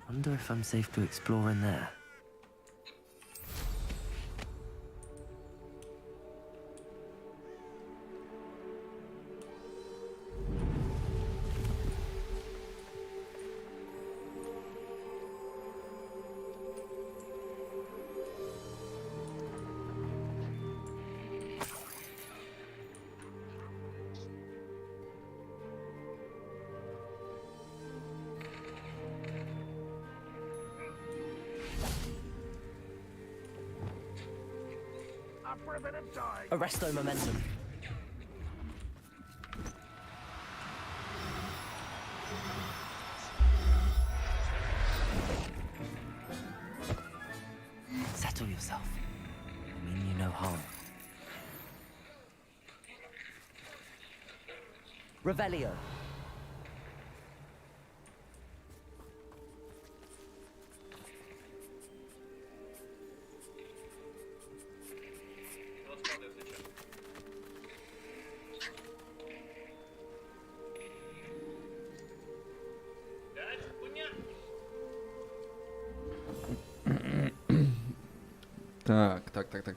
Wonder if I'm safe to explore in there. Arresto momentum. Settle yourself. I mean you no harm. Revelio.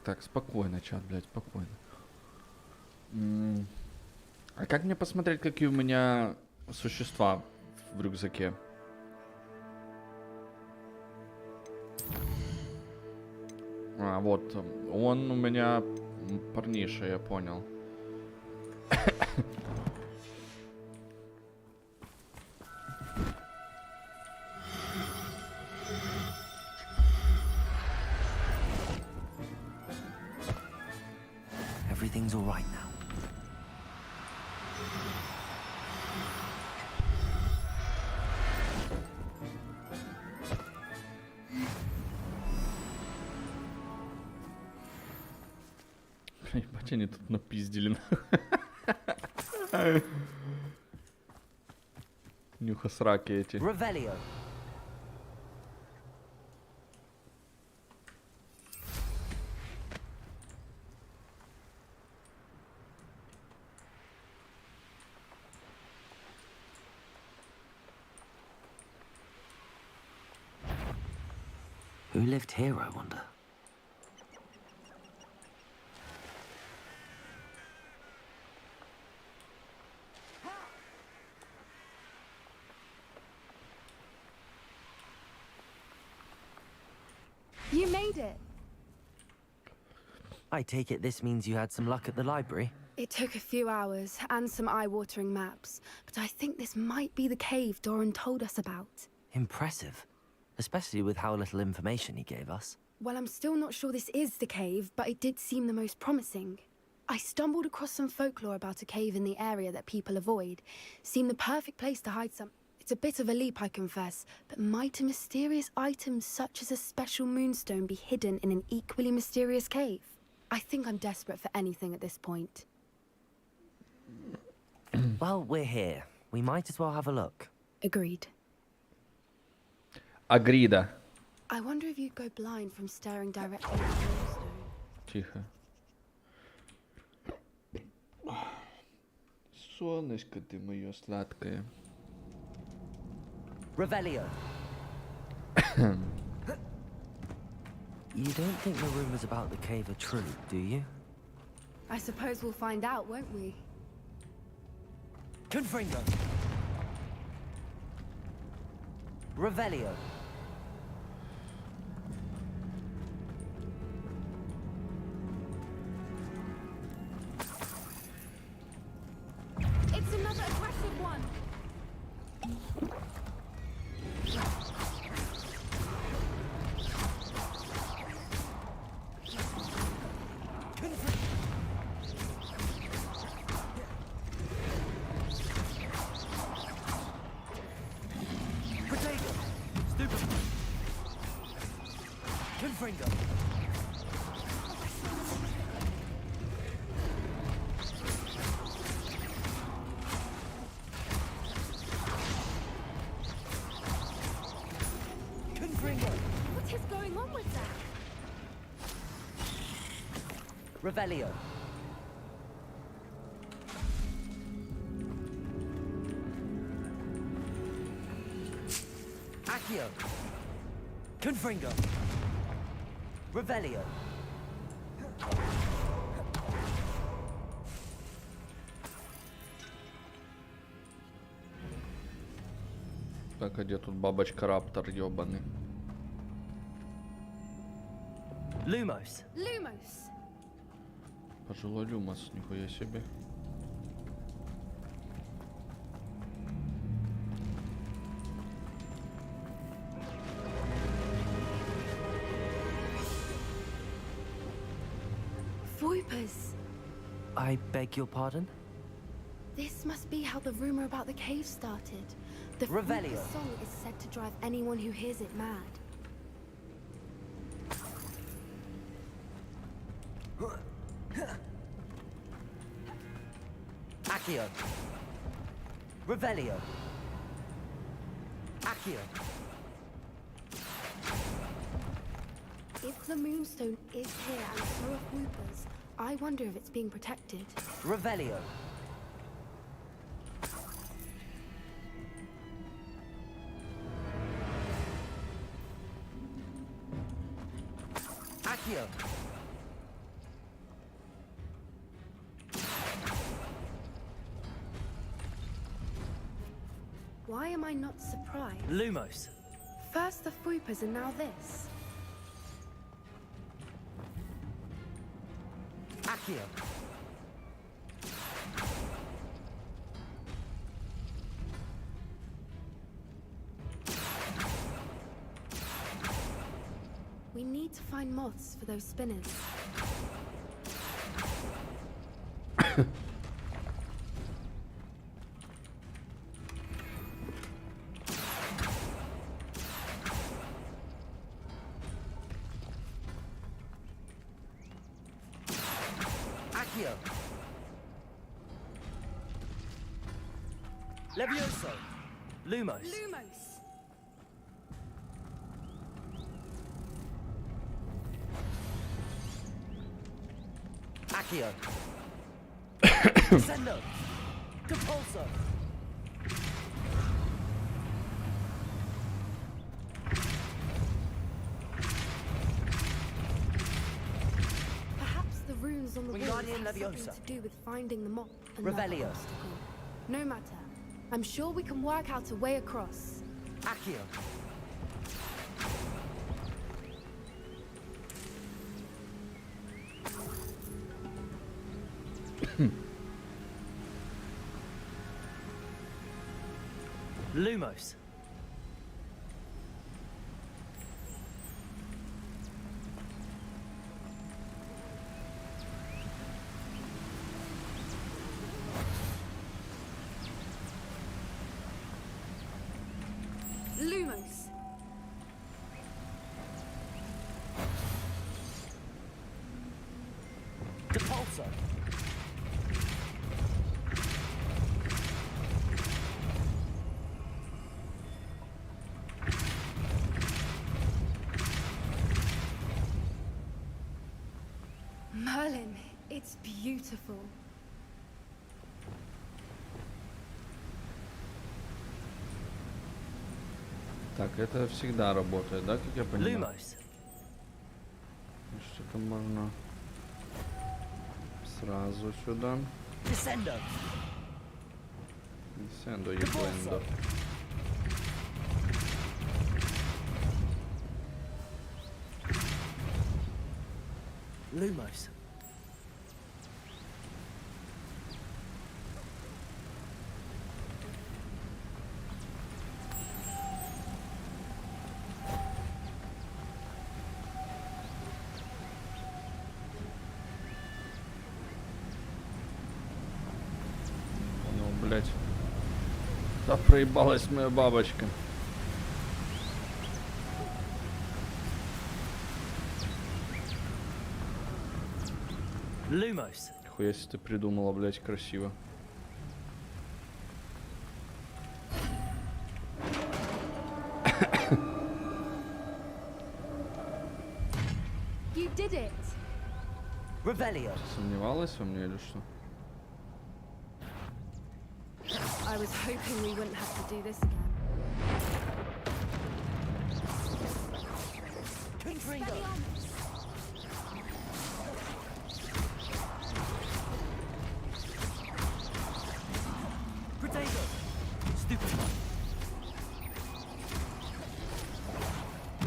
Так, спокойно, чат, блядь, спокойно. А как мне посмотреть, какие у меня существа в рюкзаке? А, вот, он у меня парниша, я понял. Everything's all right now. Ебать, они тут напиздили. Нюхосраки эти. Revelio. Who lived here, I wonder? You made it. I take it this means you had some luck at the library? It took a few hours and some eye-watering maps, but I think this might be the cave Doran told us about. Impressive. Especially with how little information he gave us. Well, I'm still not sure this is the cave, but it did seem the most promising. I stumbled across some folklore about a cave in the area that people avoid. Seemed the perfect place to hide some. It's a bit of a leap, I confess, but might a mysterious item such as a special moonstone be hidden in an equally mysterious cave? I think I'm desperate for anything at this point. Well, we're here. We might as well have a look. Agreed. Агрида. I wonder if you'd go blind from staring directly at the moonstone. Тихо. Солнышко ты мое сладкое. Revelio. You don't think the rumors about the cave are true, do you? I suppose we'll find out, won't we? Confringo. Revelio. It's another aggressive one. Confringo. What is going on with that? Revelio. Accio. Confringo. Revelio. Так, а где тут бабочка Раптор ёбаный? Lumos. Lumos! Пожилой Люмос, нихуя себе. Voipers! I beg your pardon? This must be how the rumor about the cave started. The Revelio. Voiper song is said to drive anyone who hears it mad. Accio. Revelio. Accio. If the moonstone is here and so are Voipers, I wonder if it's being protected. Revelio. Accio. Why am I not surprised? Lumos. First the Voipers and now this. Accio. We need to find moths for those spinners. Accio. Levioso. Lumos. Lumos! Accio. Sendo. Compulso. Perhaps the runes on the walls Wingardium have something Leviosa. to do with finding the moth and that Revelio. obstacle. No matter. I'm sure we can work out a way across. Accio. Lumos. Lumos! Depulso. Merlin, it's beautiful. Так, это всегда работает, да, как я понимаю? Lumos. Что-то можно сразу сюда. Descendo. Сенду и блендо. Lumos. Ну, блять. Да проебалась моя бабочка. Lumos. Хуя себе ты придумала, блять, красиво. You did it! Revelio. Сомневалась во мне или что? I was hoping we wouldn't have to do this again. Expelliarmus. Potato. Stupid.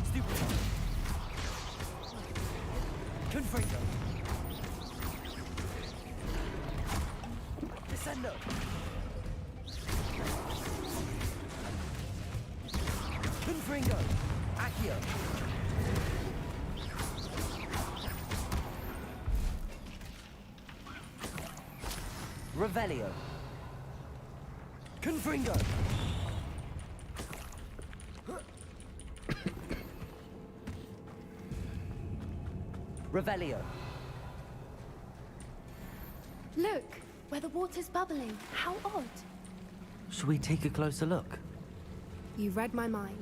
Stupid. Confringo. Descendo. Confringo. Accio. Revelio. Confringo. Revelio. Look, where the water's bubbling. How odd. Should we take a closer look? You read my mind.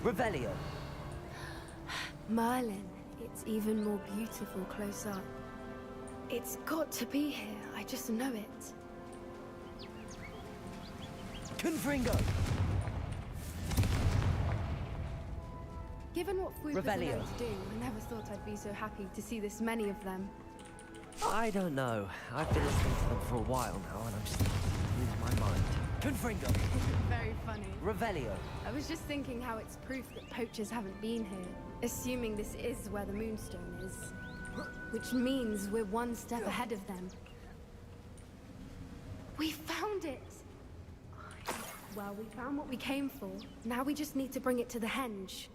Revelio. Merlin, it's even more beautiful close up. It's got to be here, I just know it. Confringo. Given what Swoop is Revelio. allowed to do, I never thought I'd be so happy to see this many of them. I don't know. I've been listening to them for a while now, and I'm starting to lose my mind. Confringo. Very funny. Revelio. I was just thinking how it's proof that poachers haven't been here, assuming this is where the Moonstone is. Which means we're one step ahead of them. We found it! Well, we found what we came for. Now we just need to bring it to the henge.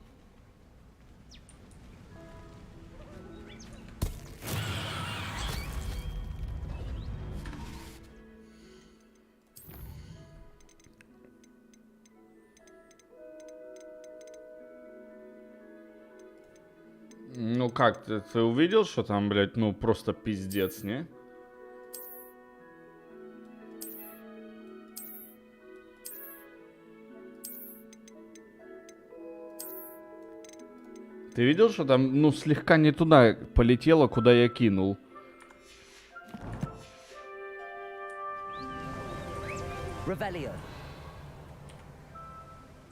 Ну как, ты увидел, что там, блядь, ну просто пиздец, не? Ты видел, что там, ну, слегка не туда полетело, куда я кинул? Revelio.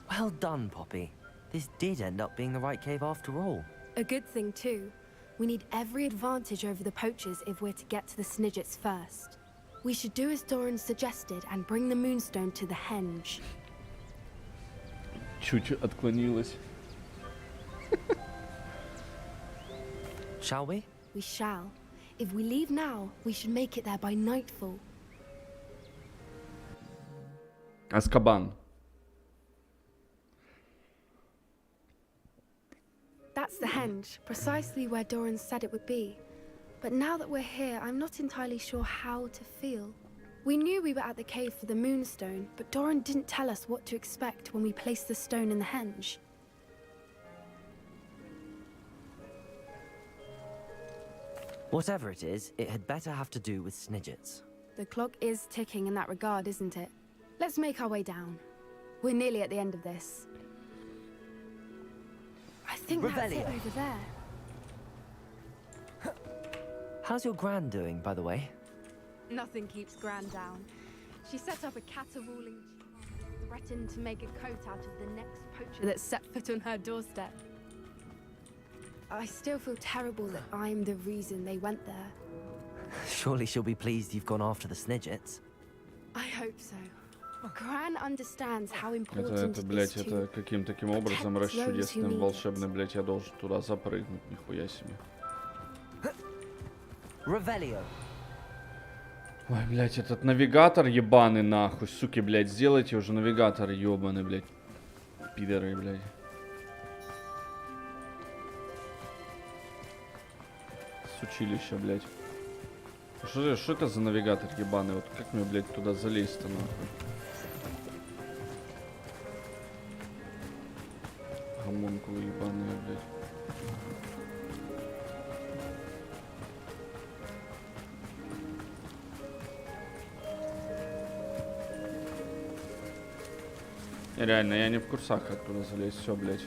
Well done, Poppy. This did end up being the right cave after all. A good thing, too. We need every advantage over the poachers if we're to get to the Snidgets first. We should do as Doran suggested and bring the Moonstone to the henge. Чуть отклонилась. Shall we? We shall. If we leave now, we should make it there by nightfall. Азкабан. That's the henge, precisely where Doran said it would be. But now that we're here, I'm not entirely sure how to feel. We knew we were at the cave for the Moonstone, but Doran didn't tell us what to expect when we placed the stone in the henge. Whatever it is, it had better have to do with Snidgets. The clock is ticking in that regard, isn't it? Let's make our way down. We're nearly at the end of this. I think that's it Revelio. over there. How's your gran doing, by the way? Nothing keeps Gran down. She set up a caterwauling, threatened to make a coat out of the next poacher that set foot on her doorstep. I still feel terrible that I'm the reason they went there. Surely she'll be pleased you've gone after the Snidgets. I hope so. Gran understands how important Это, it блядь, is это to... каким таким образом protect those who расчудесным, need волшебным, блядь, я должен туда запрыгнуть, нихуя себе. Revelio. Ой, блядь, этот навигатор ебаный, нахуй, суки, блядь, сделайте уже навигатор ебаный, блядь. Пидоры, блядь. Сучилище, блядь. Что это за навигатор ебаный? Вот как мне, блядь, туда залезть-то, нахуй? Гомункулы ебаные, блядь. Реально, я не в курсах, как туда залезть. Все, блядь.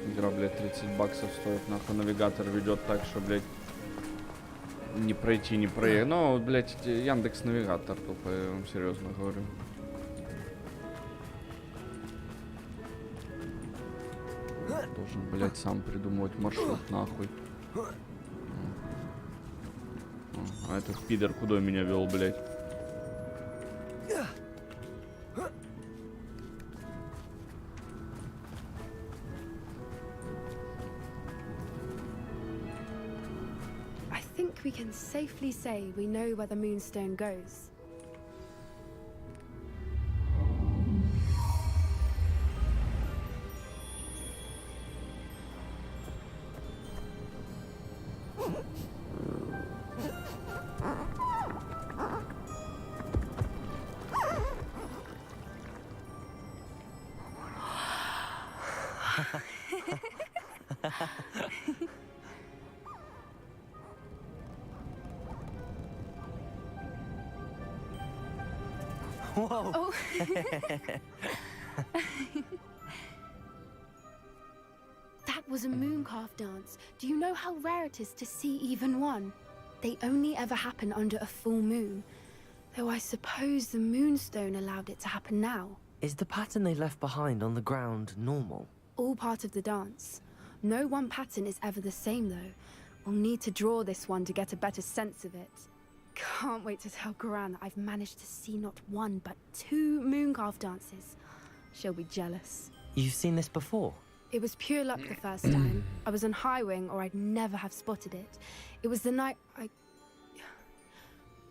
Игра, блядь, 30 баксов стоит. Нахуй навигатор ведет так, что, блядь, не пройти, не проехать. Ну, блядь, Яндекс навигатор тупо, я вам серьезно говорю. Должен, блядь, сам придумывать маршрут, нахуй. А этот пидор куда меня вел, блядь? I think we can safely say we know where the moonstone goes. Whoa! Oh. That was a mooncalf dance. Do you know how rare it is to see even one? They only ever happen under a full moon. Though I suppose the moonstone allowed it to happen now. Is the pattern they left behind on the ground normal? All part of the dance. No one pattern is ever the same though. We'll need to draw this one to get a better sense of it. Can't wait to tell Gran that I've managed to see not one but 2 mooncalf dances. She'll be jealous. You've seen this before? It was pure luck the first time. I was on high wing or I'd never have spotted it. It was the night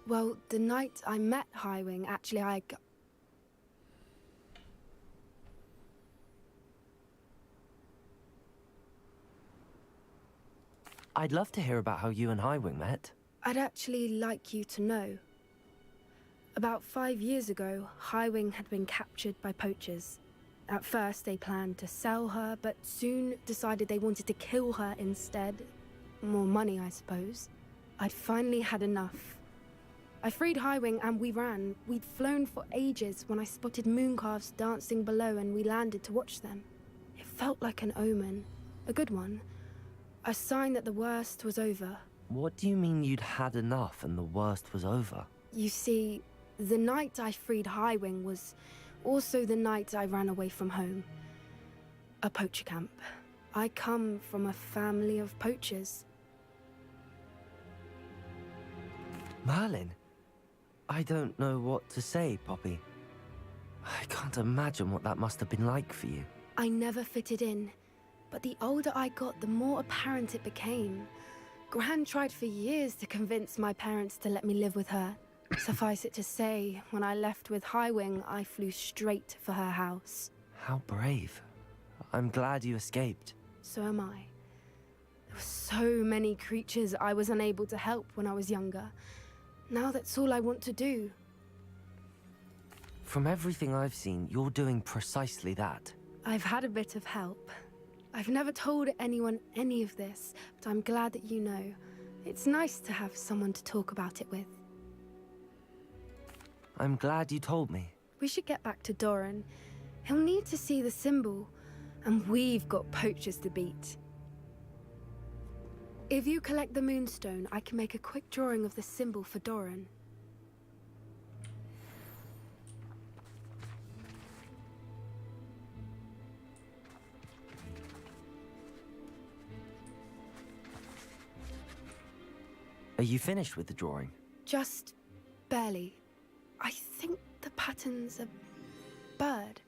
Well, the night I met High Wing, actually I'd love to hear about how you and Highwing met. I'd actually like you to know. About 5 years ago, High Wing had been captured by poachers. At first, they planned to sell her, but soon decided they wanted to kill her instead. More money, I suppose. I'd finally had enough. I freed High Wing and we ran. We'd flown for ages when I spotted mooncalves dancing below and we landed to watch them. It felt like an omen. A good one. A sign that the worst was over. What do you mean you'd had enough and the worst was over? You see, the night I freed High Wing was also the night I ran away from home. A poacher camp. I come from a family of poachers. Merlin? I don't know what to say, Poppy. I can't imagine what that must have been like for you. I never fitted in, but the older I got, the more apparent it became. Gran tried for years to convince my parents to let me live with her. Suffice it to say, when I left with High Wing, I flew straight for her house. How brave. I'm glad you escaped. So am I. There were so many creatures I was unable to help when I was younger. Now that's all I want to do. From everything I've seen, you're doing precisely that. I've had a bit of help. I've never told anyone any of this, but I'm glad that you know. It's nice to have someone to talk about it with. I'm glad you told me. We should get back to Doran. He'll need to see the symbol, and we've got poachers to beat. If you collect the moonstone, I can make a quick drawing of the symbol for Doran. Are you finished with the drawing? Just barely. I think the pattern's a bird.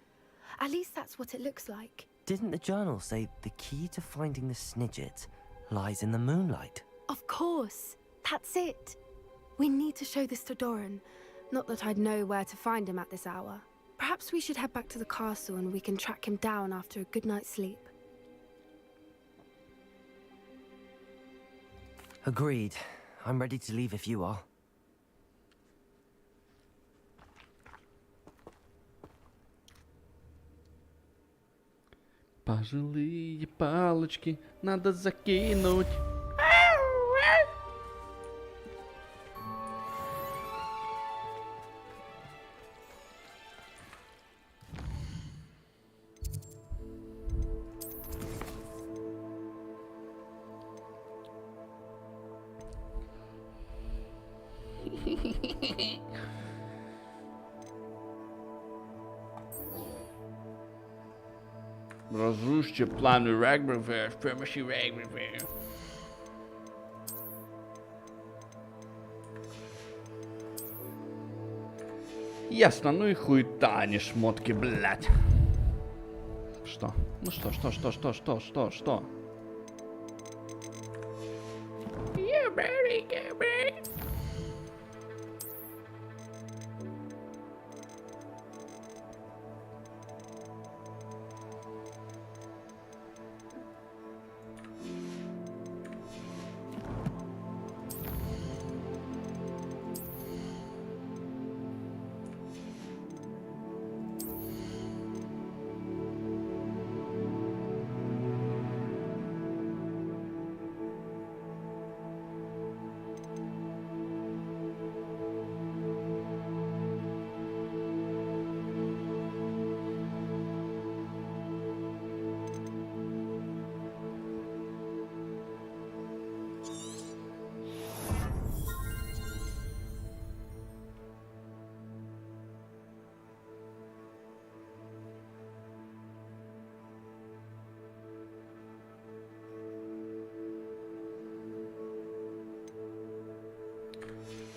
At least that's what it looks like. Didn't the journal say the key to finding the Snidget lies in the moonlight? Of course. That's it. We need to show this to Doran. Not that I'd know where to find him at this hour. Perhaps we should head back to the castle and we can track him down after a good night's sleep. Agreed. I'm ready to leave if you are. Пожилые палочки надо закинуть. Разрушьте планы Рагбервера с помощью Рагбервера. Ясно, ну и хуета, не шмотки, блядь. Что? Ну что?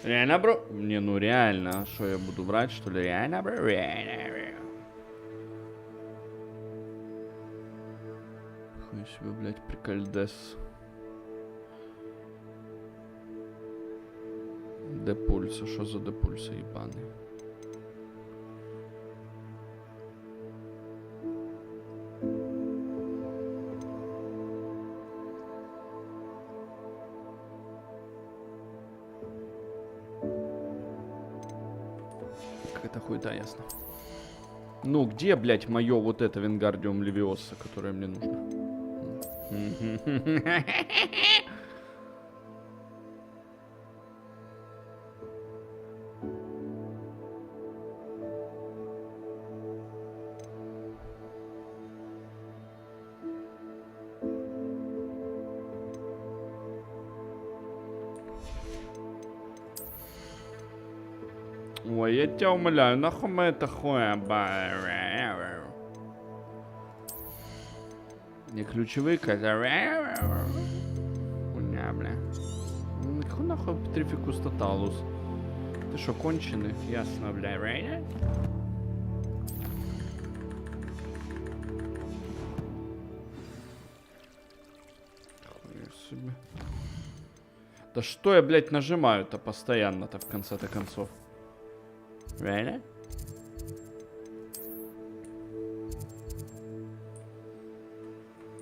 Реально, бро? Не, ну реально. Что я буду врать, что ли? Реально, бро? Реально. Хуй себе, блядь, прикольдес. Депульса. Что за депульса, ебаный? Это хуйта, ясно. Ну, где, блядь, мое вот это Вингардиум Левиоса, которое мне нужно? Ой, я тебя умоляю, нахуй мы это хуя. Не ключевые, когда... Хуйня, бля. Нахуй нахуй Петрификус Тоталус. Ты шо, конченый? Ясно, бля. Хуя себе. Да что я, блядь, нажимаю-то постоянно-то в конце-то концов? Реально?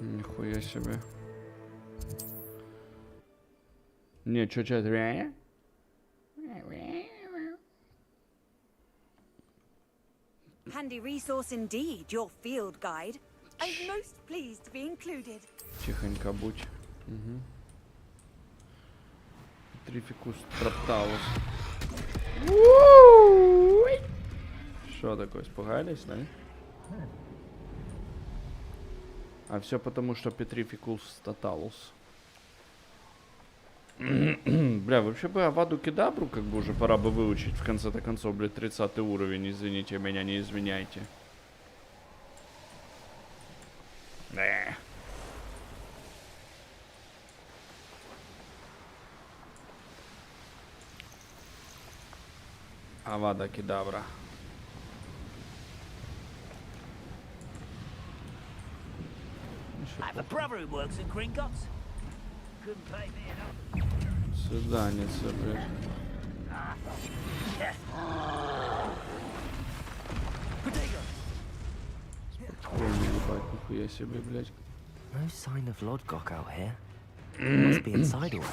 Нихуя себе. Не, чё, это реально? Handy resource indeed, your field guide. I'm most pleased to be included. Тихонько будь. Угу. Трификус Тропталус. Что такое, испугались, да? А все потому, что Петрификус Тоталус. Бля, вообще бы Аваду Кедабру как бы уже пора бы выучить в конце-то концов, блядь, 30 уровень, извините меня, не извиняйте. Авада Кедабра. I have a brother who works in Gringotts. Couldn't pay me enough. Свиданица, блядь. Спокойно, ебать, нихуя себе, блядь. No sign of Lodgok out here. He must be inside already.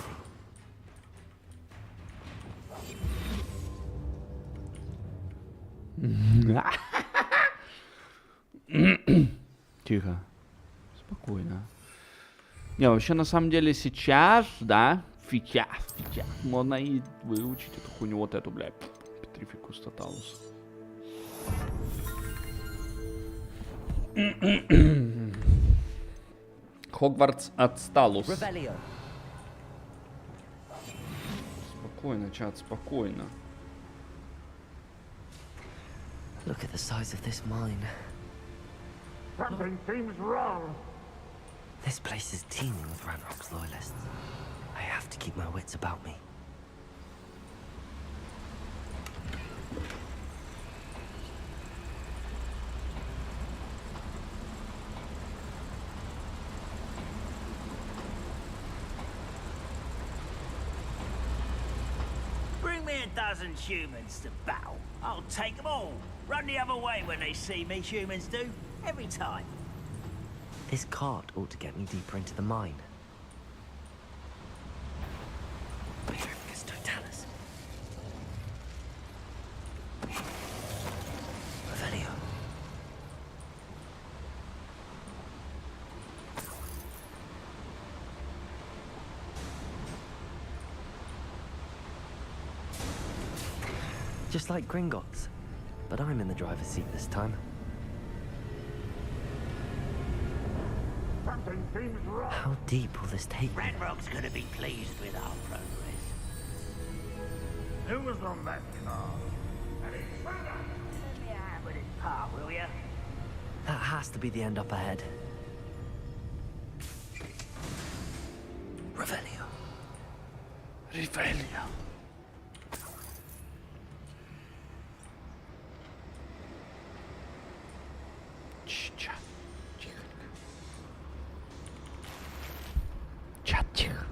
Тихо. Спокойно. Не, вообще, на самом деле, сейчас, да, сейчас, можно и выучить эту хуйню, вот эту, блядь, Петрификус Тоталус. Хогвартс отсталус. Revelio. Спокойно, чат, спокойно. Look at the size of this mine. Something seems wrong. This place is teeming with Ranrock's loyalists. I have to keep my wits about me. Bring me a dozen humans to battle. I'll take them all. Run the other way when they see me, humans do. Every time. This cart ought to get me deeper into the mine. Petrificus totalis. Revelio. Just like Gringotts, but I'm in the driver's seat this time. Something seems wrong. How deep will this take me? Ranrock's gonna be pleased with our progress. Who was on that car? Let me have with his part, will ya? That has to be the end up ahead. Revelio. Revelio. Тихо. Чат, тихо.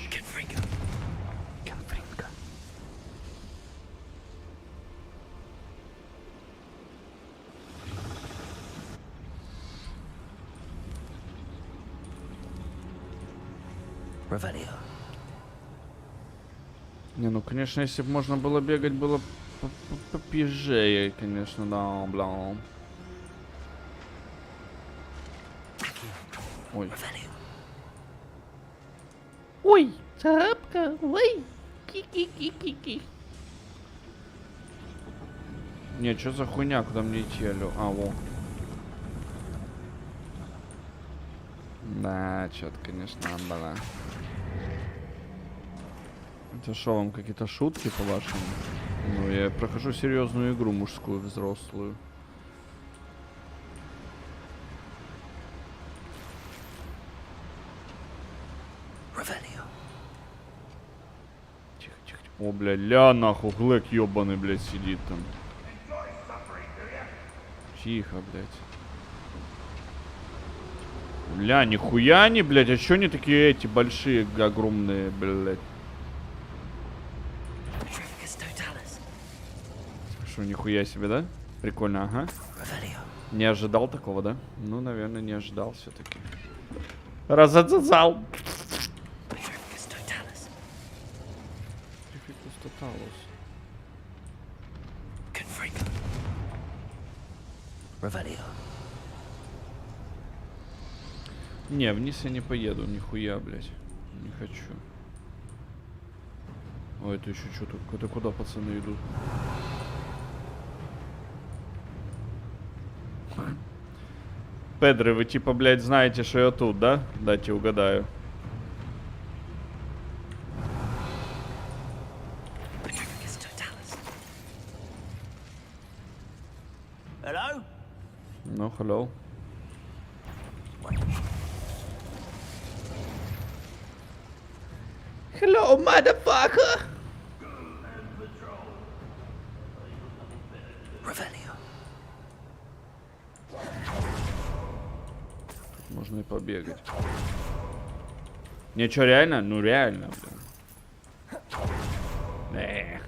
Confringo. Confringo. Revelio. Не, ну конечно, если бы можно было бегать, было попизжее, конечно, да, бля. Ой. Ой, цапка, ой, ки-ки-ки-ки-ки. Не, что за хуйня, куда мне идти, алё? А, во. Да, что-то, конечно, да. Это что, вам какие-то шутки по-вашему? Ну, я прохожу серьезную игру мужскую, взрослую. Тихо. О, бля, ля нахуй, Глэк ёбаный, блядь, сидит там. Тихо, блядь. Бля, нихуя они, блядь, а чё они такие эти большие, огромные, блядь? Что, нихуя себе, да? Прикольно, ага. Не ожидал такого, да? Ну, наверное, не ожидал все-таки. Разоцал. Не, вниз я не поеду, нихуя, блядь. Не хочу. Ой, это еще что тут? Это куда пацаны идут? Педры, вы типа, блядь, знаете, что я тут, да? Дайте угадаю. Hello? Ну, hello. Hello, motherfucker! Можно и побегать. Не, что, реально? Ну, реально, блин.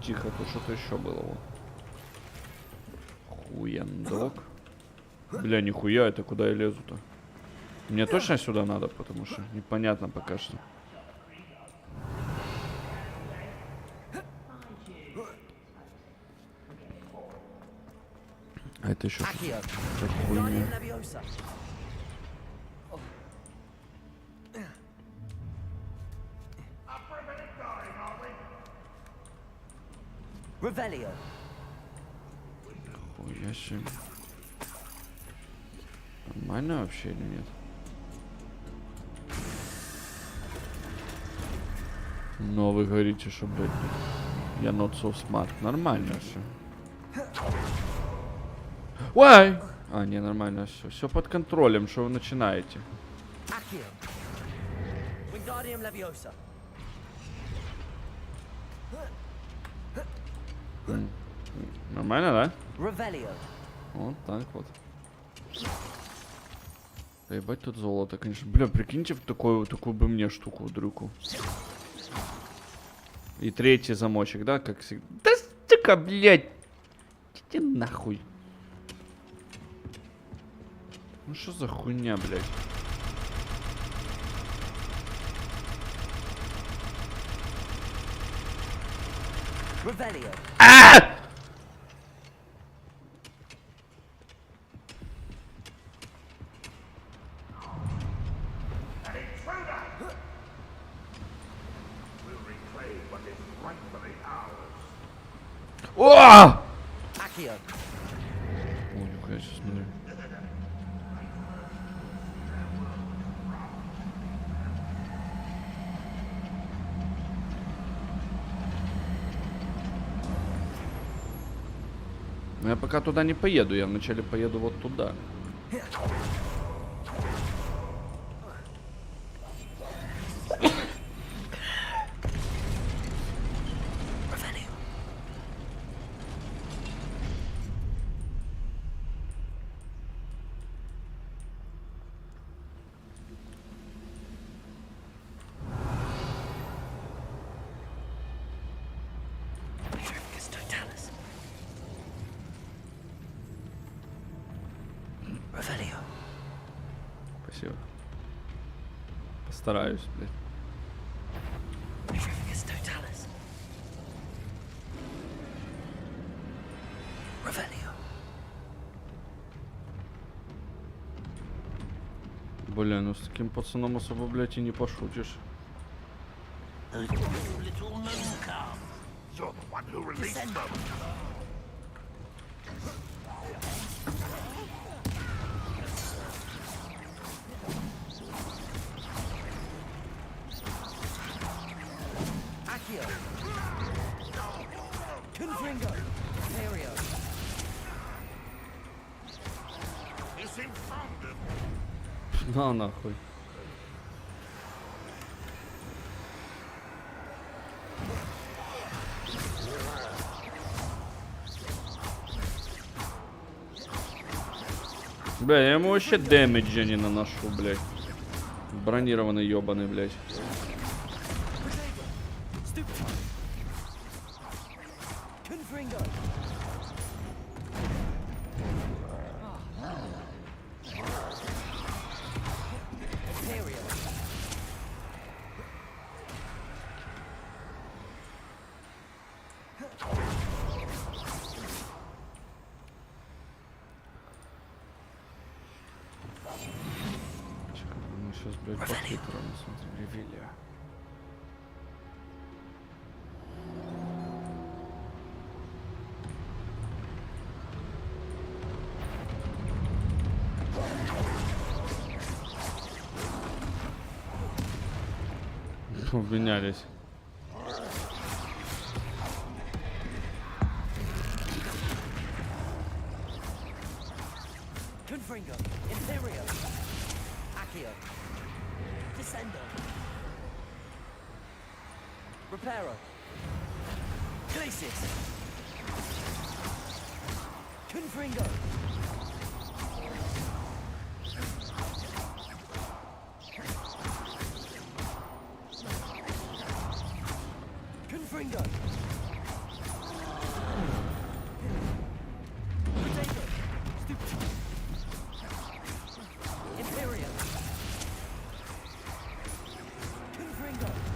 Тихо, тут что-то еще было. Хуяндок. Бля, нихуя, это куда я лезу-то? Мне точно сюда надо, потому что непонятно пока что. А это еще что-то хуйня. Revelio. Хуя себе. Нормально вообще или нет? Но вы говорите, что, блядь, Я not so smart. Нормально все. Ой! А, не, нормально все. Все под контролем, что вы начинаете. Нормально, да? Вот так вот. Да ебать тут золото, конечно. Бля, прикиньте в такую бы мне штуку, дрюку. И третий замочек, да, как всегда. Да сука, блядь! Иди нахуй. Ну что за хуйня, блядь? А! О! Ой, нихуя себе, смотри. Но я пока туда не поеду, я вначале поеду вот туда. Спасибо. Постараюсь, блядь. Бля, ну с таким пацаном особо, блядь, и не пошутишь. На нахуй. Бля, я ему вообще дэмэджа не наношу, блядь. Бронированный ёбаный, блядь. Сейчас, блядь, по-хитрому, смотри, ревели. Обменялись.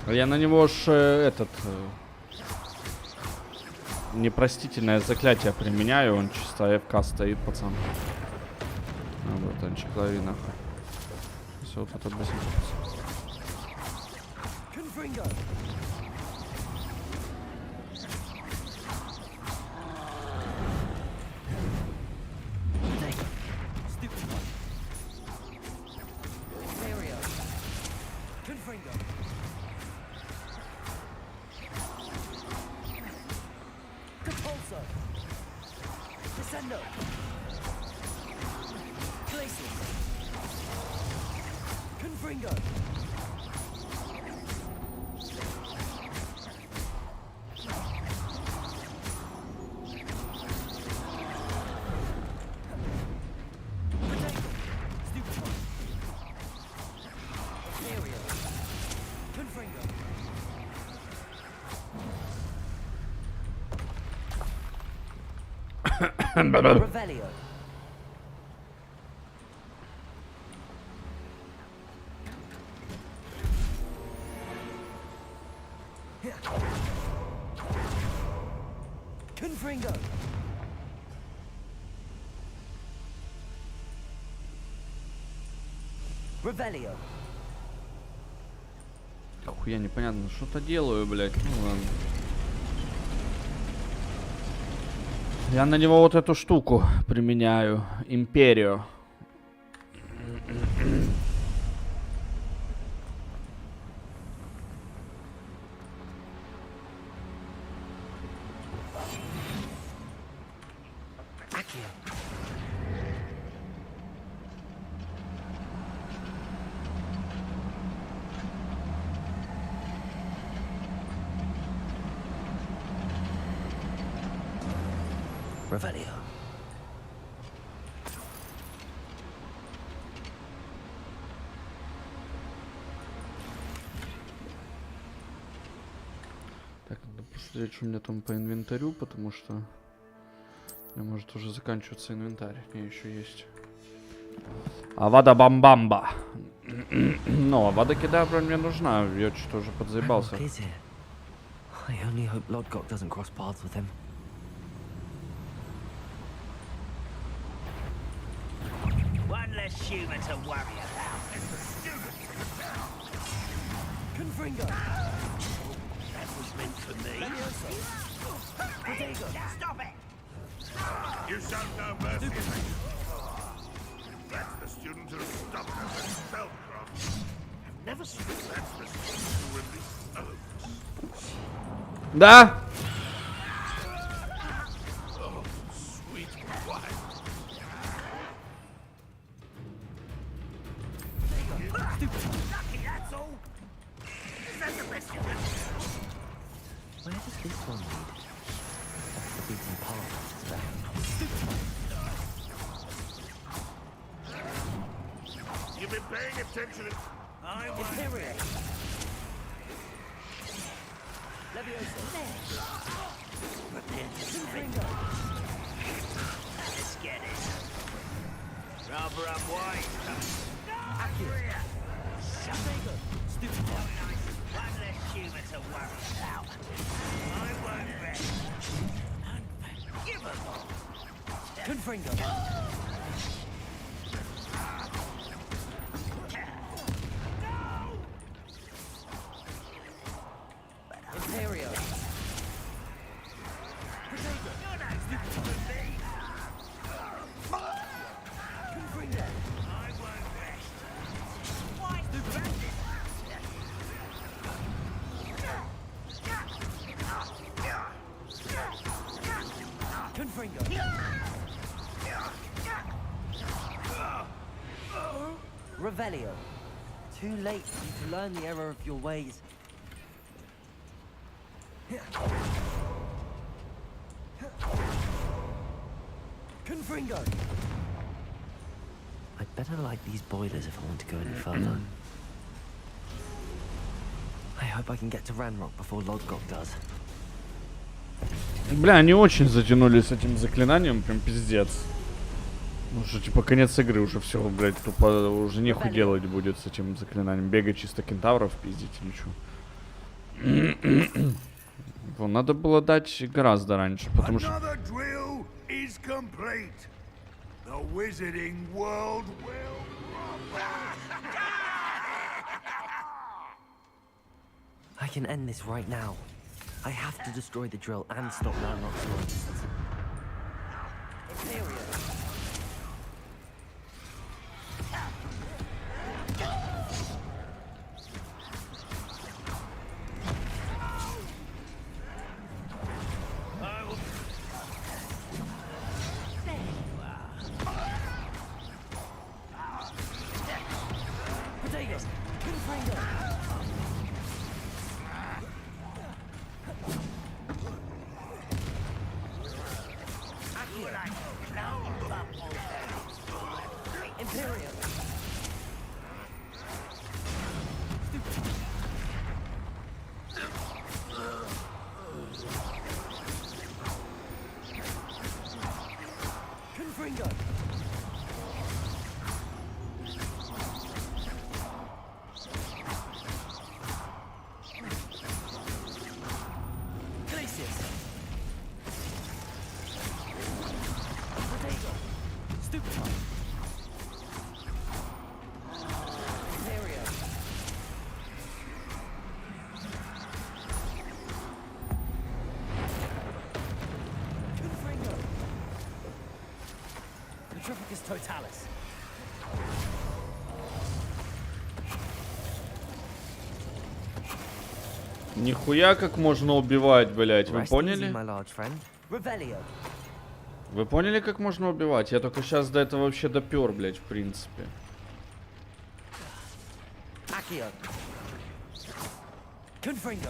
Я на него ж непростительное заклятие применяю, он чисто АФК стоит, пацан. А, братанчик, лови нахуй. Все, вот это быстренько. Inferno. Glacial. Confringo. Revelio. Confringo. Revelio. Хуя непонятно, что-то делаю, блядь. Ну ладно. Я на него вот эту штуку применяю. Империю. Revelio. Так, надо посмотреть, что у меня там по инвентарю, потому что у меня может уже заканчиваться инвентарь. Не, еще есть. Авада бамбамба. Ну, авада кедабра мне нужна. Я что-то уже подзаебался. I only hope Lodgok doesn't cross paths with him. One less human to worry about. Confringo. That was meant for me. Stop it! You shall no mercy. That's the student who stopped us at Spellcraft. I've never seen that's the student who released oaks. Да! Oh, sweet wife. Lucky, that's all. Is that the best you can do? Where does this one lead? That's the beaten path. You've been paying attention. I won't. Imperial. Levioso. Let's get it. Rubber up wide. Accurate. Stupid. One less human to worry about. I won't rest. Unforgivable. Confringo. Imperio. Confringo. I won't rest. Why stupid? Confringo. Revelio. Too late for you to learn the error of your ways. Confringo. I'd better light these boilers if I want to go any further. I hope I can get to Ranrock before Lodgok does. Бля, они очень затянули с этим заклинанием, прям пиздец. Уже типа конец игры, уже все, блядь, тупо уже нехуй делать будет с этим заклинанием. Бегать чисто кентавров пиздить или что. Вон, надо было дать гораздо раньше, потому что... Another drill is complete. The wizarding world will... I can end this right now. I have to destroy the drill and stop Ranrock's launches. Imperial. this. Imperial. Confringo. Glacius. Potato. Stupefy. Totalis. Нихуя как можно убивать, блять, вы Rest easy, поняли? my large friend. Revelio. Вы поняли, как можно убивать? Я только сейчас до этого вообще допер, блять, в принципе. Accio. Confringo.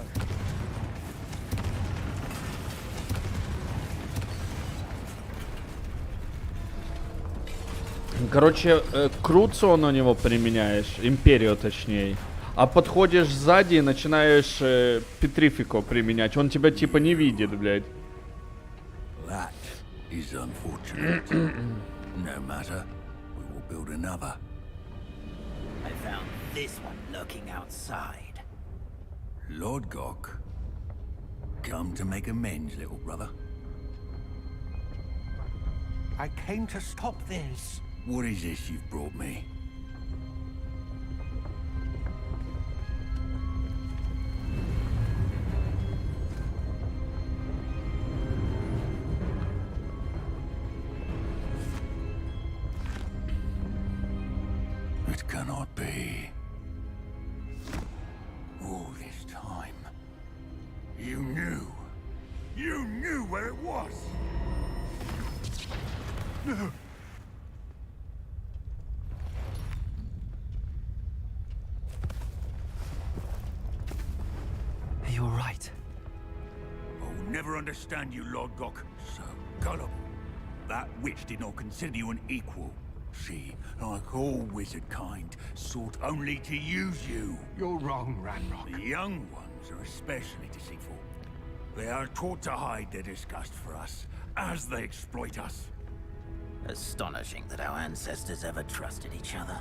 Короче, круцо на него применяешь, империю точнее. А подходишь сзади и начинаешь петрифико применять. Он тебя типа не видит, блядь. That is unfortunate. No matter, we will build another. I found this one lurking outside. Lord Gok, come to make amends, little brother. I came to stop this. What is this you've brought me? It cannot be. All this time, You knew where it was. You're right. I'll never understand you, Lord Gok. So gullible. That witch did not consider you an equal. She, like all wizard kind, sought only to use you. You're wrong, Ranrock. The young ones are especially deceitful. They are taught to hide their disgust for us, as they exploit us. Astonishing that our ancestors ever trusted each other.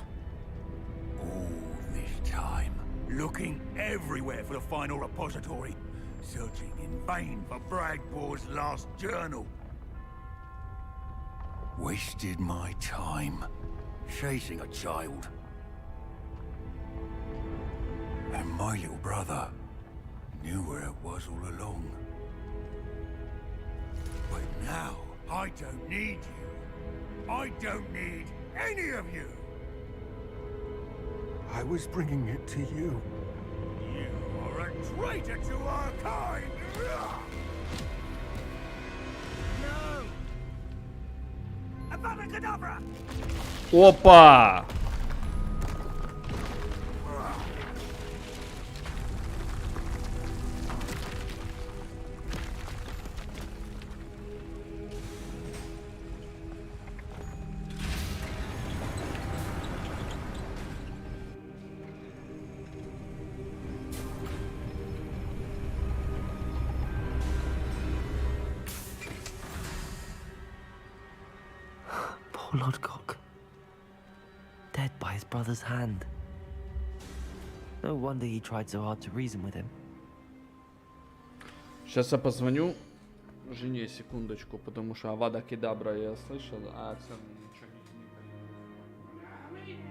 All this time, looking everywhere for the final repository, searching in vain for Bragbor's last journal. Wasted my time, chasing a child. And my little brother knew where it was all along. But now, I don't need you. I don't need any of you. I was bringing it to you. You are a traitor to our kind! No! Avada Kedavra! Опа! Poor Lord Cock. Dead by his brother's hand. No wonder he tried so hard to reason with him. Сейчас я позвоню жене, секундочку, потому что Авада Кедабра я слышал, а это ничего не...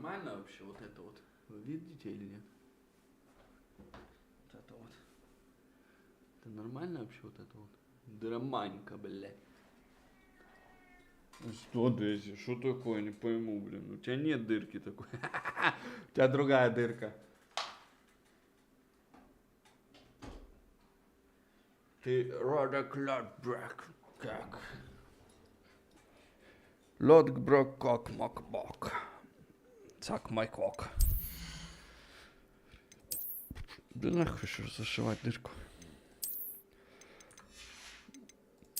нормально вообще вот это вот? Вы видите или нет? Вот это вот. Это нормально вообще вот это вот? Драманька, блядь. Ну что, Дейзи, что такое, не пойму, блин. У тебя нет дырки такой. У тебя другая дырка. Ты родоклад-брак, как? Лодк-брак, как макбок. Цак майкок. Да нахуй еще зашивать дырку.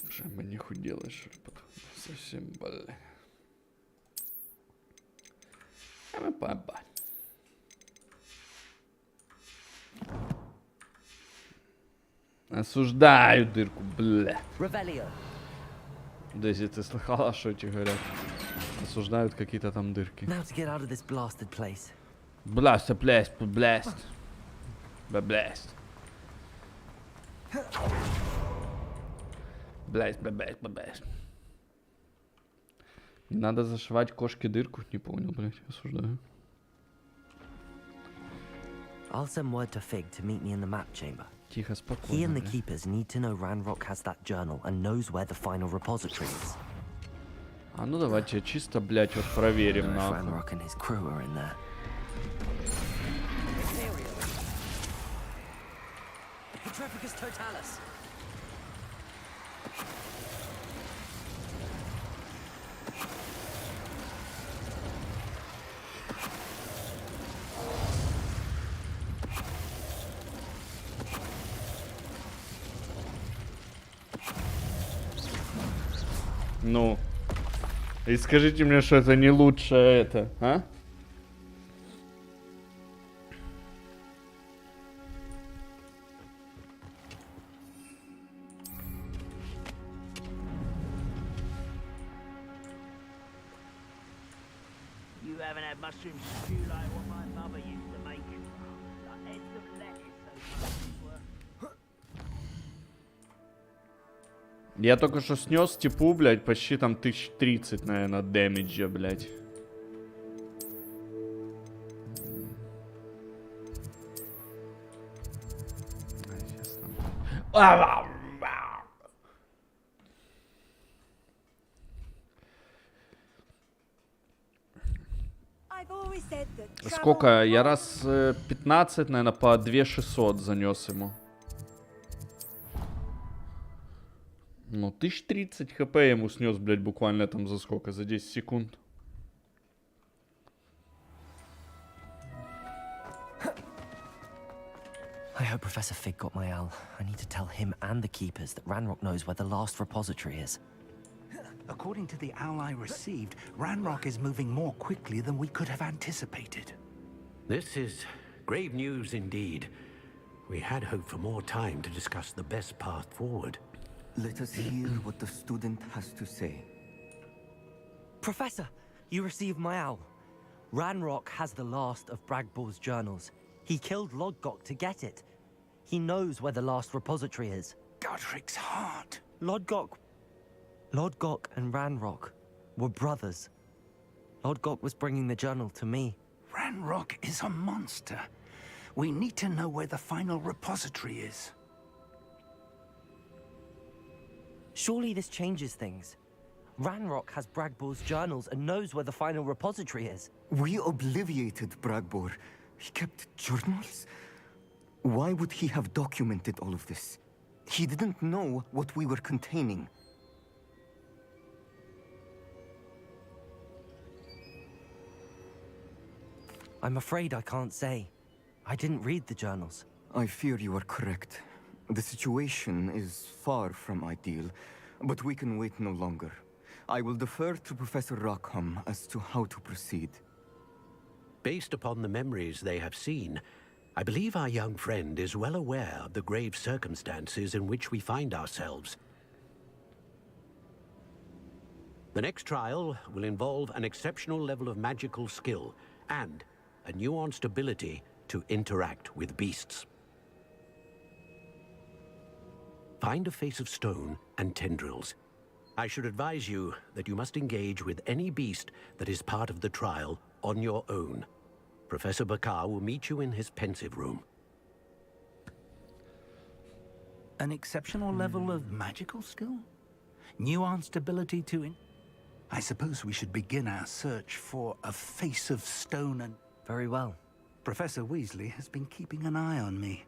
Уже мы не худелаешь, совсем, блядь. А мы поебать. Осуждаю дырку, бля. Дейзи, ты слыхала, что эти говорят? Осуждают какие-то там дырки. Now to get out of this blasted place. Blast, blast, blast. Blast. Блять, блять, блять. Не надо зашивать кошке дырку, не понял, блять, осуждаю. I'll send word to Fig to meet me in the map chamber. Тихо, He спокойно, and the блядь. keepers need to know Ranrock has that journal and knows where the final repository is. А ну давайте чисто, блять, вот проверим, If нахуй. Ranrock and his crew are in there. Petrificus totalis. Ну. И скажите мне, что это не лучшее это, а? You haven't had mushroom stew like what my mother used to make. Like heads of lettuce, those were. Я только что снес типу, блядь, почти там 1030, наверное, дэмиджа, блядь. I've always said that travel Сколько? Я abroad- раз 15, наверное, по 2600 занес ему. Ну, 1030 хп ему снес, блядь, буквально там за сколько? За 10 секунд. I hope Professor Fig got my owl. I need to tell him and the keepers that Ranrock knows where the last repository is. According to the owl I received, Ranrock is moving more quickly than we could have anticipated. This is grave news indeed. We had hoped for more time to discuss the best path forward. Let us hear what the student has to say. Professor, you received my owl. Ranrock has the last of Bragbor's journals. He killed Lodgok to get it. He knows where the last repository is. Godric's heart. Lodgok and Ranrock were brothers. Lodgok was bringing the journal to me. Ranrock is a monster. We need to know where the final repository is. Surely this changes things. Ranrock has Bragbor's journals and knows where the final repository is. We obliviated Bragbor. He kept journals? Why would he have documented all of this? He didn't know what we were containing. I'm afraid I can't say. I didn't read the journals. I fear you are correct. The situation is far from ideal, but we can wait no longer. I will defer to Professor Rockham as to how to proceed. Based upon the memories they have seen, I believe our young friend is well aware of the grave circumstances in which we find ourselves. The next trial will involve an exceptional level of magical skill and a nuanced ability to interact with beasts. Find a face of stone and tendrils. I should advise you that you must engage with any beast that is part of the trial on your own. Professor PK will meet you in his pensive room. An exceptional level of magical skill? Nuanced ability to... I suppose we should begin our search for a face of stone and... Very well. Professor Weasley has been keeping an eye on me.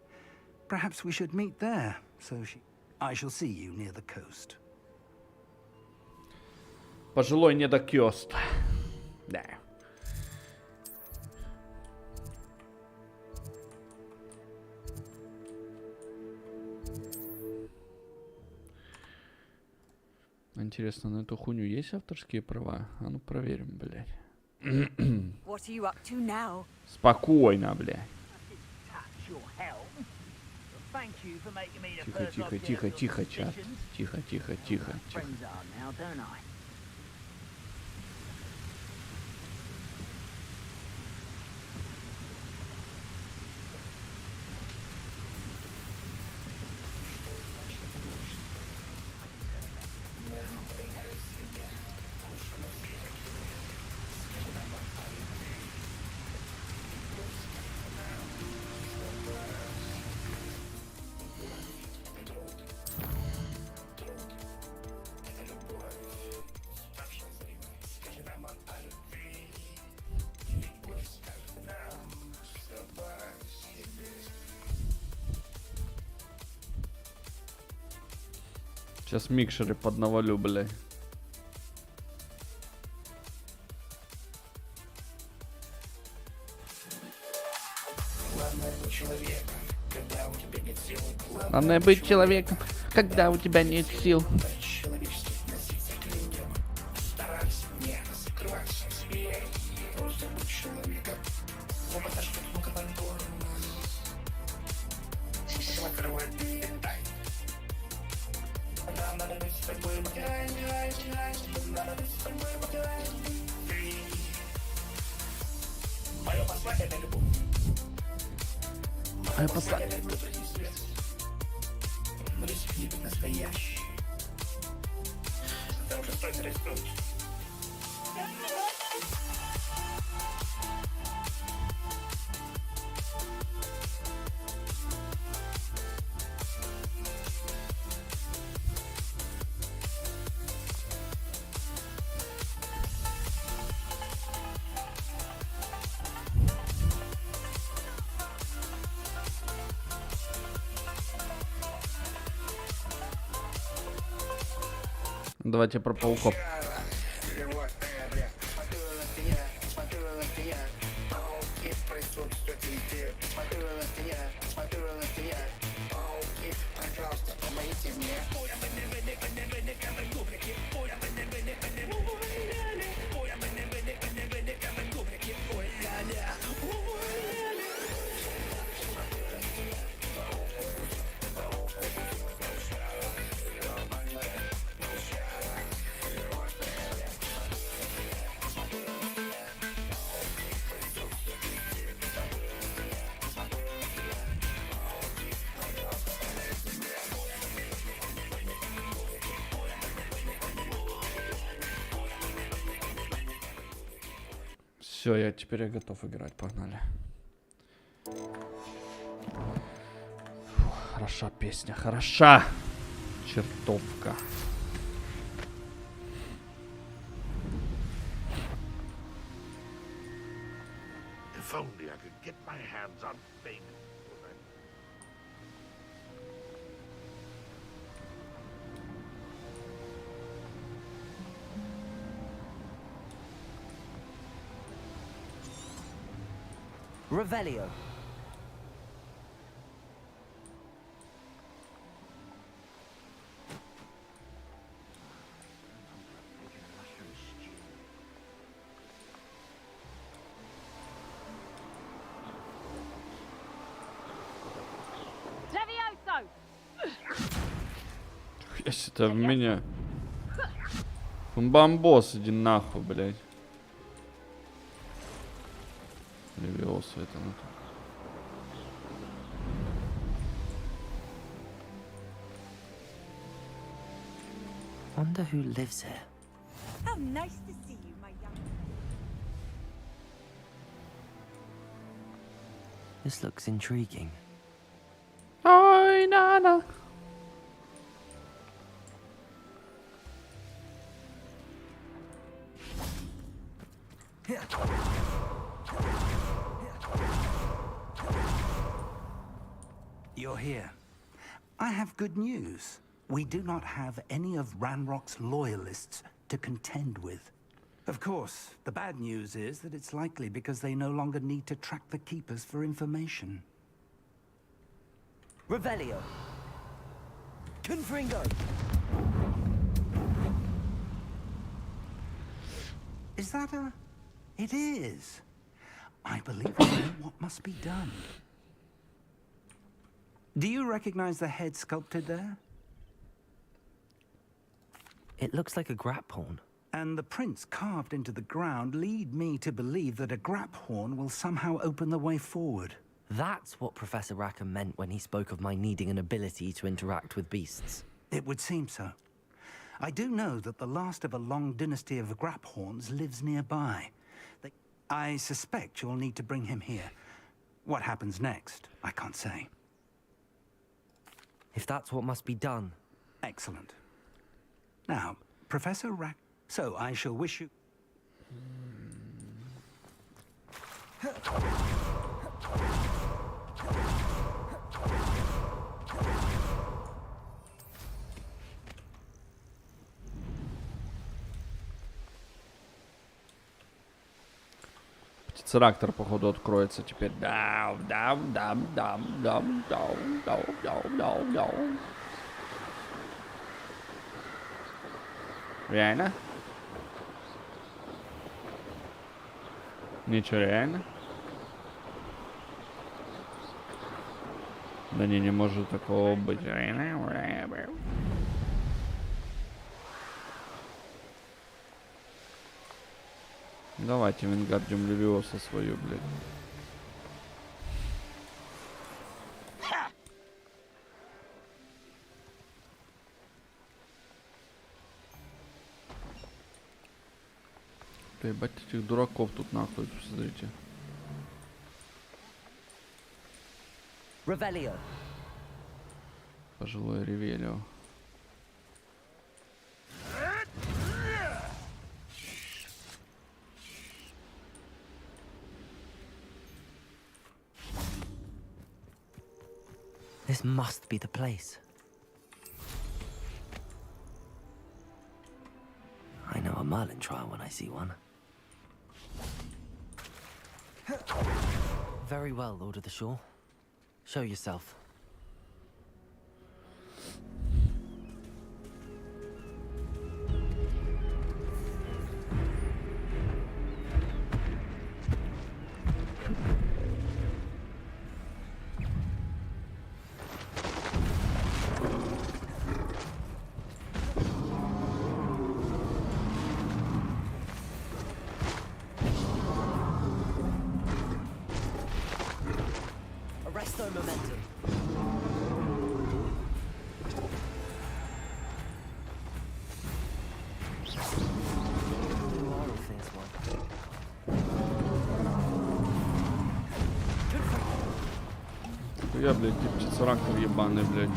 Perhaps we should meet there, I shall see you near the coast. Пожилой недокёст. Да. Интересно, на эту хуйню есть авторские права? А ну проверим, блядь. What are you up to now? Спокойно, блядь. Тихо, тихо, тихо, тихо, чат. Тихо, тихо, тихо, тихо. Сейчас микшеры поднавалю, блядь. Главное быть человеком, когда у тебя нет сил. Давайте про пауков. Все, теперь я готов играть, погнали. Фу, хороша песня, хороша. Чертовка. If only I could get my hands on Fang. Revelio. Если это в меня. Бомбос, иди нахуй, блядь. Левиоса это на то. Wonder who lives here. How nice to see you, my young This looks intriguing. Ой, Нана. You're here. I have good news. We do not have any of Ranrock's loyalists to contend with. Of course, the bad news is that it's likely because they no longer need to track the Keepers for information. Revelio. Confringo. Is that a... It is. I believe I know what must be done. Do you recognize the head sculpted there? It looks like a grap horn. And the prints carved into the ground lead me to believe that a grap horn will somehow open the way forward. That's what Professor Rackham meant when he spoke of my needing an ability to interact with beasts. It would seem so. I do know that the last of a long dynasty of grap horns lives nearby. I suspect you'll need to bring him here. What happens next, I can't say. If that's what must be done. Excellent. Now, Professor Rack... So, I shall wish you... Птицерактор, походу, откроется теперь. Реально? Ничего, реально? Да не может такого быть. Давайте Вингардиум Левиоса свою, блядь. Ебать этих дураков тут нахуй, посмотрите. Revelio. Пожилой Ревелио. This must be the place. I know a Merlin trial when I see one. Very well, Lord of the Shore. Show yourself. Arresto momentum. Я, блядь, птицерактор ебаный, блядь.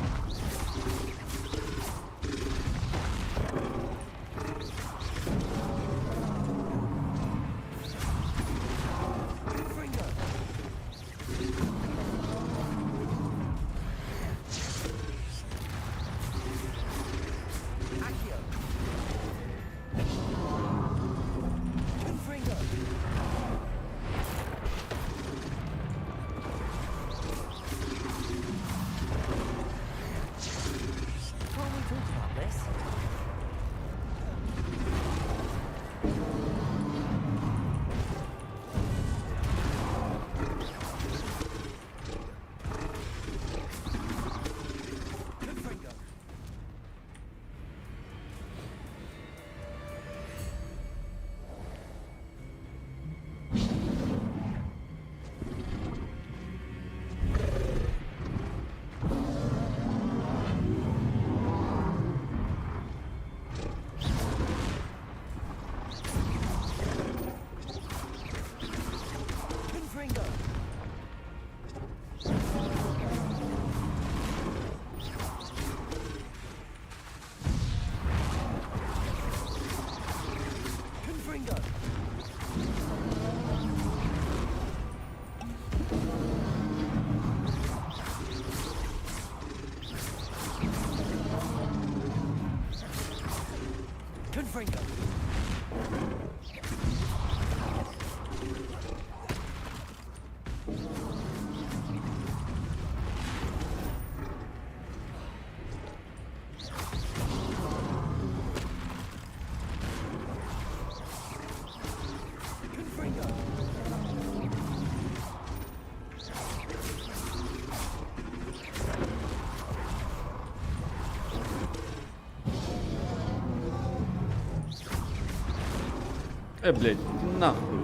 Блядь, нахуй.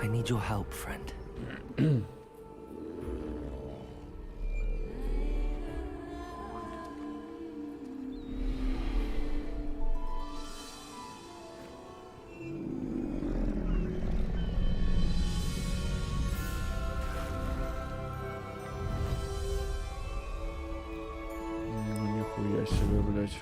I need your help, friend. Ну нихуя себе, блядь.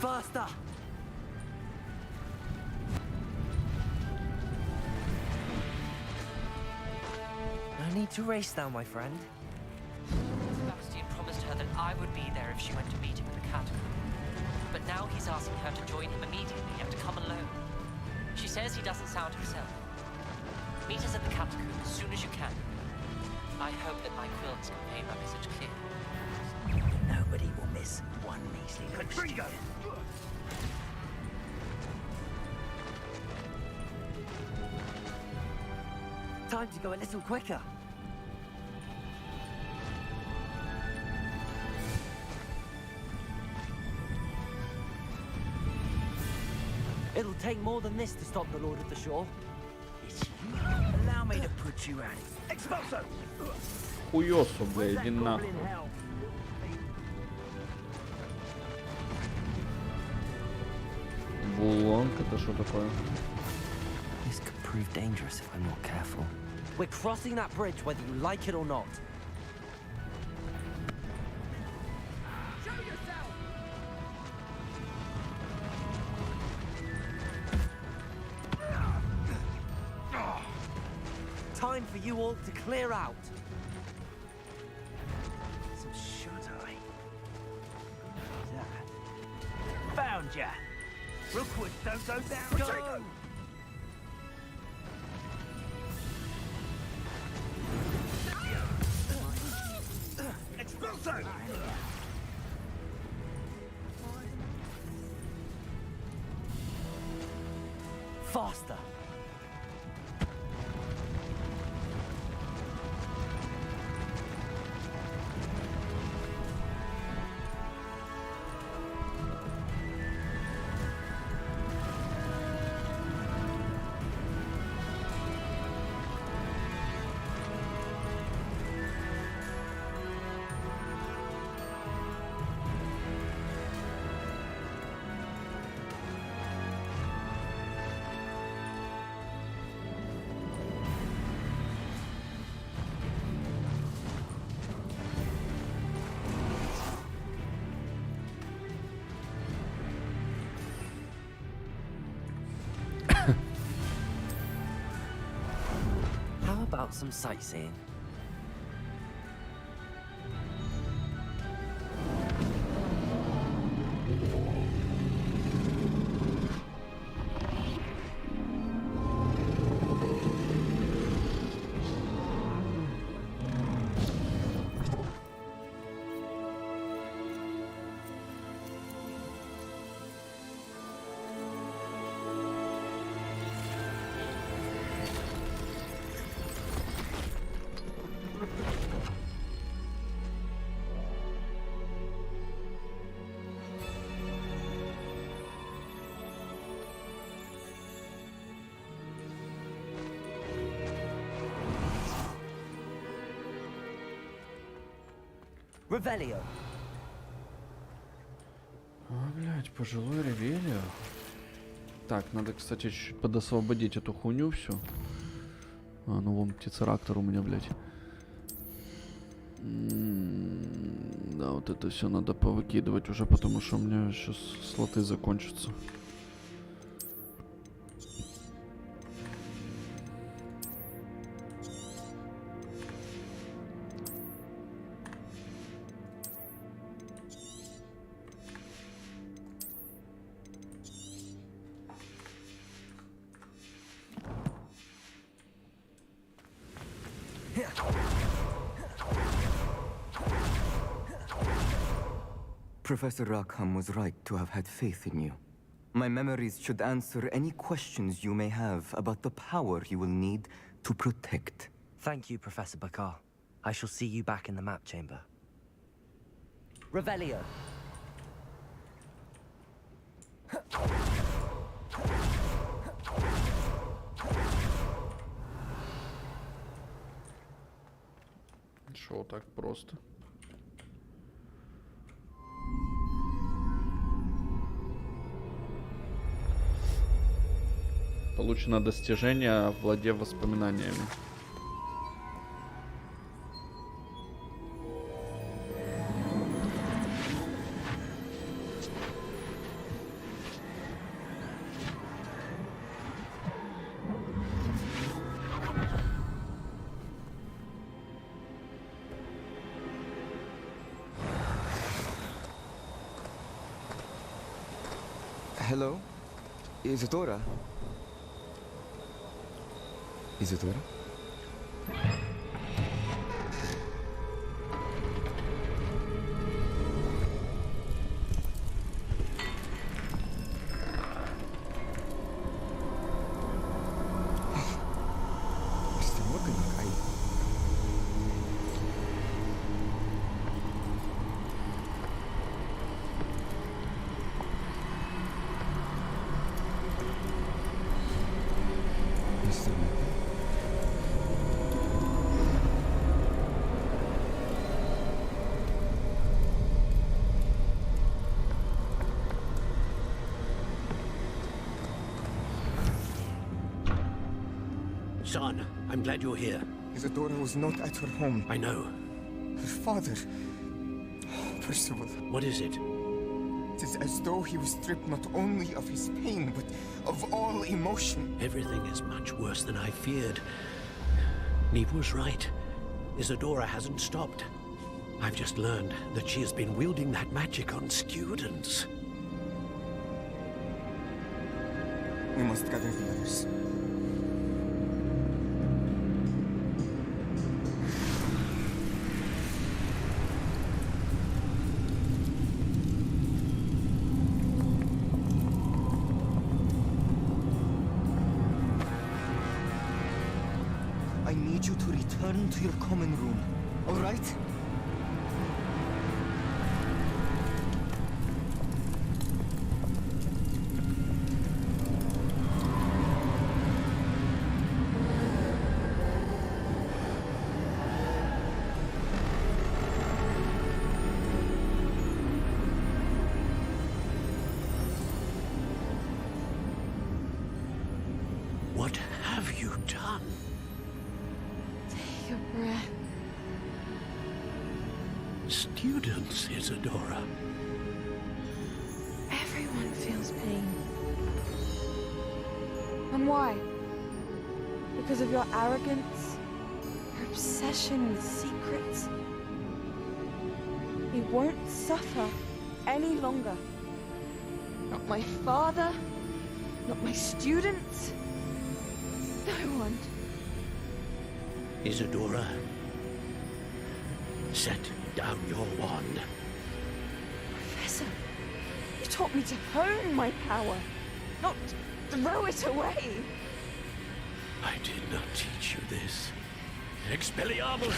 Faster! No need to race now, my friend. Sebastian promised her that I would be there if she went to meet him in the catacomb. But now he's asking her to join him immediately and to come alone. She says he doesn't sound himself. Meet us at the catacomb as soon as you can. I hope that my quills convey my message clearly. Nobody will miss one measly little Time to go a little quicker. It'll take more than this to stop the Lord of the Shore. Allow me to put you at it. Expulso! Хуёсу, бля, иди нахуй. Булонг, это что такое? This could prove dangerous if I'm not careful. We're crossing that bridge whether you like it or not. Time for you all to clear out. So should I? Found ya. Rookwood, don't go down. Go! Expulso! Faster. How about some sightseeing? Revelio. А, блядь, пожилой Ревелио. Так, надо, кстати, чуть-чуть подосвободить эту хуйню всю. А, ну вон птицераптор у меня, блядь. Да, вот это все надо повыкидывать уже, потому что у меня сейчас слоты закончатся. Professor Rackham was right to have had faith in you. My memories should answer any questions you may have about the power you will need to protect. Thank you, Professor Bakar. I shall see you back in the map chamber. Revelio. Шо так просто? Получено достижение, овладев воспоминаниями. Hello? Isadora? Isadora? Mr. Morgan, Mr. Morgan? Son, I'm glad you're here. Isadora was not at her home. I know. Her father... Percival. What is it? It is as though he was stripped not only of his pain, but of all emotion. Everything is much worse than I feared. Neve was right. Isadora hasn't stopped. I've just learned that she has been wielding that magic on students. We must gather the others. I need you to return to your common room, all right? What have you done? Take a breath. Students, Isadora. Everyone feels pain. And why? Because of your arrogance? Your obsession with secrets? He won't suffer any longer. Not my father, not my students, no one. Isadora, set down your wand. Professor, you taught me to hone my power, not throw it away. I did not teach you this. Expelliarmus!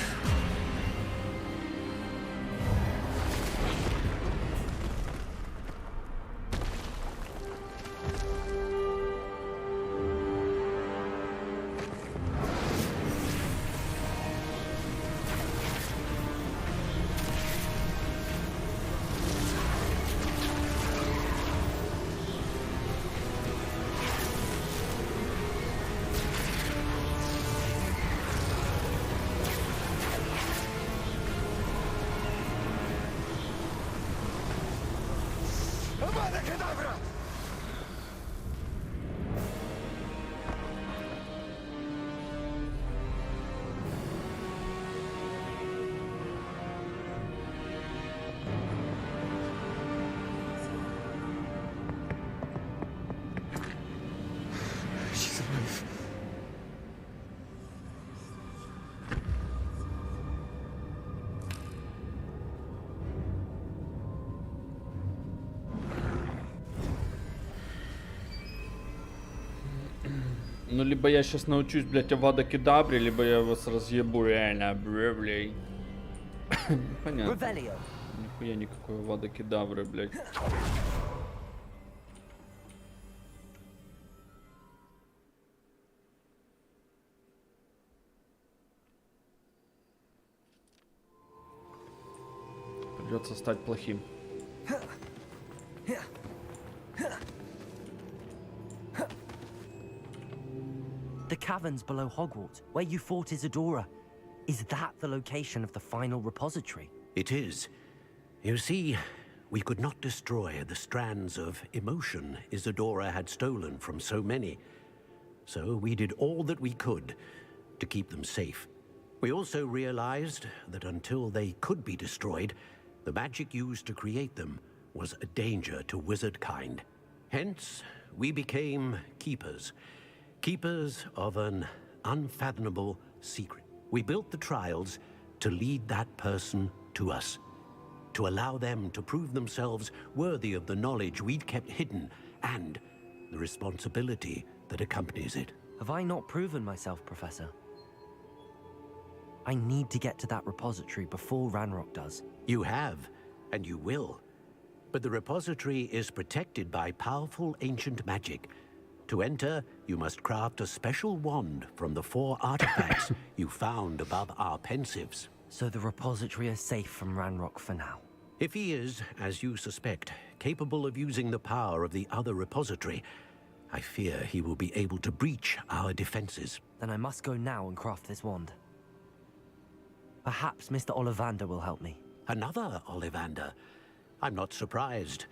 Ну, либо я сейчас научусь, блядь, Авада Кедавре, либо я вас разъебу реально, блядь. Понятно. Нихуя никакой Авада Кедавры, блядь. Придется стать плохим. The caverns below Hogwarts, where you fought Isadora. Is that the location of the final repository? It is. You see, we could not destroy the strands of emotion Isadora had stolen from so many. So we did all that we could to keep them safe. We also realized that until they could be destroyed, the magic used to create them was a danger to wizard kind. Hence, we became keepers. Keepers of an unfathomable secret. We built the trials to lead that person to us. To allow them to prove themselves worthy of the knowledge we'd kept hidden and the responsibility that accompanies it. Have I not proven myself, Professor? I need to get to that repository before Ranrock does. You have, and you will. But the repository is protected by powerful ancient magic. To enter, you must craft a special wand from the 4 artifacts you found above our pensives. So the repository is safe from Ranrock for now. If he is, as you suspect, capable of using the power of the other repository, I fear he will be able to breach our defenses. Then I must go now and craft this wand. Perhaps Mr. Ollivander will help me. Another Ollivander? I'm not surprised.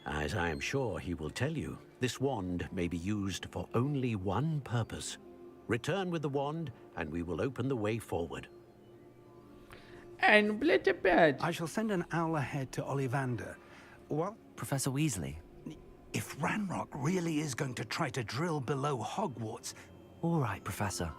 As I am sure he will tell you, this wand may be used for only one purpose. Return with the wand, and we will open the way forward. And блять опять. I shall send an owl ahead to Ollivander. Well, Professor Weasley. If Ranrock really is going to try to drill below Hogwarts... All right, Professor.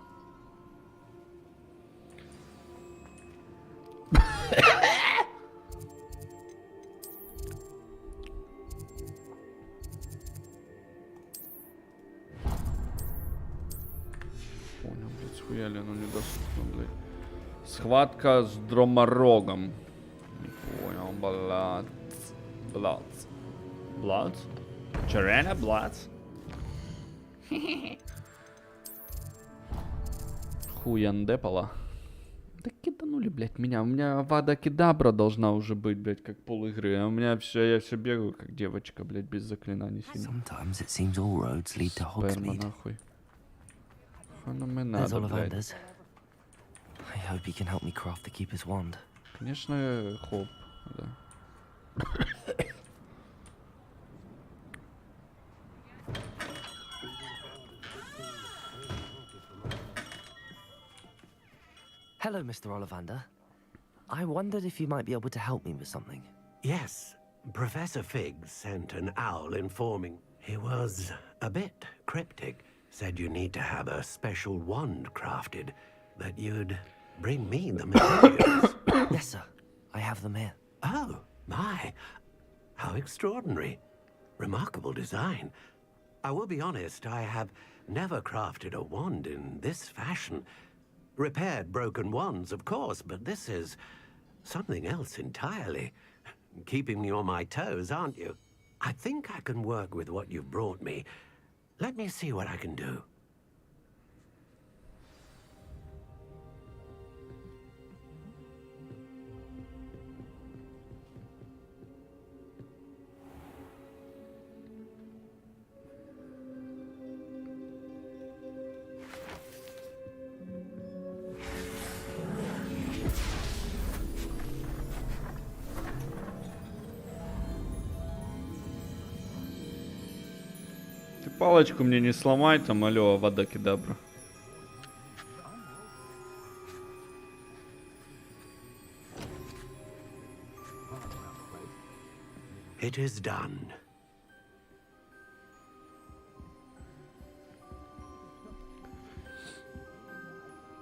Понял, блядь, схуяли, оно недоступно, блядь. Схватка с дроморогом. Не понял, блядь. Блядь. Блядь? Черена, блядь? Хуяндепала. Да киданули, блядь, меня. У меня Авада Кедабра должна уже быть, блядь, как пол игры. А у меня все, я все бегаю, как девочка, блядь, без заклинаний. Sometimes it seems all roads lead to Hogsmeade. Нахуй. Мне There's надо, блядь. Ollivander's. I hope he can help me craft the Keeper's wand. Конечно, хоп, да. Hello, Mr. Ollivander. I wondered if you might be able to help me with something. Yes, Professor Fig sent an owl informing. He was a bit cryptic. Said you need to have a special wand crafted, that you'd bring me the materials. Yes, sir. I have them here. Oh, my. How extraordinary. Remarkable design. I will be honest, I have never crafted a wand in this fashion. Repaired broken wands, of course, but this is something else entirely. Keeping me on my toes, aren't you? I think I can work with what you've brought me. Let me see what I can do. Палочку мне не сломай, там, алло, вода кедабра. It is done.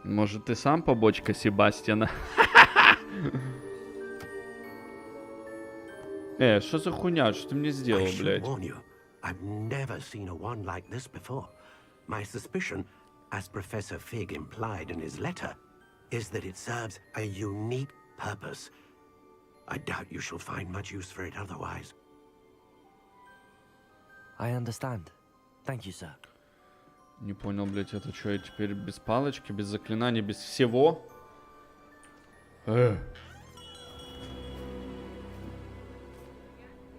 Может, ты сам побочка Себастьяна? Что за хуйня? Что ты мне сделал, блядь? I've never seen a wand like this before. My suspicion, as Professor Fig implied in his letter, is that it serves a unique purpose. I doubt you shall find much use for it otherwise. I understand. Thank you, sir. Не понял, блядь, это что, я теперь без палочки, без заклинаний, без всего?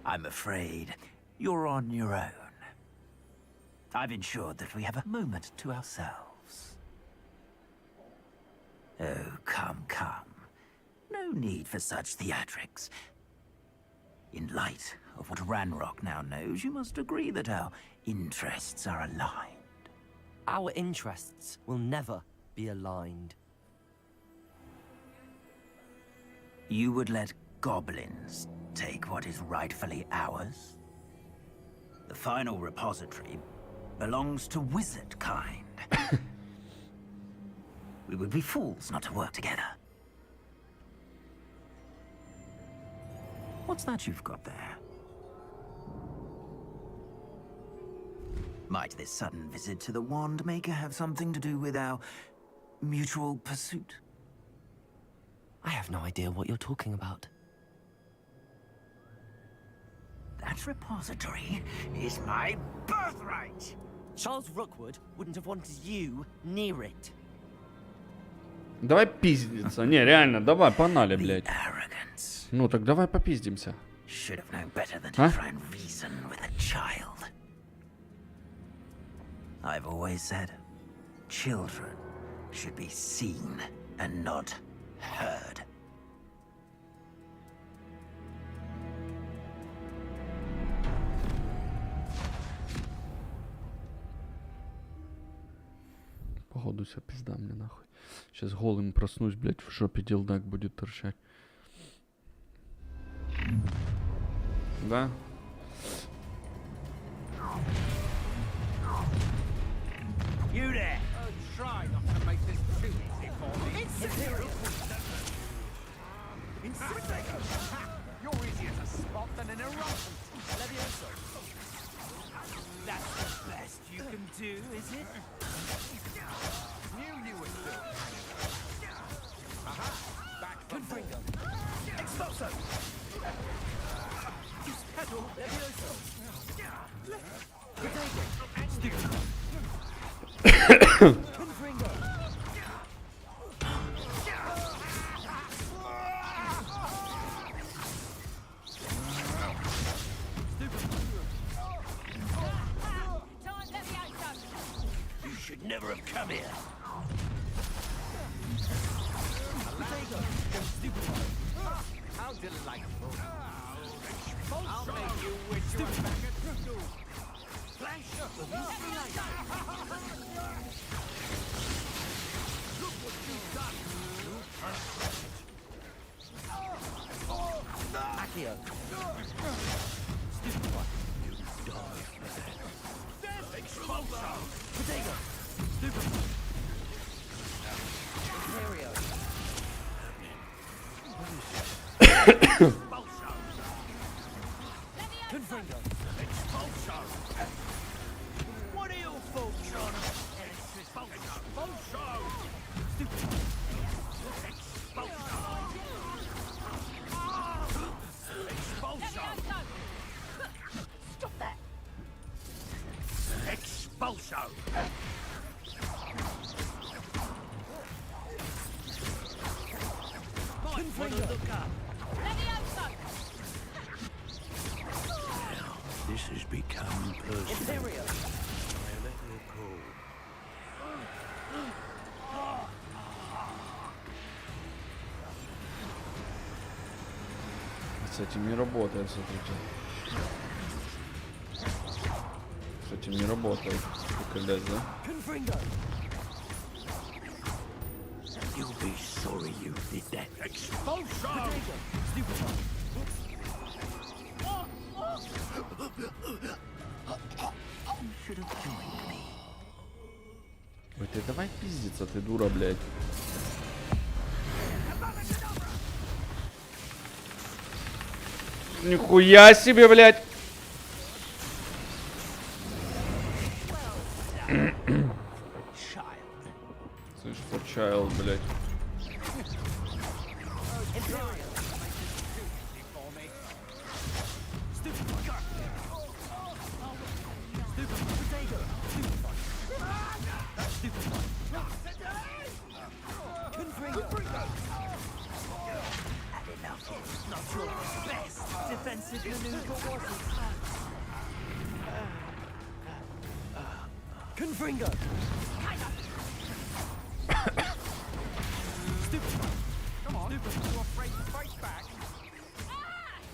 I'm afraid you're on your own. I've ensured that we have a moment to ourselves. Oh, come, come. No need for such theatrics. In light of what Ranrock now knows, you must agree that our interests are aligned. Our interests will never be aligned. You would let goblins take what is rightfully ours? The final repository belongs to wizard kind. We would be fools not to work together. What's that you've got there? Might this sudden visit to the Wand Maker have something to do with our mutual pursuit? I have no idea what you're talking about. That repository is my birthright! Charles Rookwood wouldn't have wanted you near it. Давай пиздиться. Не, реально, давай, погнали, блядь. Ну так давай попиздимся. Should have known better than to try and reason with a child. I've always said, children should be seen and not heard. Походу вся пизда мне нахуй. Сейчас голым проснусь, блядь, в жопе дилдак будет торчать. Да? You there! Try not to make this too easy for me. You're easier to spot than an irrelevant. That's the best you can do, is it? Knew would do. Aha! Back from Confringo. Expulso! Pedal. Levioso. Confringo. You should never have come here. How delightful. I'll make you wish you were back at Budu. Flash! Look what you've done! Accio. Stupid one. You die for that. Expulso! Potato! Stupid one. Ontario. Expulso! Confringo. Expulso! What are your faults, John? Expulso! Stupid one. Expulso! Expulso! Stop that! Expulso! Might want to look up. This has become personal. Ontario. С этим не работает, смотрите. С этим не работает. Колец, да? You'll be sorry you did that. Expulsion! You should have joined me. Ой, ты давай пиздиться, ты дура, блядь. Нихуя себе, блядь. Слышь, for child, блядь. Defensive maneuver was it? Confringo! Stupid! Come on! Stupid! You're afraid to fight back?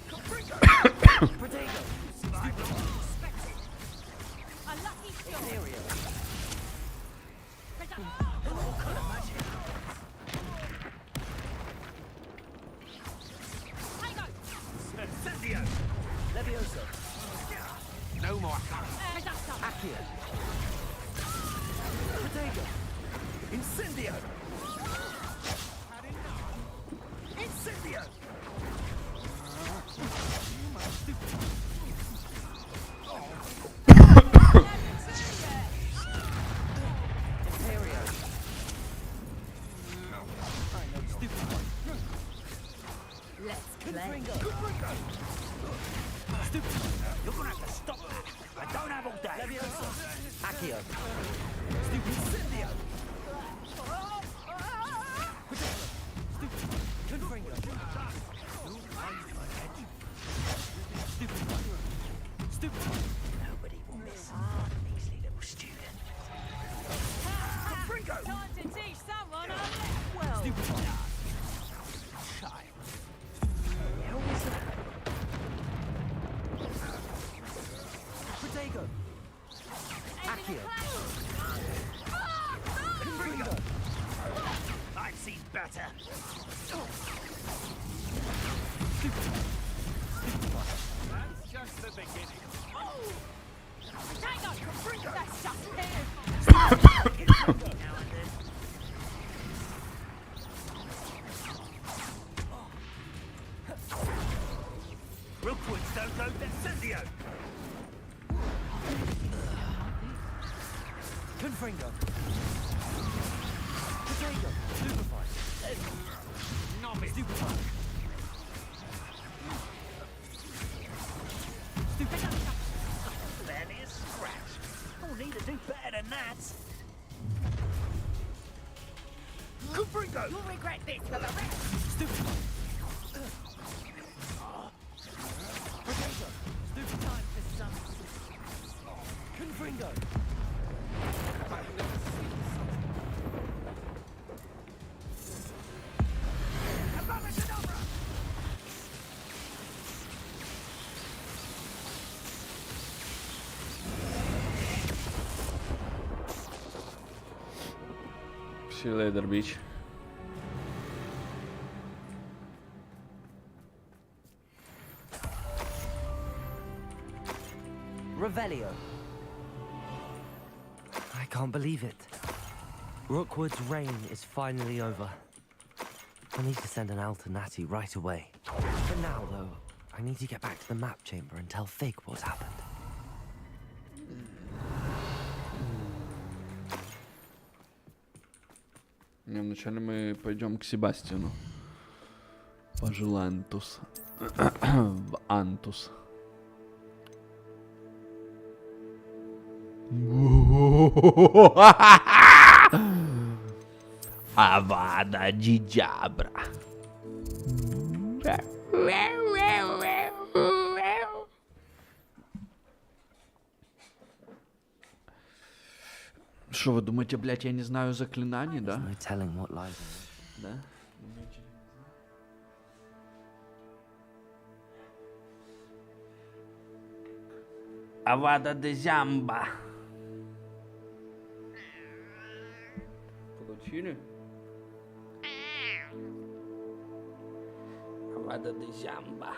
Confringo! Potato! Stupid! A lucky shot! Imperial! All kind of magic! Incendio! Levioso! No more. Accio! Potato! Incendio! Incendio! Imperio! I know, stupid one. Let's play. Stupid. You're gonna have to stop that. I don't have all day. Levioso! Accio! Stupid Incendio! Confringo! Stupid one. Stupid one. Nobody will miss a measly little student. Confringo! Time to teach someone a lesson. Well, stupid one. Child. How was that? Protego! Accio! Confringo! I've seen better. That's just the beginning. Protego! Confringo! That's just it! Now and then. Rookwoods don't load Incendio! Confringo! Protego! Stupefy! Novice! Stupefy! Stupefy! Barely a scratch. I'll need to do better than that. Confringo! You'll regret this for the rest! Stupefy! Protego! Stupefy! Time for some... Confringo! See you later, bitch. Revelio. I can't believe it. Rookwood's reign is finally over. I need to send an alternati right away. For now, though, I need to get back to the map chamber and tell Fig what's happened. Вначале мы пойдем к Себастьяну. Пожелаем Антус. В Антус. Авада Джиджабра. Что вы думаете, блядь, я не знаю заклинаний, да? No telling what lies in Да? Авада де Зямба. Получили? Авада де Зямба.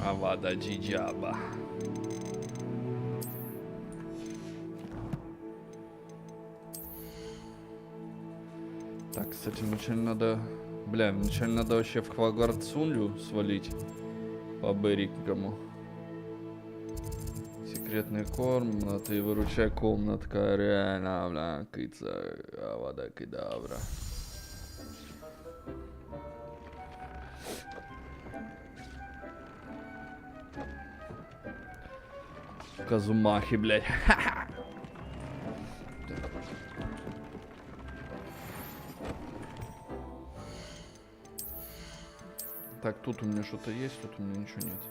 Авада Джиджаба. Так, кстати, вначале надо... Бля, вначале надо вообще в Хогвартсунлю свалить по Берикому. Секретный комната и выручай комнатка. Реально, бля, кица, авада кедавра. Казумахи, блядь. Так, тут у меня что-то есть, тут у меня ничего нет.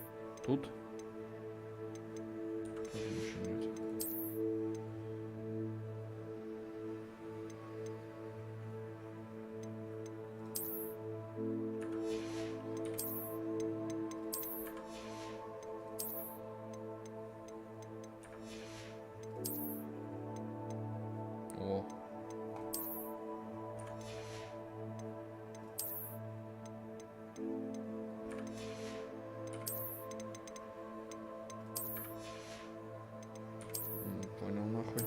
Тут? Тут ничего нет. О. Понял, нахуй.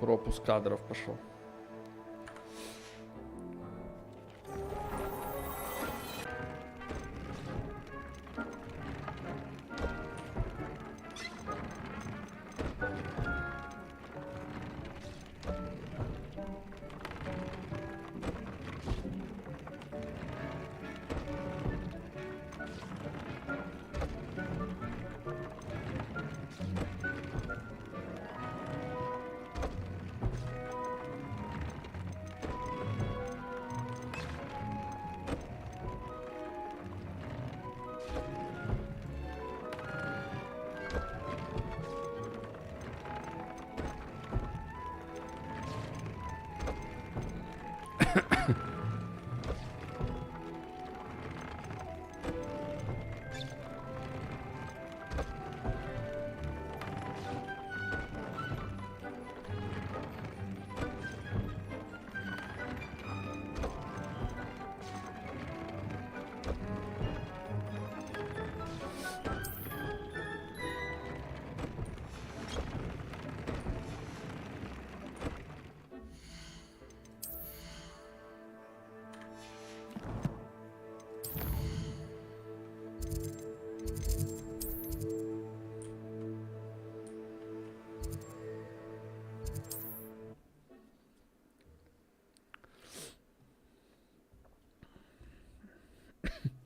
Пропуск кадров пошел.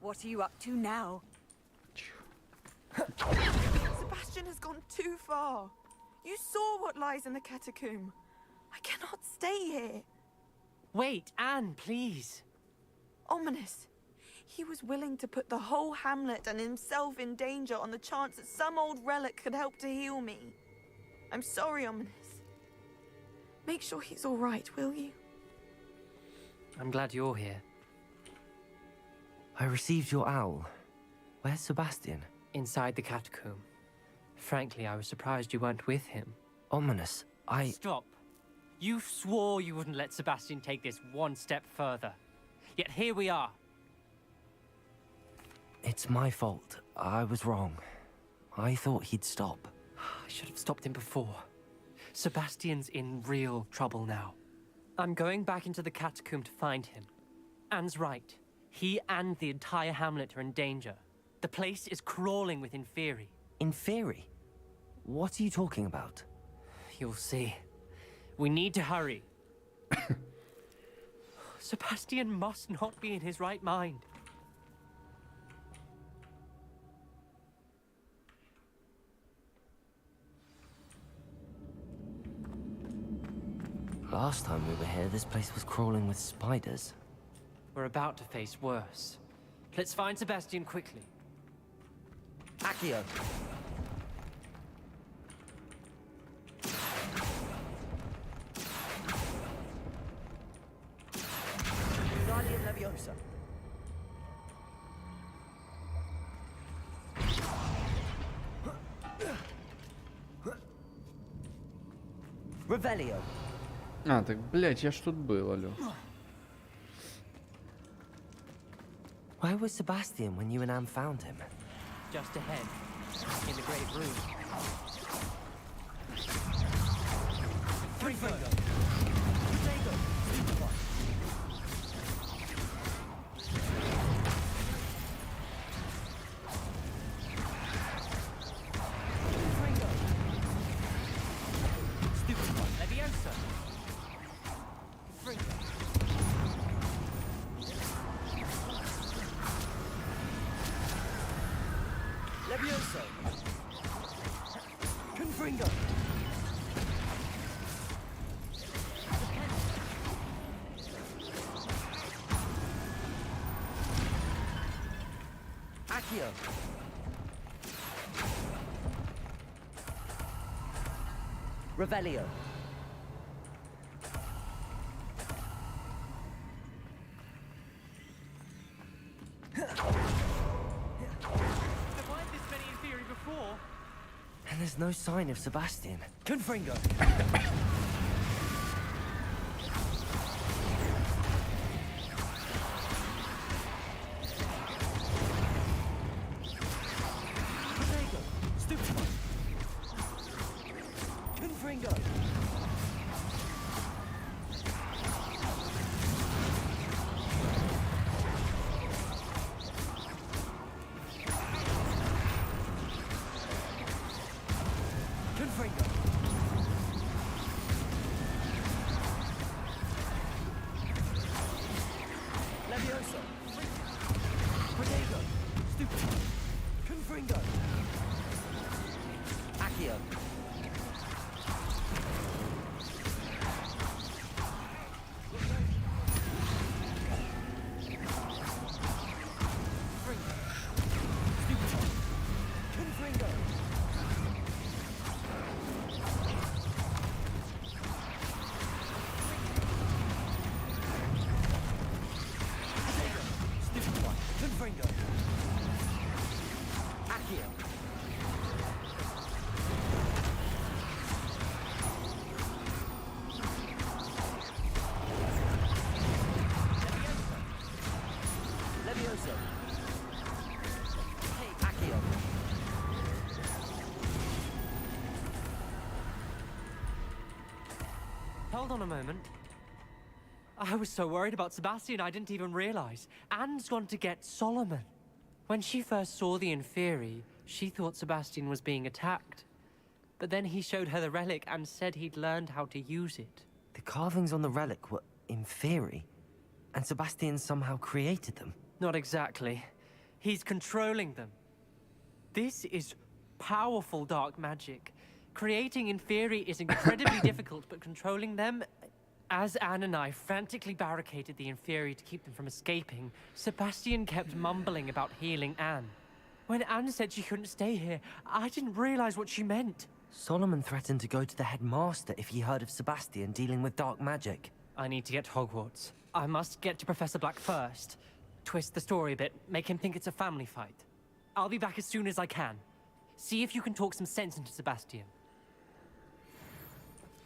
What are you up to now? Sebastian has gone too far. You saw what lies in the catacomb. I cannot stay here. Wait, Anne, please. Ominous. He was willing to put the whole hamlet and himself in danger on the chance that some old relic could help to heal me. I'm sorry, Ominous. Make sure he's all right, will you? I'm glad you're here. I received your owl. Where's Sebastian? Inside the catacomb. Frankly, I was surprised you weren't with him. Ominous. Stop. You swore you wouldn't let Sebastian take this one step further. Yet here we are. It's my fault. I was wrong. I thought he'd stop. I should have stopped him before. Sebastian's in real trouble now. I'm going back into the catacomb to find him. Anne's right. He and the entire hamlet are in danger. The place is crawling with Inferi. Inferi? What are you talking about? You'll see. We need to hurry. Sebastian must not be in his right mind. Last time we were here, this place was crawling with spiders. We're about to face worse. Let's find Sebastian quickly. Accio! Leviosa. Revelio. А, так, блядь, я ж тут был, алло. Where was Sebastian when you and Anne found him? Just ahead, in the great room. Levioso. Confringo. Accio. Revelio. And there's no sign of Sebastian. Confringo. Stupid. Confringo. Levioso. Protego. Stupid. Confringo. Accio. Hold on a moment. I was so worried about Sebastian I didn't even realize. Anne's gone to get Solomon. When she first saw the Inferi, she thought Sebastian was being attacked. But then he showed her the relic and said he'd learned how to use it. The carvings on the relic were Inferi, and Sebastian somehow created them. Not exactly. He's controlling them. This is powerful dark magic. Creating Inferi is incredibly difficult, but controlling them... As Anne and I frantically barricaded the Inferi to keep them from escaping, Sebastian kept mumbling about healing Anne. When Anne said she couldn't stay here, I didn't realize what she meant. Solomon threatened to go to the headmaster if he heard of Sebastian dealing with dark magic. I need to get to Hogwarts. I must get to Professor Black first. Twist the story a bit, make him think it's a family fight. I'll be back as soon as I can. See if you can talk some sense into Sebastian.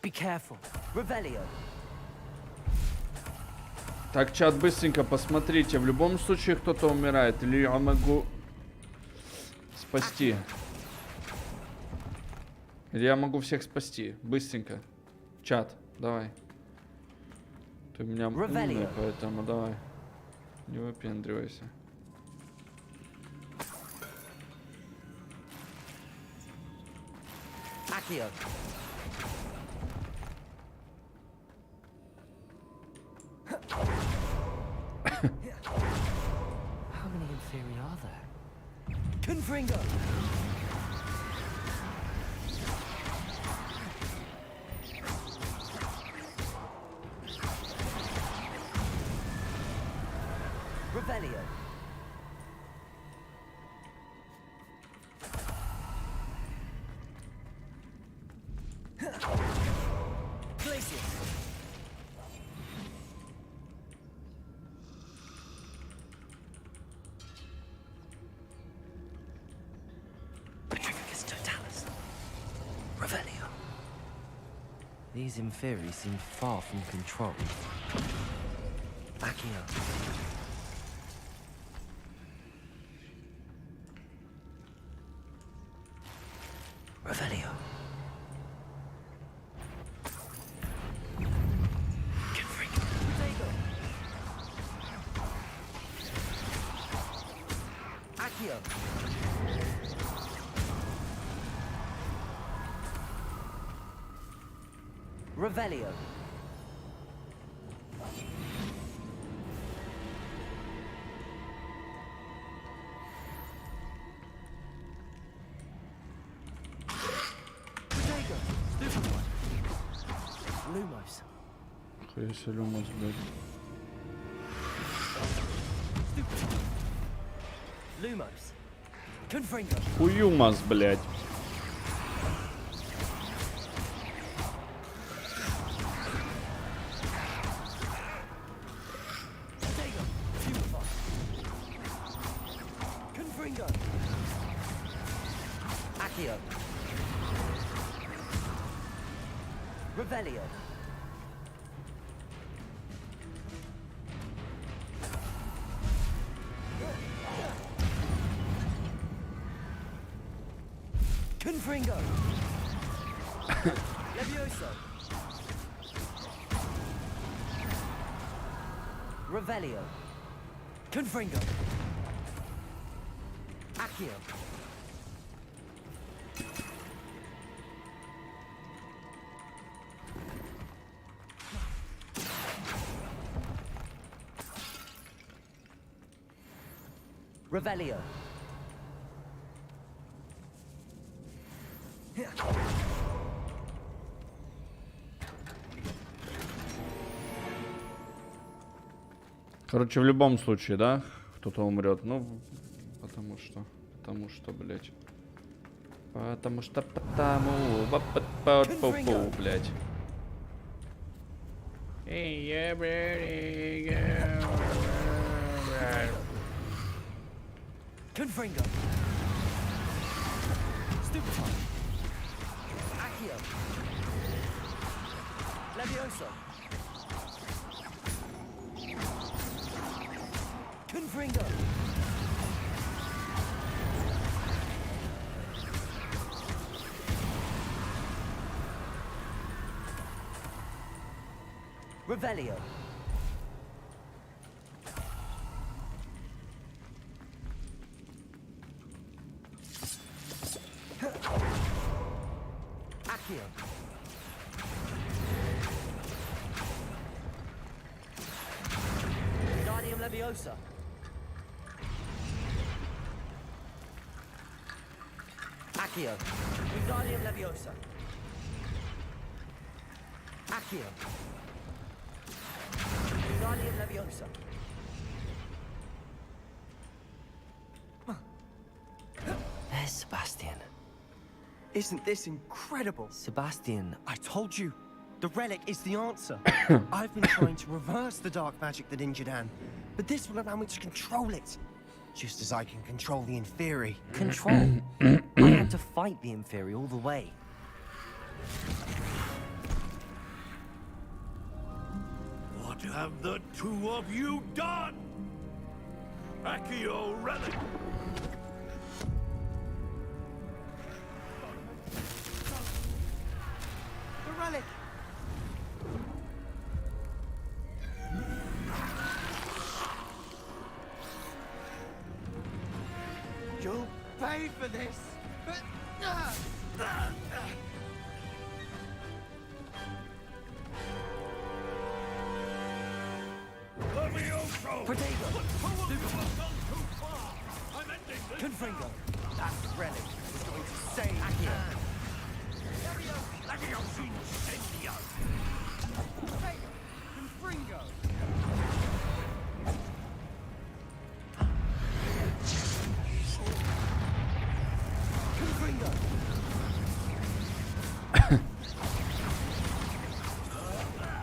Be careful. Revelio. Так, чат, быстренько посмотрите. В любом случае кто-то умирает. Или я могу спасти. Или я могу всех спасти. Быстренько. Чат, давай. Ты у меня умный, поэтому давай. Не выпендривайся. Accio. How many inferi are there? Confringo. Revelio. Glacius. Petrificus totalis. Revelio. These inferi seem far from control. Accio. Revelio. Accio. Revelio. Lumos. Если Lumos, блядь. Lumos. Confringo. Хуюмас, блядь. Confringo. Accio. Revelio. Confringo. Levioso. Revelio. Confringo. Accio. Revelio. Короче, в любом случае, да, кто-то умрет. Ну, потому что, блядь. Блядь. Confringo. Stupefy. Accio. Levioso. Confringo. Revelio. Accio. Guardium Leviosa. Accio. Guardium Leviosa. Accio. Guardium Leviosa. There's Sebastian. Isn't this incredible? Sebastian. I told you, the relic is the answer. I've been trying to reverse the dark magic that injured Anne, but this will allow me to control it. Just as I can control the inferi. Control? I have to fight the inferior all the way. What have the two of you done? Accio relic! The relic! You'll pay for this! Protego! I'm ending this! Confringo! That relic is going to save Accio! Lagio's incendio! Confringo! Confringo!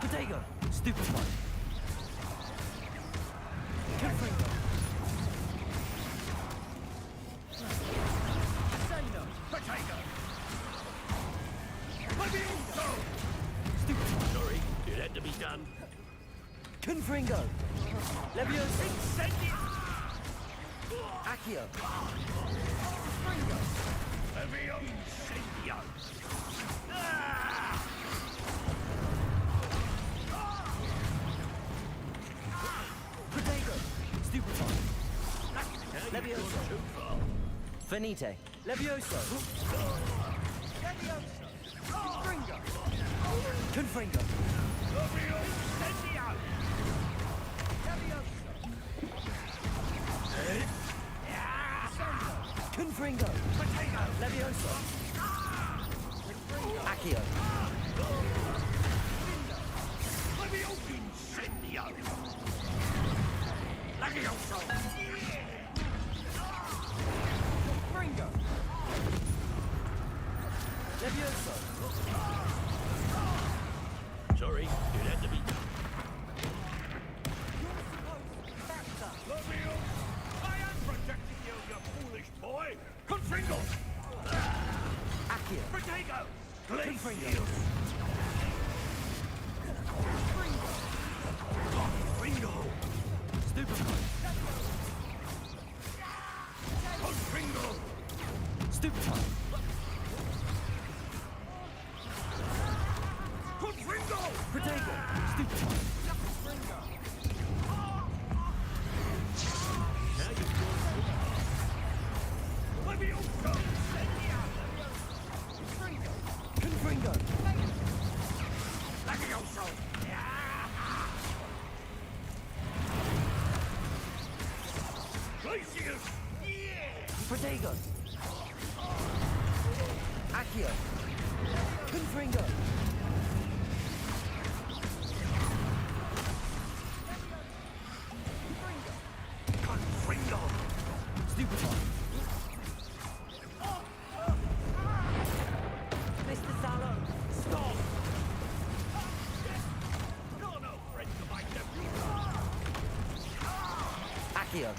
Protego! Stupefy! Confringo! Sendo! Potato! Levioso! Stupefy! Sorry, it had to be done. Confringo! Levioso! Incendio! Accio! Levio incendio! Protego! Stupefy! Levioso! Finite! Levioso! Confringo! Confringo! Levio incendio! Confringo! Levioso! Accio! Levio incendio! Lagioso! Confringo! Levioso! Sorry, it had to be done. Levio! I am protecting you, you foolish boy! Confringo! Accio! Protego! Confringo! Confringo! Stupefy! Confringo! Stupefy! Confringo! Protego! Stupefy! Levioso! Confringo! Lagioso! Glacius! Protego! Accio! Confringo! Confringo! Stupefy! Mr. Sallow! Stop! You're no friend to my nephew! Accio!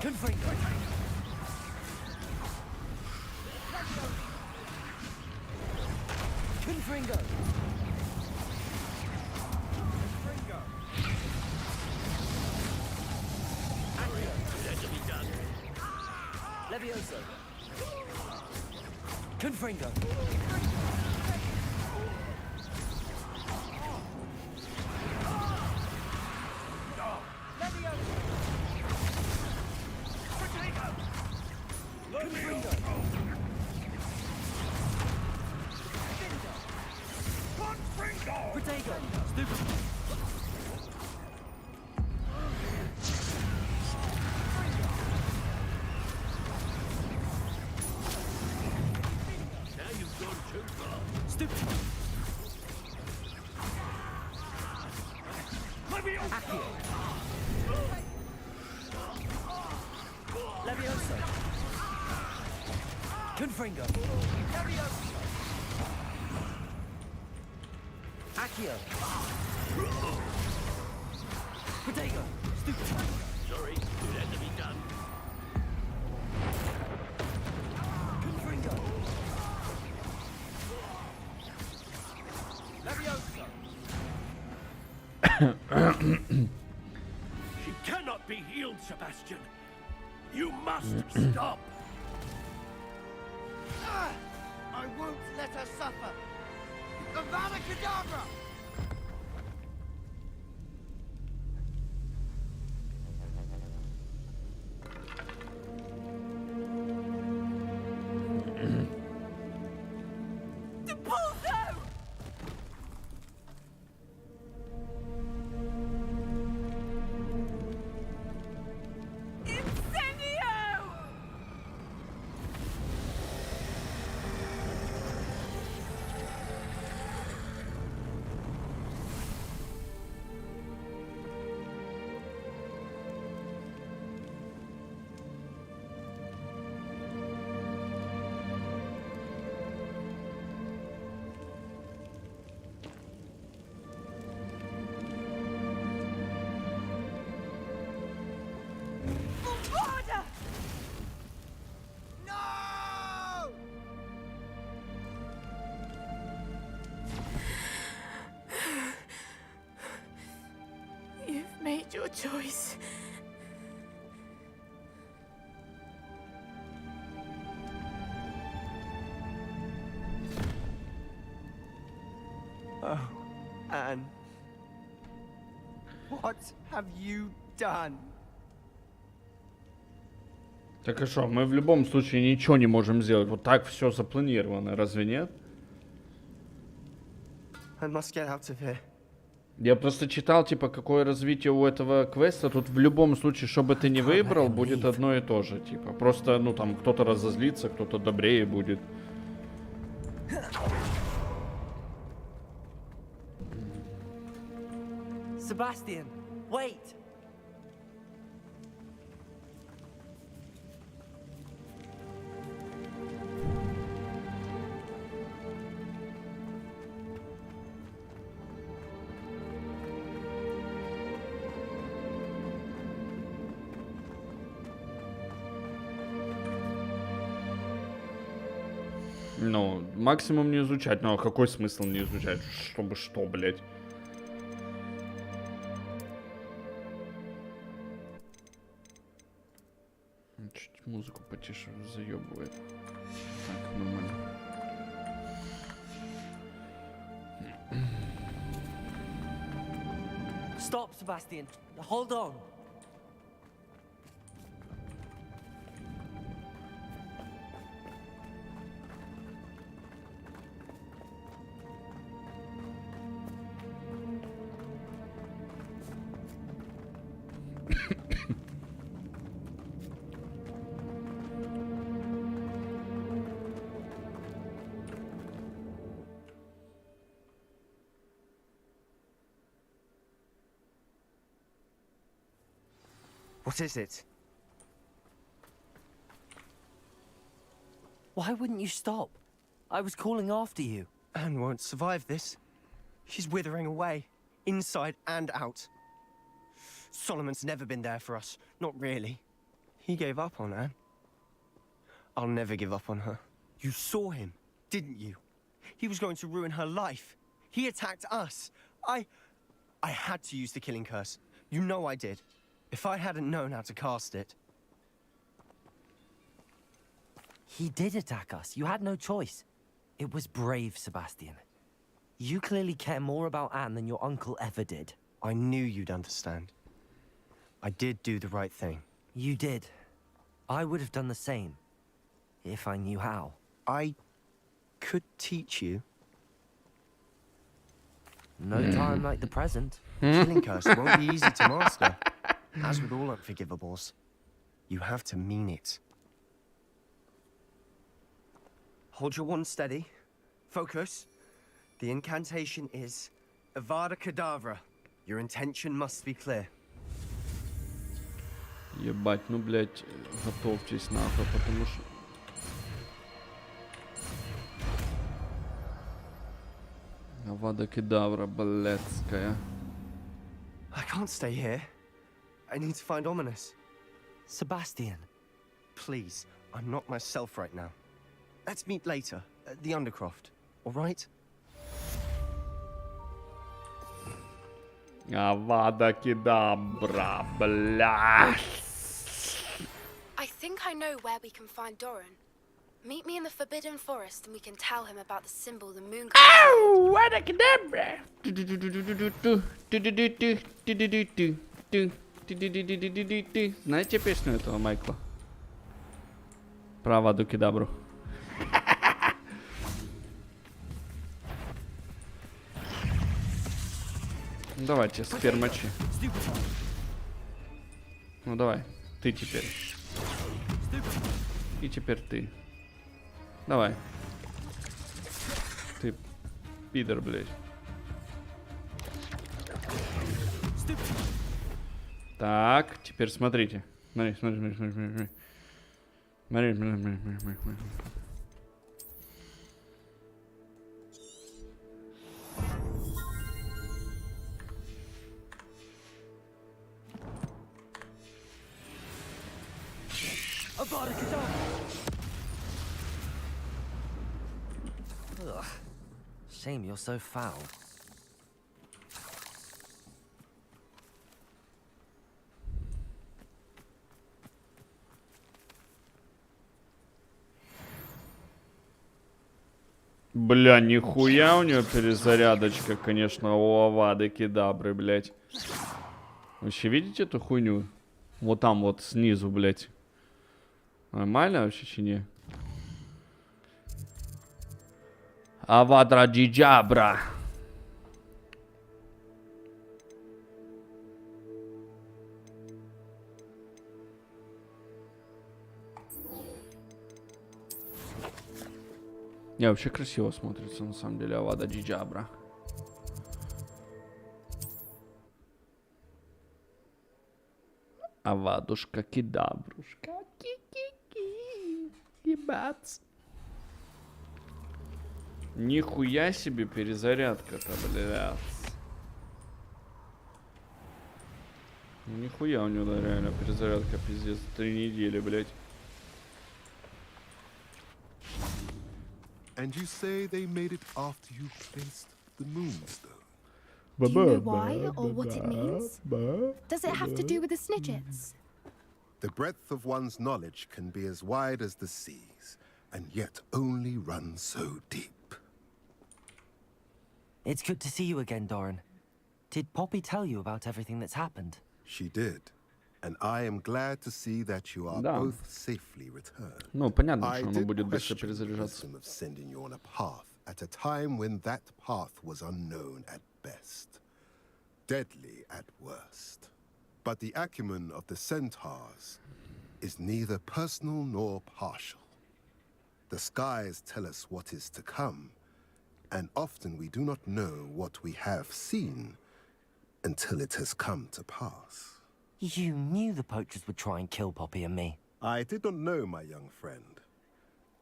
Confringo! Confringo! Accio! It had to be done. Levioso! Confringo! Confringo! Confringo! Protego! Stupefy! Now you've gone too far. Stupefy! Levioso! Accio! Levioso! Confringo! Accio! Protego! Stupefy! Sorry, it had to be done. She cannot be healed, Sebastian. You must stop. I won't let her suffer. Avada Kedavra! Made your choice. Oh, Anne. What have you done? Так и что, мы в любом случае ничего не можем сделать. Вот так все запланировано, разве нет? I must get out of here. Я просто читал, типа, какое развитие у этого квеста. Тут в любом случае, что бы ты ни выбрал, будет одно и то же. Типа, просто, ну, там, кто-то разозлится, кто-то добрее будет. Sebastian, wait! Ну, максимум не изучать. Ну, а какой смысл не изучать? Чтобы что, блядь? Чуть музыку потише заебывает. Так, нормально. Stop, Sebastian. Hold on. What is it? Why wouldn't you stop? I was calling after you. Anne won't survive this. She's withering away, inside and out. Solomon's never been there for us. Not really. He gave up on Anne. I'll never give up on her. You saw him, didn't you? He was going to ruin her life. He attacked us. I had to use the killing curse. You know I did. If I hadn't known how to cast it... He did attack us. You had no choice. It was brave, Sebastian. You clearly care more about Anne than your uncle ever did. I knew you'd understand. I did do the right thing. You did. I would have done the same. If I knew how. I could teach you. No time like the present. Killing curse won't be easy to master. As with all unforgivables, you have to mean it. Hold your wand steady. Focus. The incantation is Avada Kedavra. Your intention must be clear. Ебать, ну, блядь, готовьтесь нахуй, потому что... Авада Кедавра, блядская. I can't stay here. I need to find Ominous. Sebastian. Please, I'm not myself right now. Let's meet later, at the Undercroft, all right? Авада кедабра, бля. I think I know where we can find Doran. Meet me in the Forbidden Forest and we can tell him about the symbol the moon Ow! What a cadabra! Знаете песню этого Майкла? Про Аваду Кедабру. Давайте, спермачи. Ну давай, ты теперь. И теперь ты. Давай. Ты пидор, блядь. Так, теперь смотрите. Смотри, смотри, смотри, смотри, смотри. Смотри, смотри, смотри, смотри, смотри. Ugh. Shame you're so foul. Бля, нихуя у нее перезарядочка, конечно, у Авады Кедабры, блядь. Вообще видите эту хуйню? Вот там вот снизу, блядь. Нормально вообще, чи не? Авада Джиджабра. Не, вообще красиво смотрится, на самом деле, Авада Джиджабра. Авадушка Кедабрушка. Ки-ки-ки. Ебаться. Нихуя себе перезарядка-то, блядь. Нихуя у него, да, реально перезарядка, пиздец, 3 недели, блядь. And you say they made it after you placed the moonstone? Do you know why or what it means? Does it have to do with the Snidgets? The breadth of one's knowledge can be as wide as the seas, and yet only run so deep. It's good to see you again, Doran. Did Poppy tell you about everything that's happened? She did, and I am glad to see that you are Да. both safely returned. Ну, понятно, I что оно did будет быстро question the перезаряжаться. wisdom of sending you on a path at a time when that path was unknown at best, deadly at worst. But the acumen of the centaurs is neither personal nor partial. The skies tell us what is to come, and often we do not know what we have seen until it has come to pass. You knew the poachers would try and kill Poppy and me. I did not know, my young friend,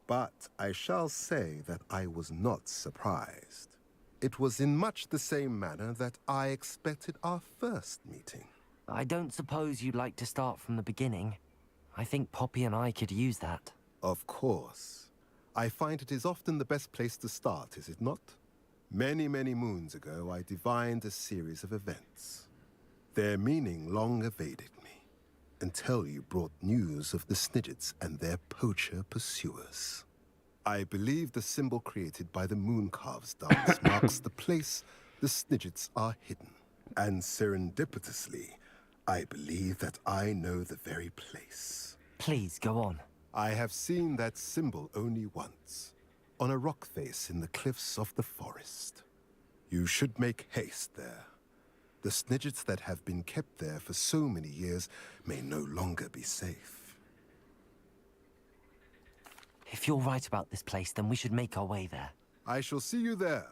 but I shall say that I was not surprised. It was in much the same manner that I expected our first meeting. I don't suppose you'd like to start from the beginning. I think Poppy and I could use that. Of course. I find it is often the best place to start, is it not? Many, many moons ago, I divined a series of events. Their meaning long evaded me, until you brought news of the Snidgets and their poacher pursuers. I believe the symbol created by the Mooncalves dance marks the place the Snidgets are hidden. And serendipitously, I believe that I know the very place. Please, go on. I have seen that symbol only once, on a rock face in the cliffs of the forest. You should make haste there. The Snidgets that have been kept there for so many years may no longer be safe. If you're right about this place, then we should make our way there. I shall see you there.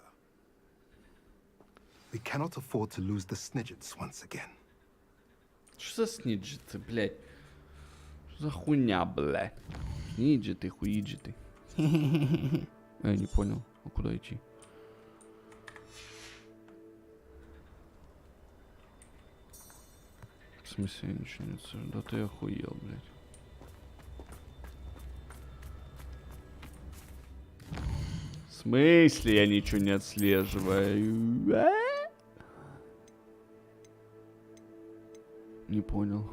We cannot afford to lose the Snidgets once again. Что за сниджеты, блядь? Что за хуйня, блядь? Сниджеты, хуиджеты. Я не понял, а куда идти? В смысле, я ничего не отслеживаю? Да ты охуел, блядь. В смысле, я ничего не отслеживаю? не понял.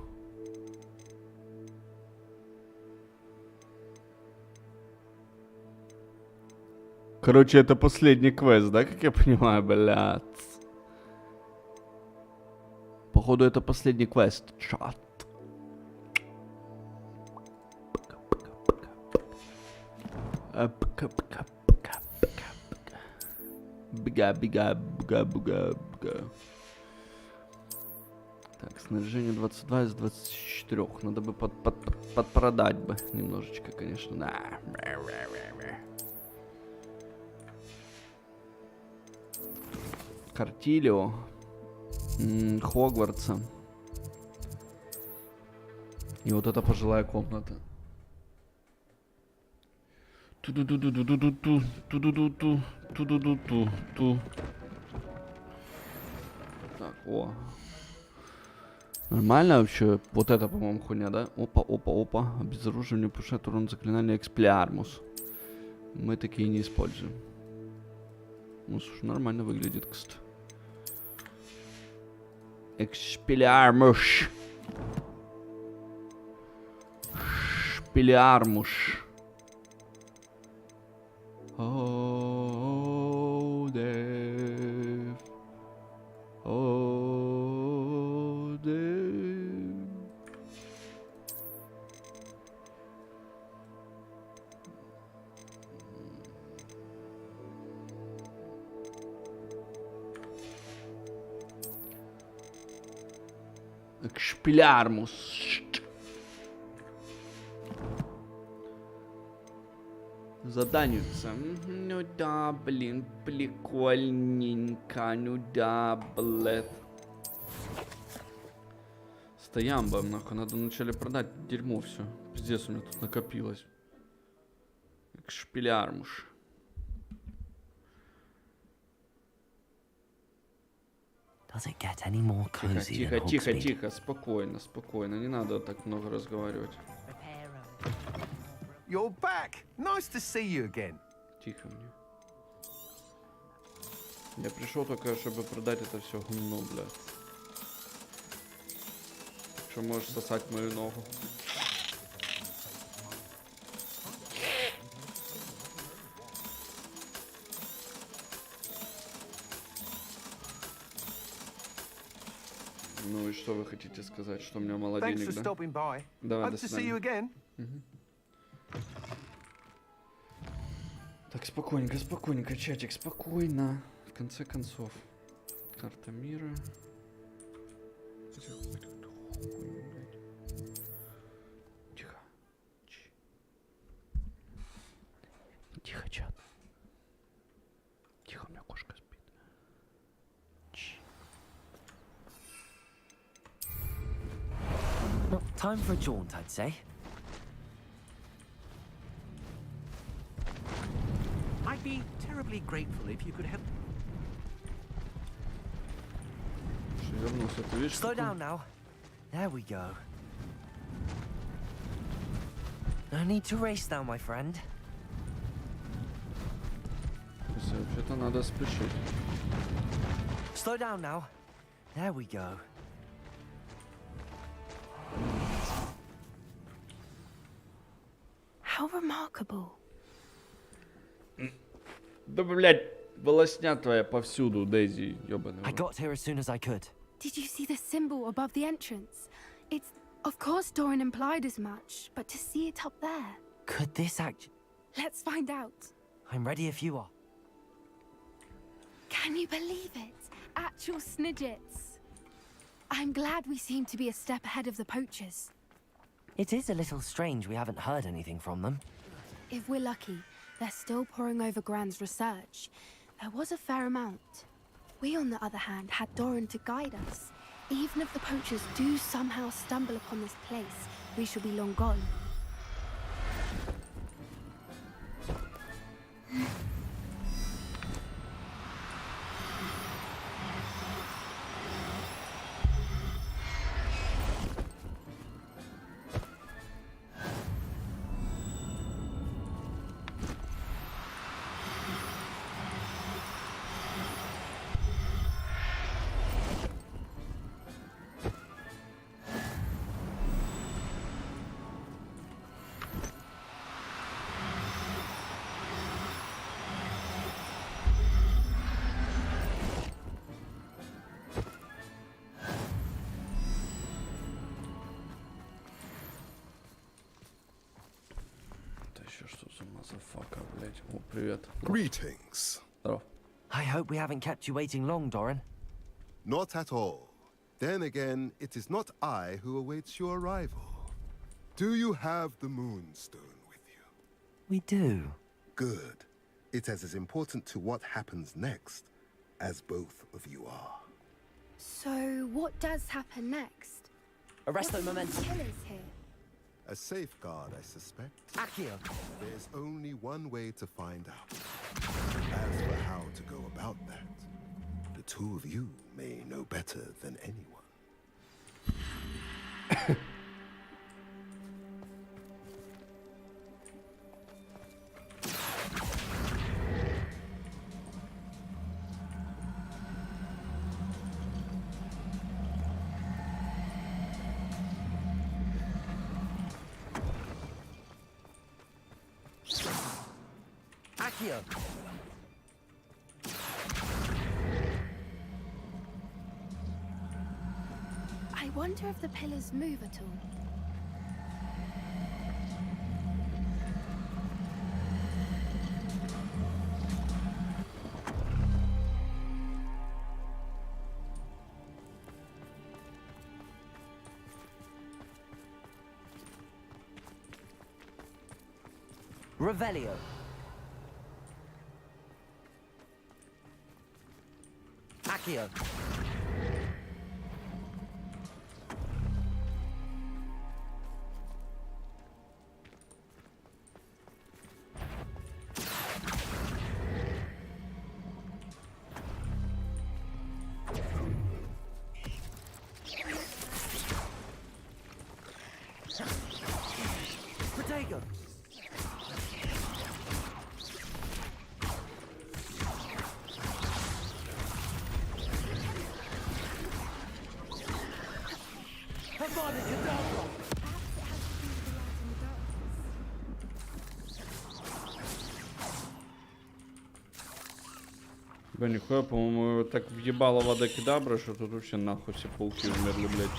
Короче, это последний квест, да, как я понимаю, блядь? Походу, это последний квест. Чат. Бга. Так, снаряжение 22 из 24. Надо бы подпродать бы немножечко, конечно. Да. Картилио. Хогвартса. И вот эта пожилая комната. Так, о. Нормально вообще? Вот это, по-моему, хуйня, да? Опа. Обезоруживание повышает урон заклинания Эксплиармус. Мы такие не используем. Ну, слушай, нормально выглядит, кстати. Экспелиармуш. Шпилиармуш. Oh, Dave. Oh, Dave. Экспелиармус. Заданница. Ну да, блин, прикольненько. Ну да, блядь. Стоямба, нахуй, надо вначале продать дерьмо все. Пиздец, у меня тут накопилось. Шпилярмуш. Тихо, спокойно, не надо так много разговаривать. You're back. Nice to see you again. Тихо мне. Я пришел только, чтобы продать это все гумно, блядь. Что можешь сосать мою ногу? Ну и что вы хотите сказать? Что у меня мало денег, да? Давай, до свидания. Так, спокойненько, чатик, спокойно. В конце концов. Карта мира. Тихо. Тихо, чат. Тихо, у меня кошка спит. Well, time for a jaunt, I'd say. I'd be terribly grateful if you could help. Slow down now. There we go. No need to race now, my friend. Вообще-то надо спешить. Slow down now. There we go. How remarkable. Да, блядь, волосня твоя повсюду, Дейзи, ёбаный. I got here as soon as I could. Did you see the symbol above the entrance? It's, of course, Doran implied as much, but to see it up there. Could this act? Let's find out. I'm ready if you are. Can you believe it? Actual snidgets. I'm glad we seem to be a step ahead of the poachers. It is a little strange we haven't heard anything from them. If we're lucky, they're still poring over Gran's research. There was a fair amount. We, on the other hand, had Doran to guide us. Even if the poachers do somehow stumble upon this place, we shall be long gone. Вообще, что за мазафака, блядь. О, привет. Greetings. Здоров. I hope we haven't kept you waiting long, Doran. Not at all. Then again, it is not I who awaits your arrival. Do you have the Moonstone with you? We do. Good. It is as important to what happens next as both of you are. So, what does happen next? Arresto What momentum. killers here? A safeguard, I suspect. Accio. There's only one way to find out. As for how to go about that, the two of you may know better than anyone. Accio. I wonder if the pillars move at all. Revelio. Accio. Protego. Да нихуя, по-моему, так въебало вода кедабра, что тут вообще нахуй все пауки умерли, блядь.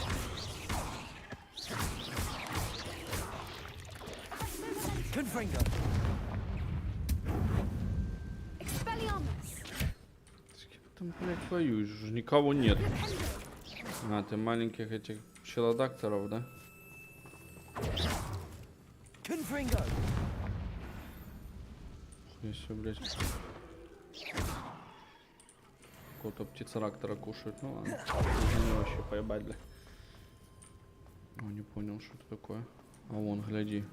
Там, блядь, воюешь, же никого нет. А, ты маленьких этих пчелодакторов, да? Если, блядь, какого-то птицераптора кушают, ну ладно. Мне вообще поебать, бля. О, не понял, что это такое. А вон, гляди.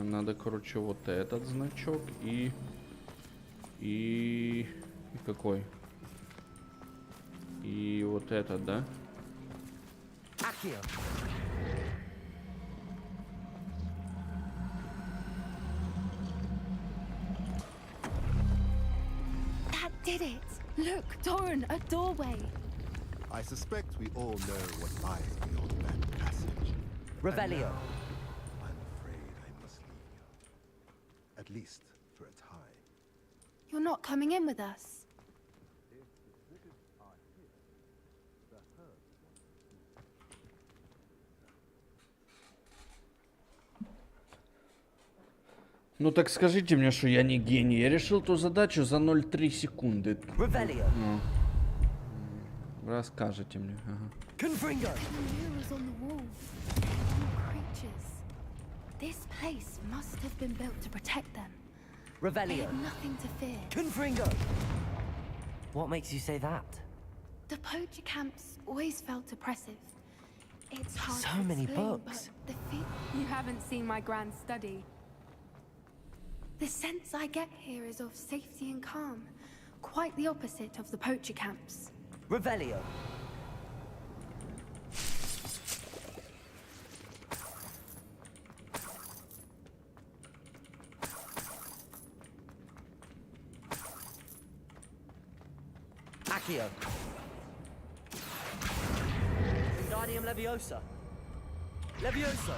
Надо, короче, вот этот значок и какой? И вот этот, да? That did it! Look, Doran, a doorway! I suspect we all know what lies beyond that passage. Revelio. I'm afraid I must leave you. At least for a time. You're not coming in with us. Ну так скажите мне, что я не гений. Я решил ту задачу за 0,3 секунды. Ну. Расскажите мне. Ага. This place must have been built to protect them. They Revelio. had nothing to fear. Confringo. What makes you say that? The poacher camps always felt oppressive. It's hard So to many explain, books. but you haven't seen my grand study. The sense I get here is of safety and calm, quite the opposite of the poacher camps. Revelio. Accio. Wingardium Leviosa. Levioso.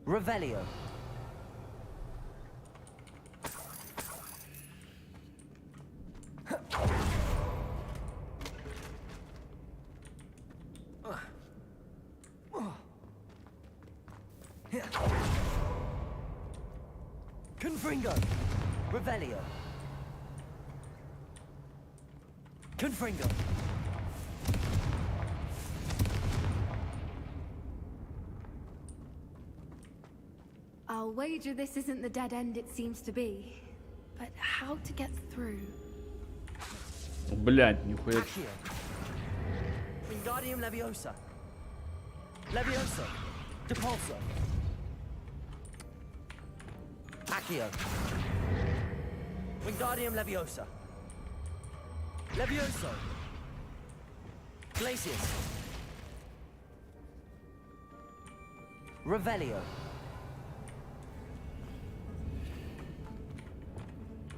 Revelio. Confringo. Revelio. Confringo. I'll wager this isn't the dead end it seems to be. But how to get through? Блядь, нихуя. Wingardium Leviosa. Leviosa. Depulso. Accio. Wingardium Leviosa. Levioso. Glacius. Revelio.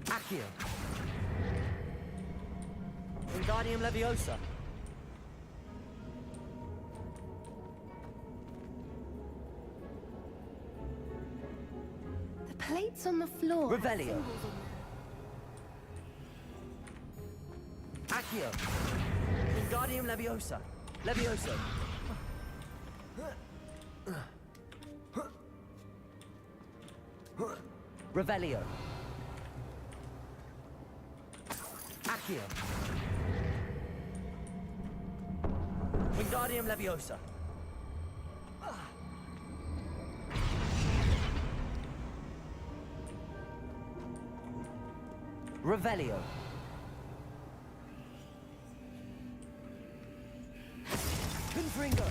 Accio. Wingardium Leviosa. The plates on the floor. have Revelio. symbols on them. Accio. Wingardium Leviosa. Levioso. Revelio. Accio. Wingardium Leviosa. Revelio. Confringo.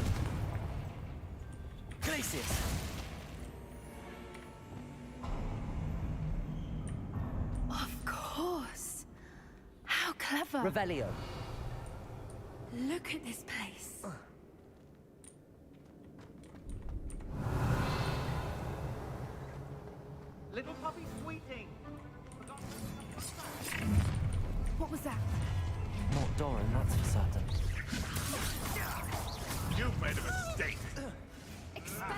Glacius. Of course. How clever. Revelio. Look at this place. Little puppy sweeting. What was that? Not Doran, that's for certain. You've made a mistake.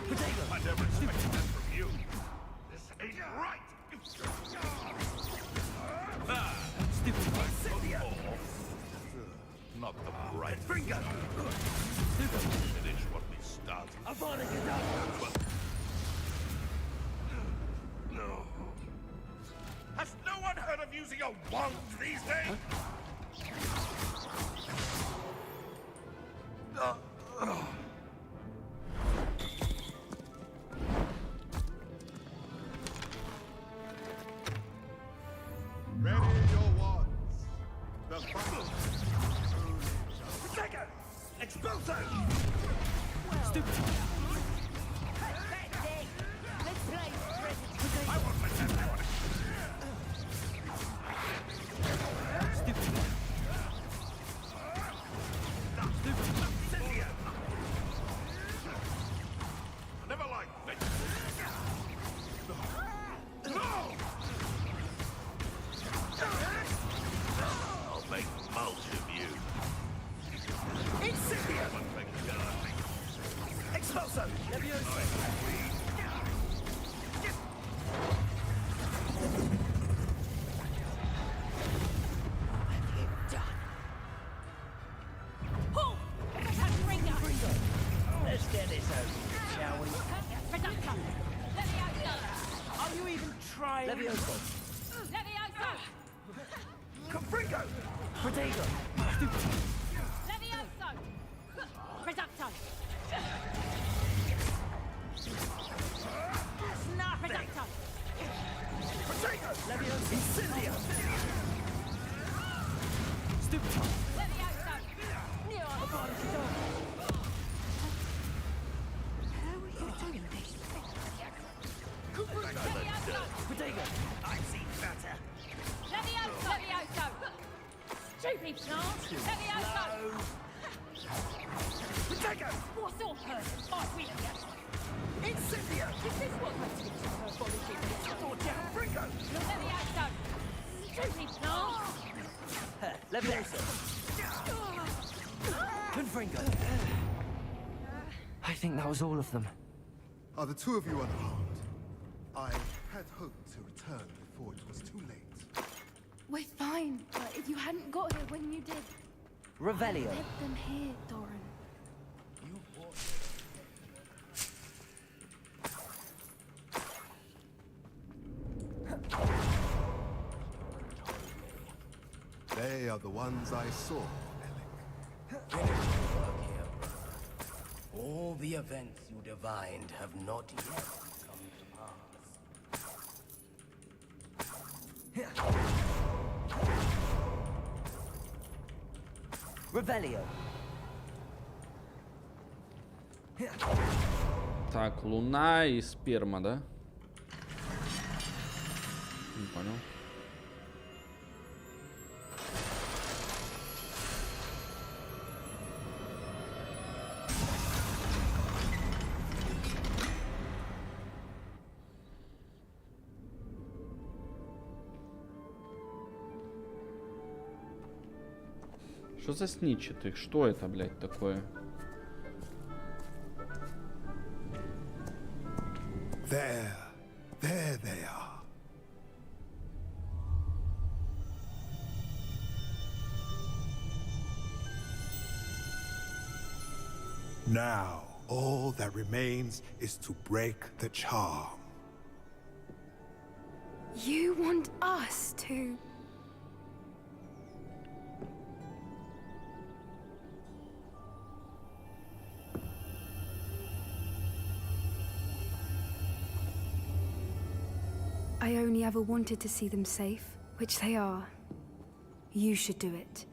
Potato. I never expected that from you. This ain't right. Not the right finger. Finish what we started. No. Has no one heard of using a wand these days? Ready your wands. The battle. Second! Expulso! Stupid. I won't let that happen. Stupid. Cynthia! I never liked that. No! I'll make mulch of you. Incendia. Expulso. Leviosa. Let's get this over, shall we? Are you even trying? Levioso. Confringo! Protego. Protego! Leviosa. Incendia. Stupid. Protego. I see better. Stupid plant! Levioso! Protego! What's your person? I will get. Incendia! Is this what I teach to her body I thought you had Fringo! Levioso! Stupid plant! Leviosa. Confringo. I think that was all of them. Are the two of you unharmed? I had hoped to return before it was too late. We're fine, but if you hadn't got here when you did, Revelio. I left them here, Doran. ones I saw, Finish your work here, brother. All the events you divined have not yet come to pass. Revelio. Так, луна и сперма, да? Не понял. Что за сничеты? Что это, блядь, такое? There they are. Now, all that remains is to break the charm. You want us to... I only ever wanted to see them safe, which they are. You should do it.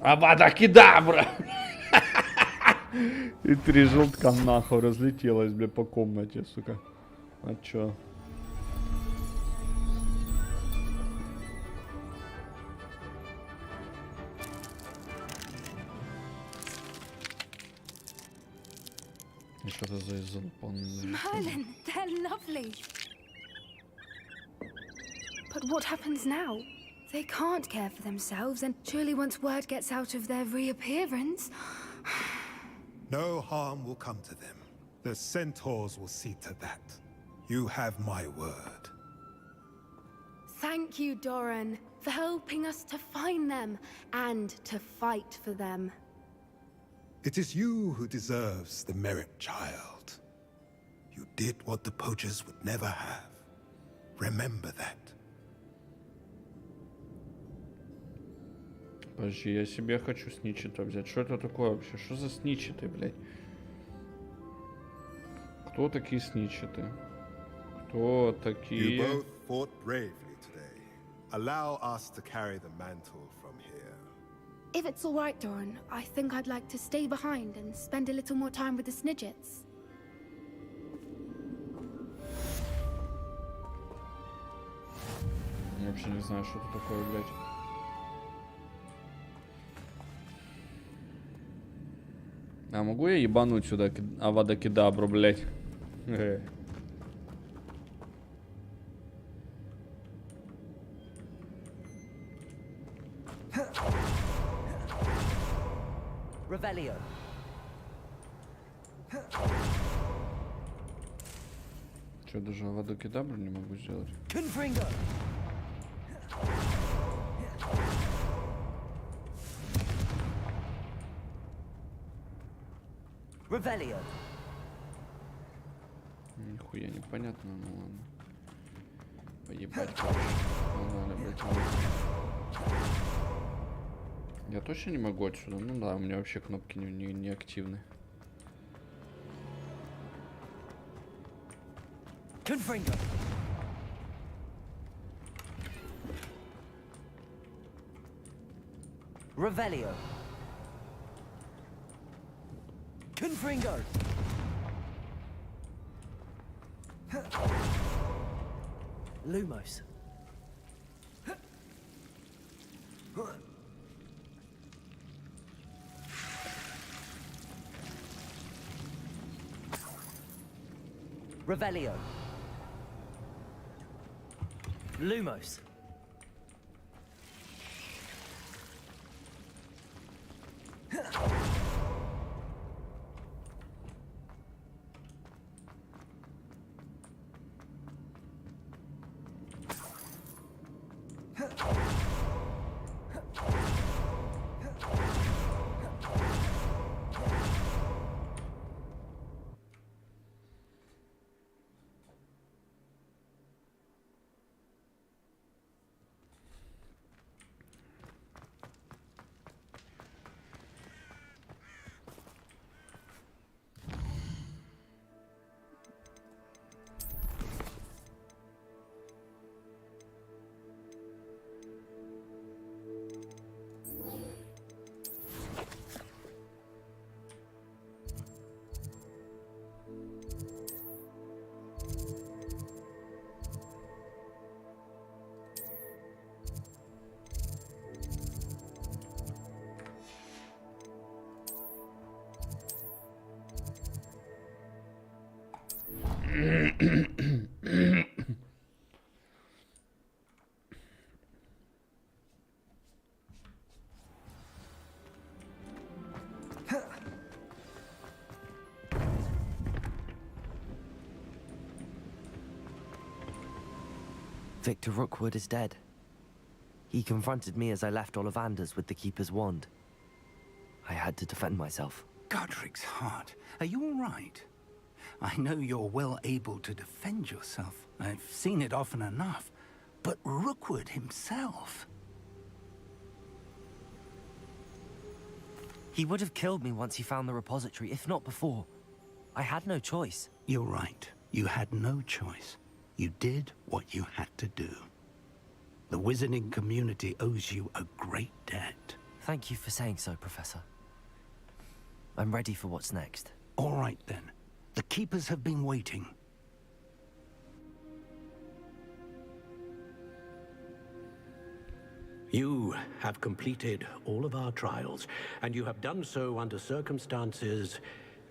Авада кедабра! И 3 желтка нахуй разлетелось, бля, по комнате, сука. А чё? Что-то за Merlin, they're lovely. But what happens now? They can't care for themselves, and surely once word gets out of their reappearance... No harm will come to them. The centaurs will see to that. You have my word. Thank you, Doran, for helping us to find them and to fight for them. It is you who deserves the merit, child. You did what the poachers would never have. Remember that. Подожди, я себе хочу сничета взять. Что это такое вообще? Что за сничеты, блядь? Кто такие сничеты? Кто такие? You both fought bravely today. Allow us to carry the mantle from here. If it's all right, Doran, I think I'd like to stay behind and spend a little more time with the Snidgets. Я вообще не знаю, что это такое, блядь. А могу я ебануть сюда авада кедабру, блядь? Revelio. Что, даже авада кедабру не могу сделать? Confringo. Revelio. Нихуя непонятно, ну ладно. Поебать, короче. Погнали, блядь. Я точно не могу отсюда? Ну да, у меня вообще кнопки не активны. Confringo. Revelio. Confringo. Lumos. Revelio. Lumos. Victor Rookwood is dead. He confronted me as I left Ollivander's with the Keeper's wand. I had to defend myself. Godric's heart. Are you all right? I know you're well able to defend yourself. I've seen it often enough. But Rookwood himself... He would have killed me once he found the repository, if not before. I had no choice. You're right. You had no choice. You did what you had to do. The wizarding community owes you a great debt. Thank you for saying so, Professor. I'm ready for what's next. All right, then. The Keepers have been waiting. You have completed all of our trials, and you have done so under circumstances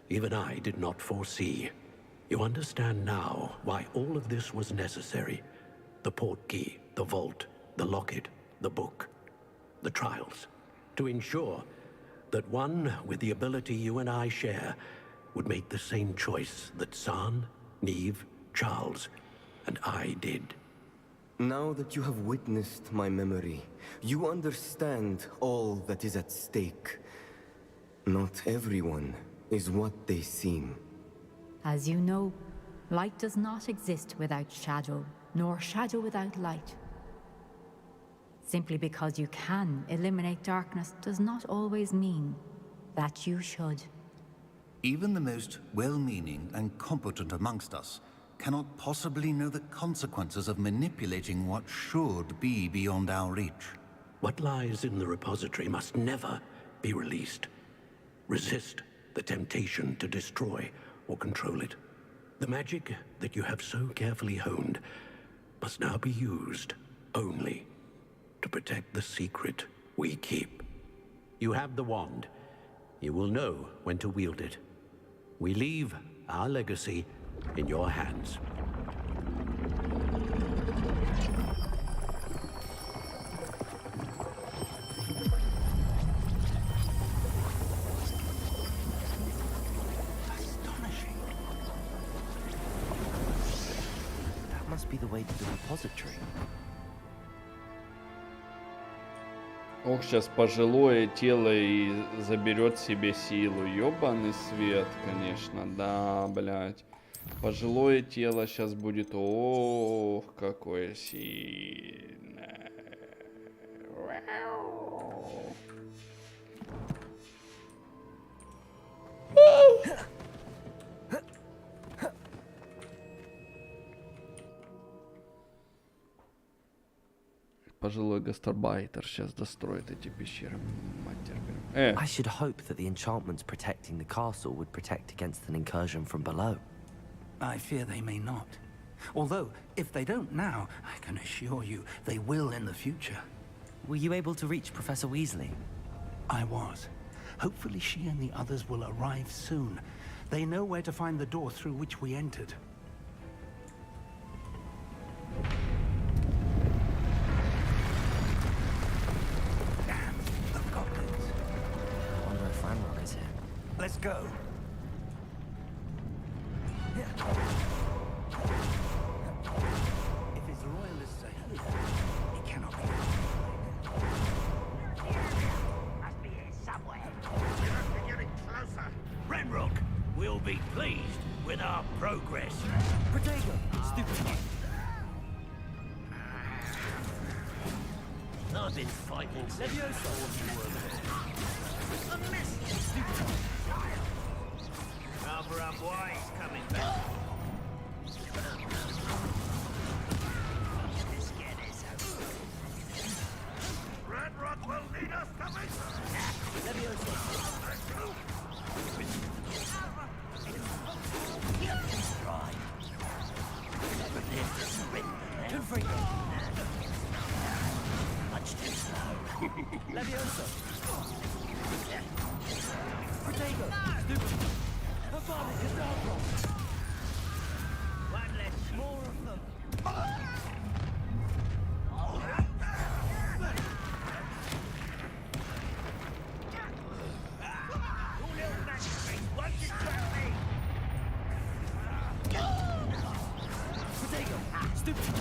even I did not foresee. You understand now why all of this was necessary. The portkey, the vault, the locket, the book, the trials. To ensure that one with the ability you and I share would make the same choice that San, Neve, Charles, and I did. Now that you have witnessed my memory, you understand all that is at stake. Not everyone is what they seem. As you know, light does not exist without shadow, nor shadow without light. Simply because you can eliminate darkness does not always mean that you should. Even the most well-meaning and competent amongst us cannot possibly know the consequences of manipulating what should be beyond our reach. What lies in the repository must never be released. Resist the temptation to destroy or control it. The magic that you have so carefully honed must now be used only to protect the secret we keep. You have the wand. You will know when to wield it. We leave our legacy in your hands. Astonishing. That must be the way to the repository. Ох, сейчас пожилое тело и заберет себе силу. Ёбаный свет, конечно, да, блядь. Пожилое тело сейчас будет, ох, какое сильное. Пожилой гастарбайтер сейчас достроит эти пещеры. I should hope that the enchantments protecting the castle would protect against an incursion from below. I fear they may not. Although, if they don't now, I can assure you they will in the future. Were you able to reach Professor Weasley? I was. Hopefully she and the others will arrive soon. They know where to find the door through which we entered. Damn, the goblins. I wonder if Ranrock is here. Let's go. If his loyalists are here, it cannot be. Must be here somewhere. We must be getting closer. Ranrock will be pleased with our progress. Protego! Stupid. I've been fighting Levioso. A mess. Stupid. Cover up wise coming back. Ranrock will need us coming. Right. Never live to surrender. Too free. Much too slow. Levioso! Protego! Stupid! Avada Kedavra! One less. More of them! You little magic thing, won't you tell me? Protego! Stupid!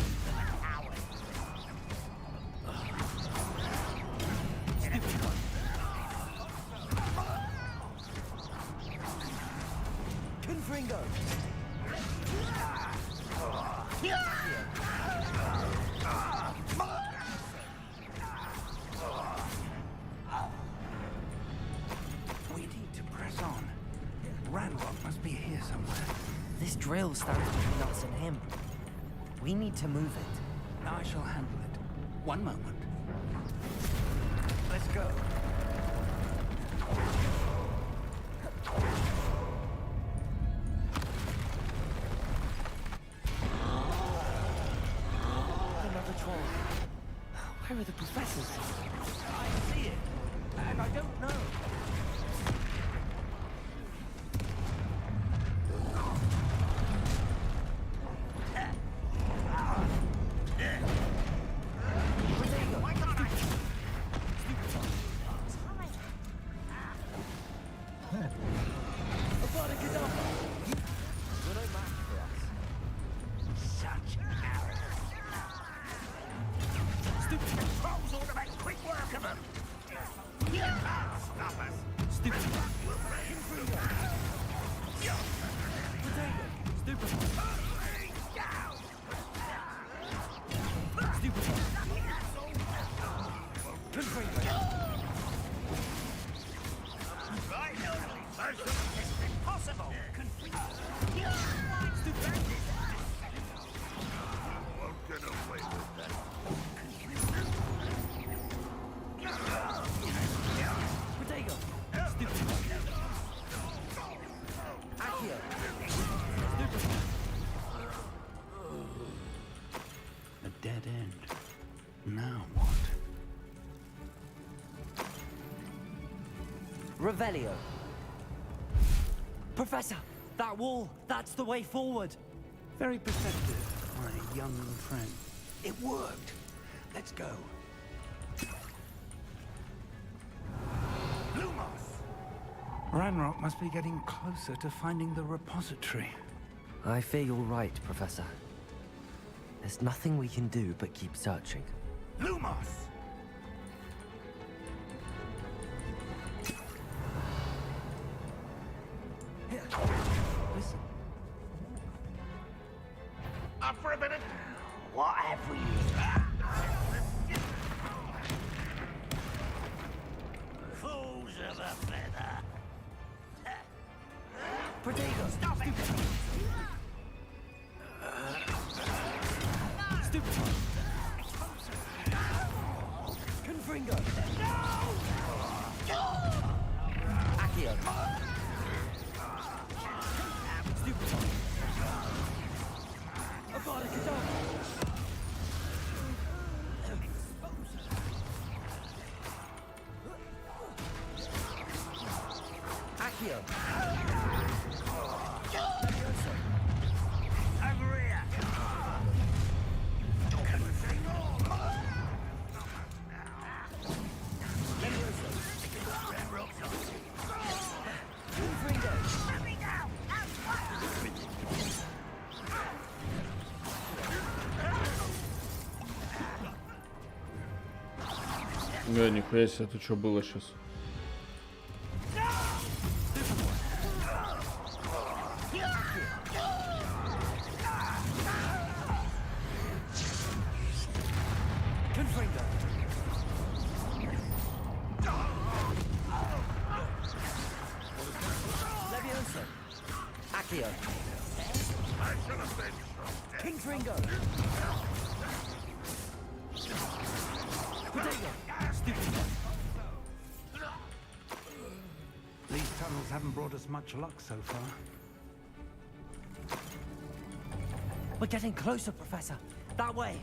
drill stands between us and him. We need to move it. I shall handle it. One moment. Let's go. Another troll. Where are the professors? I see it, and I don't know. Dead end. Now what? Revelio. Professor, that wall, that's the way forward. Very perceptive, my young friend. It worked. Let's go. Lumos! Ranrock must be getting closer to finding the repository. I fear you're right, Professor. There's nothing we can do but keep searching. Lumos! Here, listen. Up for a minute. What have we? Fools of a feather. Protego, stop it! Stupid. Confringo. Accio. Stupid. Abada Accio. Over here. Нихуя себе, это что было сейчас? These tunnels haven't brought us much luck so far. We're getting closer, Professor. That way.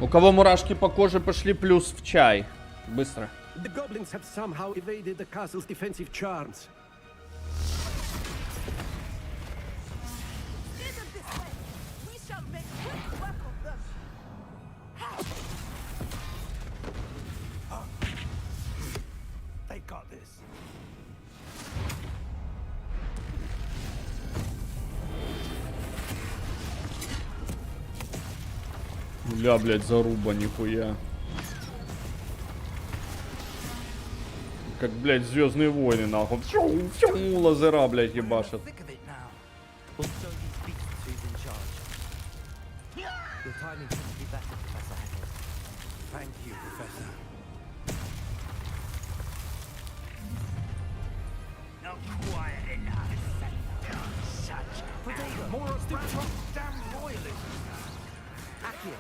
У кого мурашки по коже пошли, плюс в чай. Быстро. The goblins have somehow evaded the castle's defensive charms. Бля, блядь, заруба, нихуя. Как, блядь, Звездные войны, нахуй. Фью, лазера, блядь, ебашат. Also, he speaks to who's in charge. Your timing couldn't be better, Professor Heckle. Thank you, Professor. Not quiet enough. Such more of that damn royalists. Accio.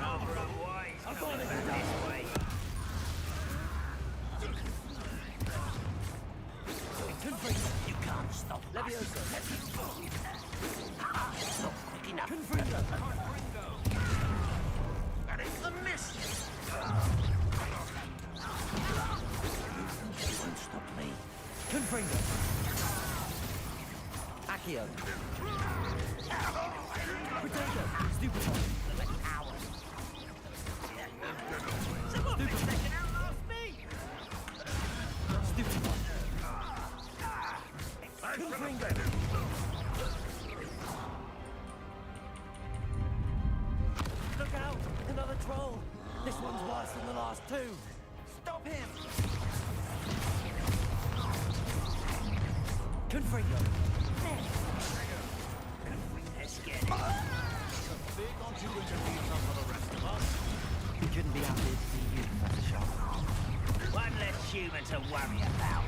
Rather unwise coming back this way. You can't stop Levioso. Not quick enough. Confringo. And it's the mist. You won't stop me. Confringo. Accio. Protego. Stupid one. Someone second outlast me. Stupid one. Confringo. Look out! Another troll! This one's worse than the last two! Stop him! Confringo! Let's get it. Big on you and your leaves up for the rest of us. We couldn't be happier to see you, Professor Sharp. One less human to worry about.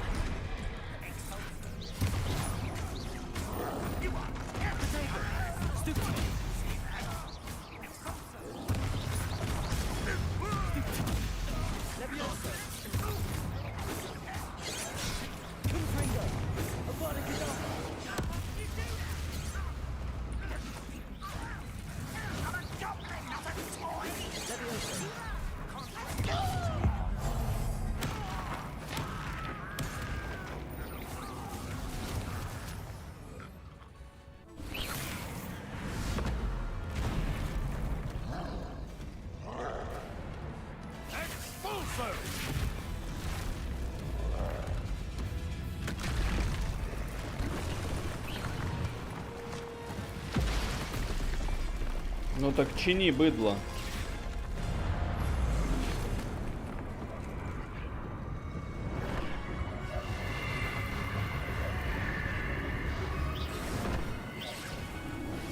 You are Stupid! Levioso! Confringo! Avada Kedavra! Levioso! Ну так чини, быдло.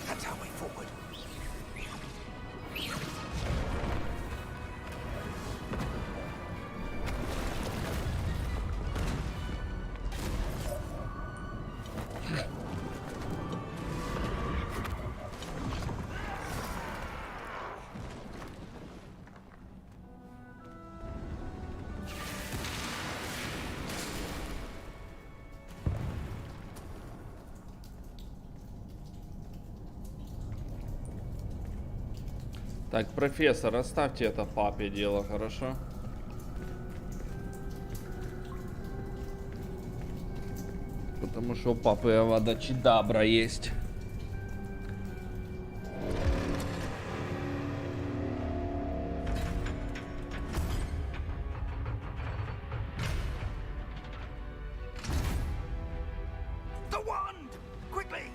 That's our way forward. Так, профессор, оставьте это папе дело, хорошо? Потому что у папы Авада Чедабра есть. The wand! Quickly!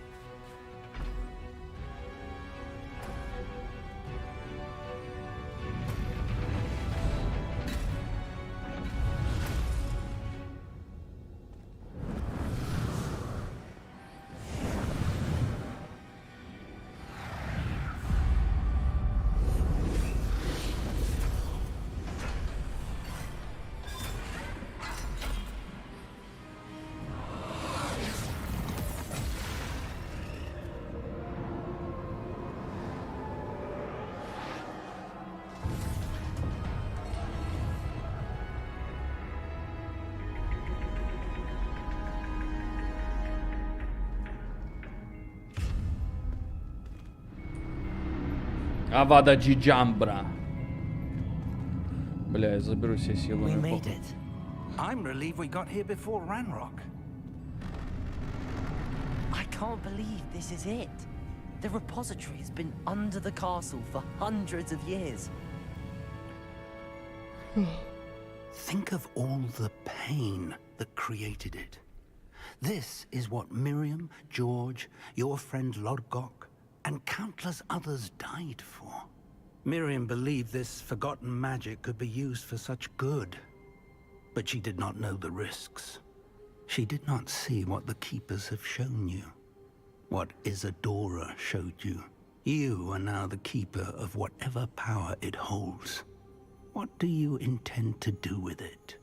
Авада Джиджамбра. Бля, я заберу все силы. We made it. I'm relieved we got here before Ranrock. I can't believe this is it. The repository has been under the castle for hundreds of years. Think of all the pain that created it. This is what Miriam, George, your friend Lodgok, and countless others died for. Miriam believed this forgotten magic could be used for such good, but she did not know the risks. She did not see what the Keepers have shown you, what Isadora showed you. You are now the Keeper of whatever power it holds. What do you intend to do with it?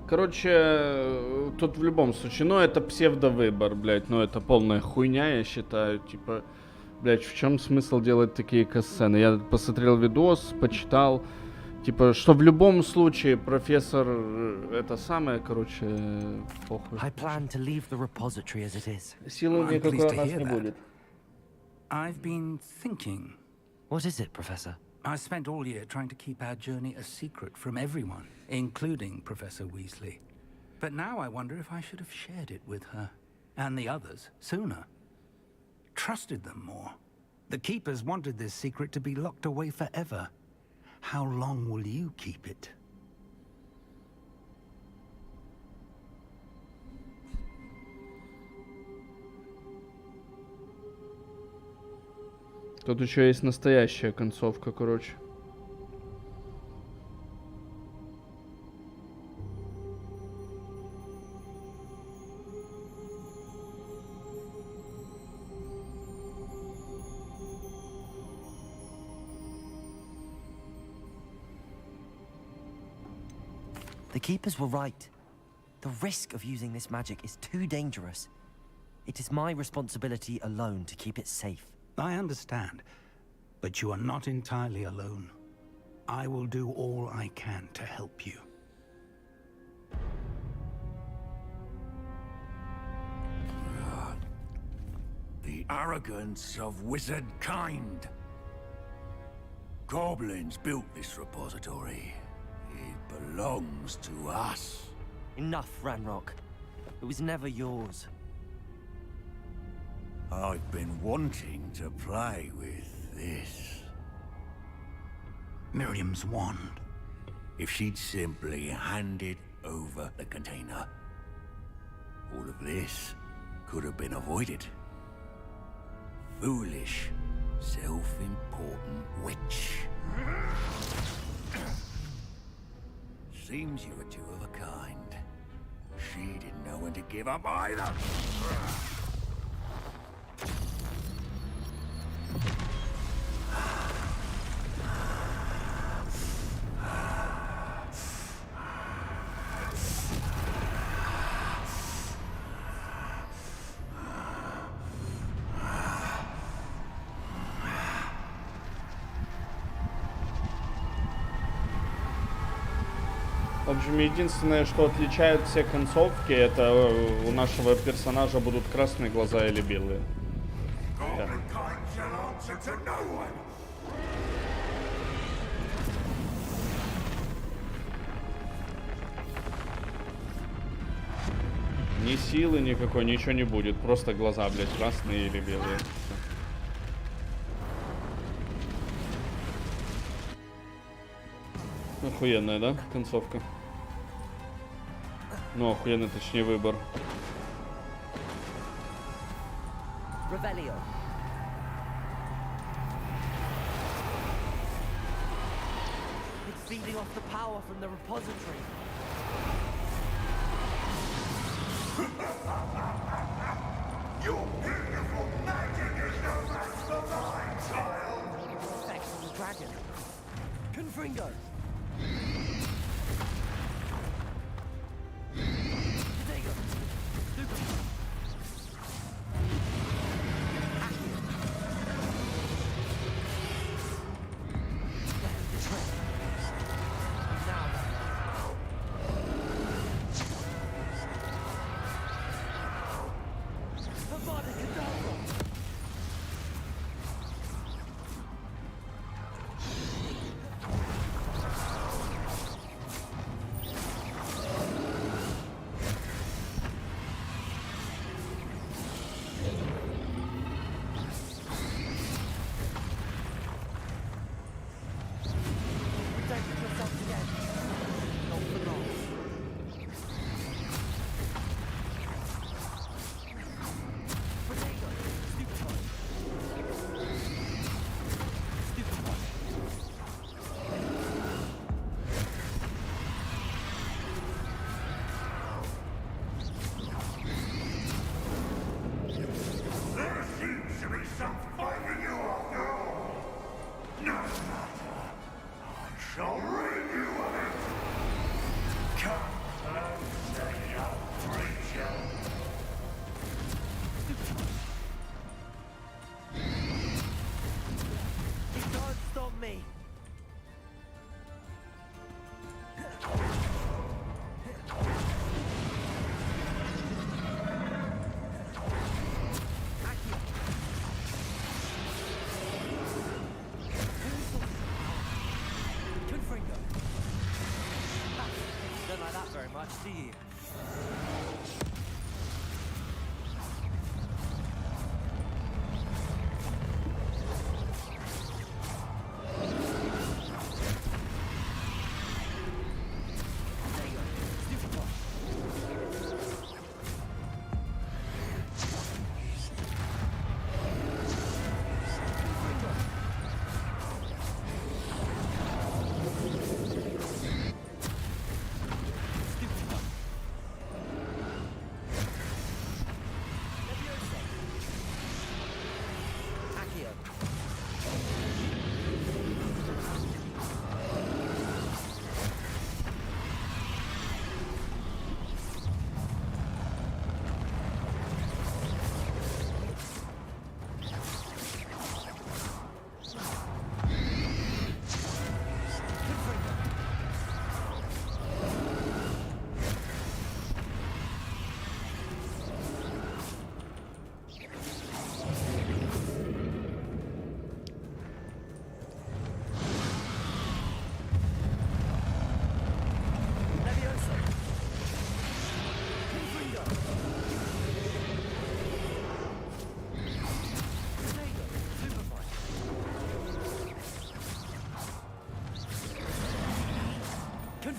Короче, тут в любом случае, ну это псевдовыбор, блядь, ну это полная хуйня, я считаю, типа, блядь, в чем смысл делать такие катсцены? Я посмотрел видос, почитал, типа, что в любом случае профессор, это самое, короче, похуй. Силы никакой у нас не будет. I've been thinking. What is it, Professor? I spent all year trying to keep our journey a secret from everyone, including Professor Weasley. But now I wonder if I should have shared it with her, and the others, sooner. Trusted them more. The Keepers wanted this secret to be locked away forever. How long will you keep it? Тут еще есть настоящая концовка, короче. The Keepers were right. The risk of using this magic is too dangerous. It is my responsibility alone to keep it safe. I understand, but you are not entirely alone. I will do all I can to help you. The arrogance of wizard kind. Goblins built this repository. It belongs to us. Enough, Ranrock. It was never yours. I've been wanting to play with this. Miriam's wand. If she'd simply handed over the container, all of this could have been avoided. Foolish, self-important witch. Seems you were two of a kind. She didn't know when to give up either. В общем, единственное, что отличает все концовки, это у нашего персонажа будут красные глаза или белые. Да. Ни силы никакой, ничего не будет. Просто глаза, блядь, красные или белые. Охуенная, да, концовка? Ну, охуенный, точнее, выбор. Revelio. It's feeding off the power from the repository. Your beautiful magic is no match for mine, child. Effects on the dragon. Confringo.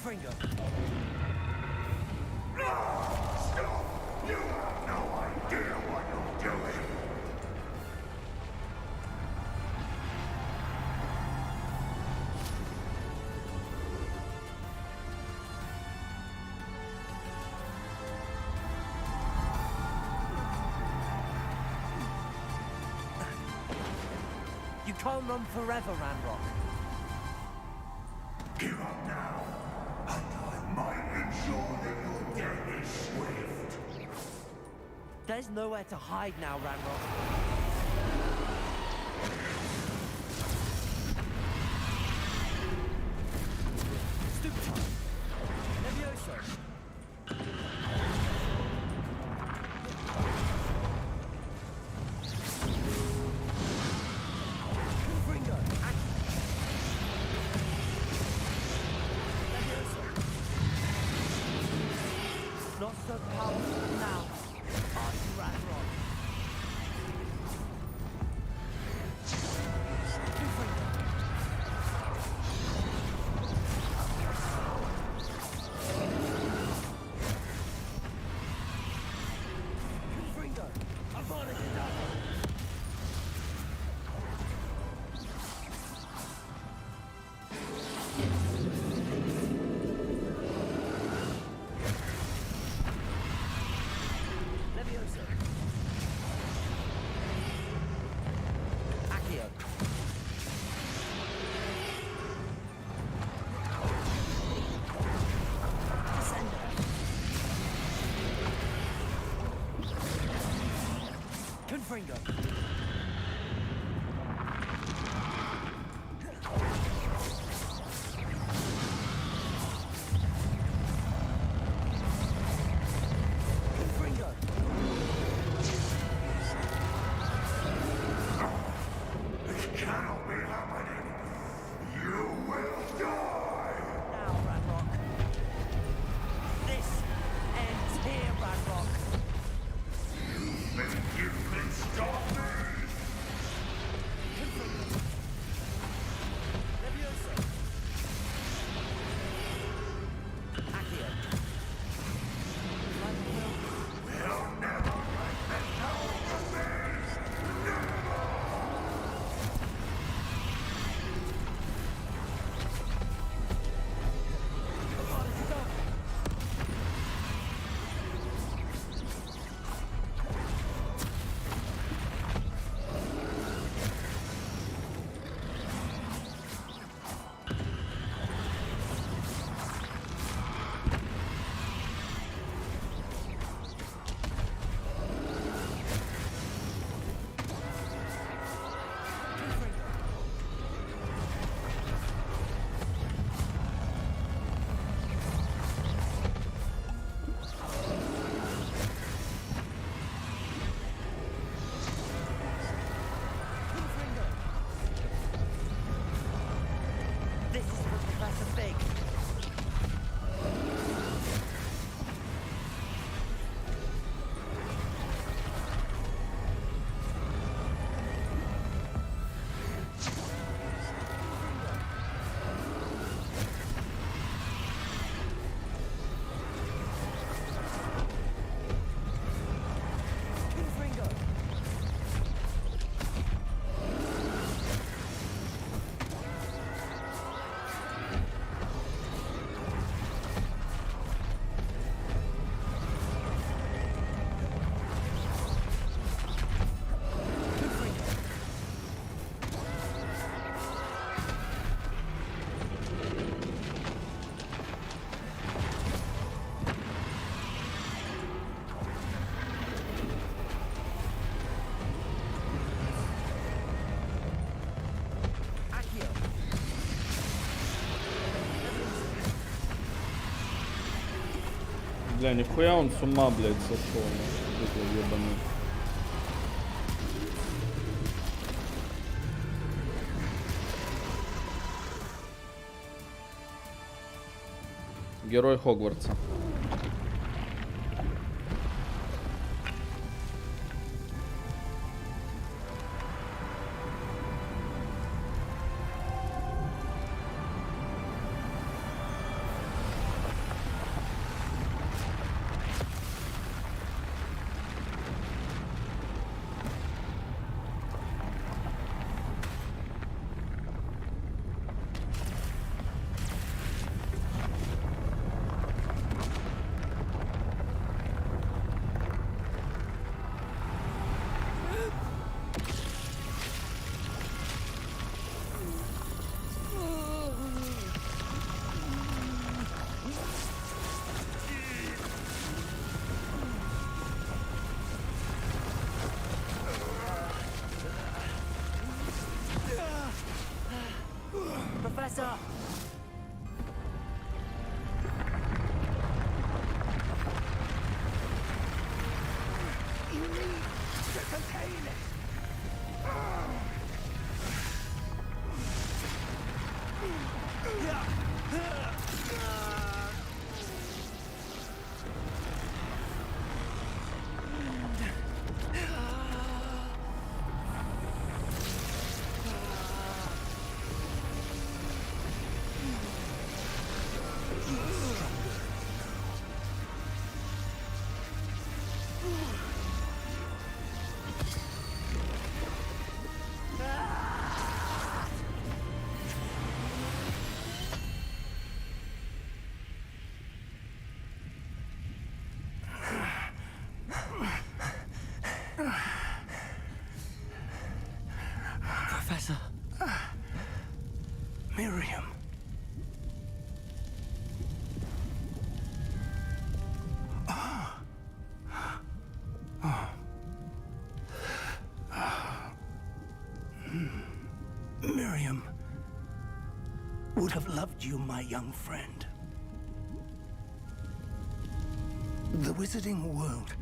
Confringo. Stop! You have no idea what you're doing. You can't run forever, Ranrock. Give up now, and I might ensure that your death is swift. There's nowhere to hide now, Ranrock. Stoop time. Levioso. Confringo. Levioso. Not so powerful now. Are you, Ranrock? Confringo. Avada Kedavra. Levioso. Accio. Descender. Confringo. Confringo. This cannot be happening. You will die. Now, Ranrock. This ends here, Ranrock. You think you can stop me? Levioso. Accio. Like will. They'll never let the power of theirs. Avada Kedavra. This is for Professor Big. Confringo. Accio. Бля, нихуя он с ума, блядь, сошел. Такой ебаный. Герой Хогвартса. Miriam. Miriam would have loved you, my young friend. The wizarding world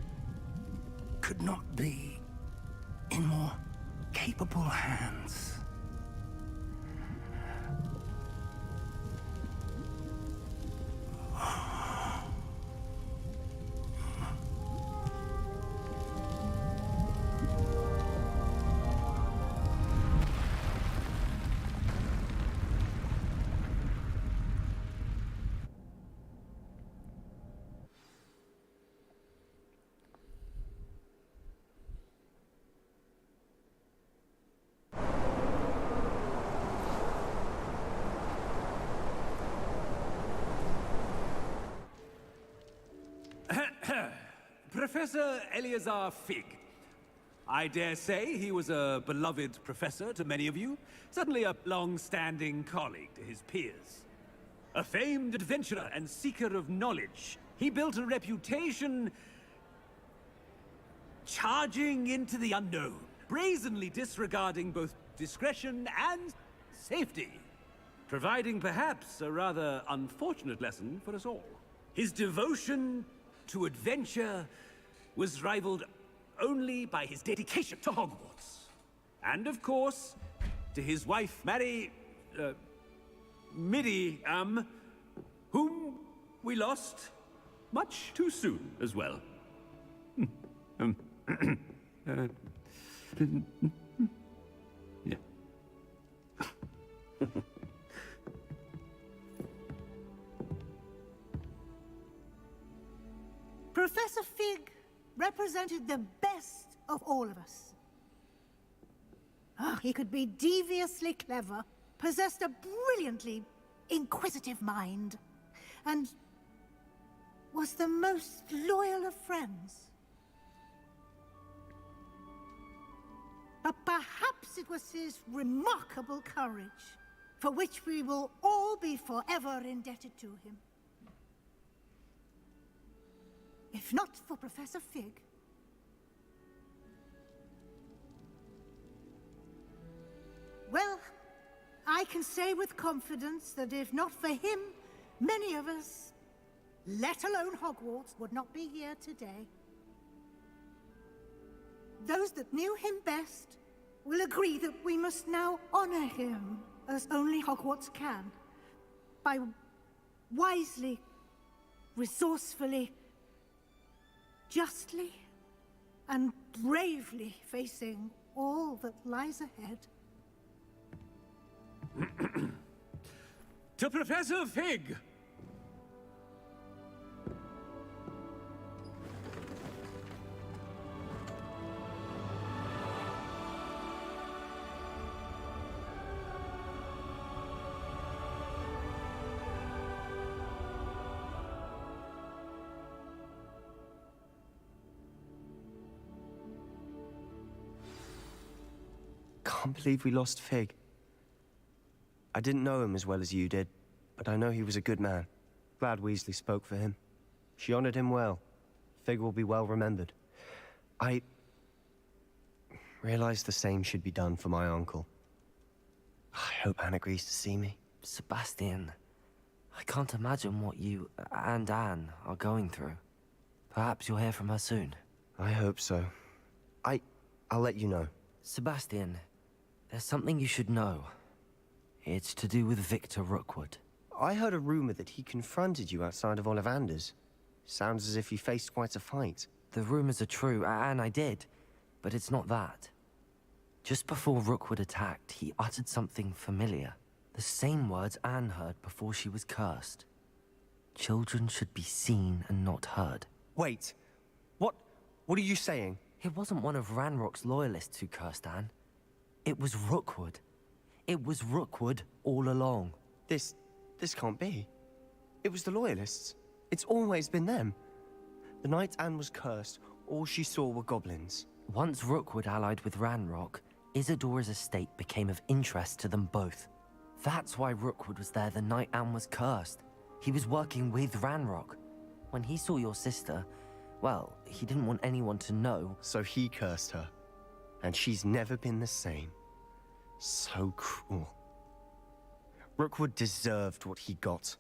could not be in more capable hands. Professor Eleazar Fig. I dare say he was a beloved professor to many of you, certainly a long-standing colleague to his peers. A famed adventurer and seeker of knowledge, he built a reputation charging into the unknown, brazenly disregarding both discretion and safety, providing perhaps a rather unfortunate lesson for us all. His devotion to adventure was rivaled only by his dedication to Hogwarts. And of course, to his wife, Miriam, whom we lost much too soon as well. Yeah. Professor Fig represented the best of all of us. Oh, he could be deviously clever, possessed a brilliantly inquisitive mind, and was the most loyal of friends. But perhaps it was his remarkable courage, for which we will all be forever indebted to him. If not for Professor Fig, well, I can say with confidence that if not for him, many of us, let alone Hogwarts, would not be here today. Those that knew him best will agree that we must now honor him as only Hogwarts can, by wisely, resourcefully, justly and bravely facing all that lies ahead. To Professor Fig! Can't believe we lost Fig. I didn't know him as well as you did, but I know he was a good man. Glad Weasley spoke for him. She honored him well. Fig will be well remembered. I realized the same should be done for my uncle. I hope Anne agrees to see me. Sebastian, I can't imagine what you and Anne are going through. Perhaps you'll hear from her soon. I hope so. I'll let you know. Sebastian, there's something you should know. It's to do with Victor Rookwood. I heard a rumor that he confronted you outside of Ollivander's. Sounds as if he faced quite a fight. The rumors are true, and I did, but it's not that. Just before Rookwood attacked, he uttered something familiar. The same words Anne heard before she was cursed. Children should be seen and not heard. Wait, what are you saying? It wasn't one of Ranrock's loyalists who cursed Anne. It was Rookwood. It was Rookwood all along. This can't be. It was the Loyalists. It's always been them. The night Anne was cursed, all she saw were goblins. Once Rookwood allied with Ranrock, Isadora's estate became of interest to them both. That's why Rookwood was there the night Anne was cursed. He was working with Ranrock. When he saw your sister, well, he didn't want anyone to know. So he cursed her. And she's never been the same. So cruel. Rookwood deserved what he got.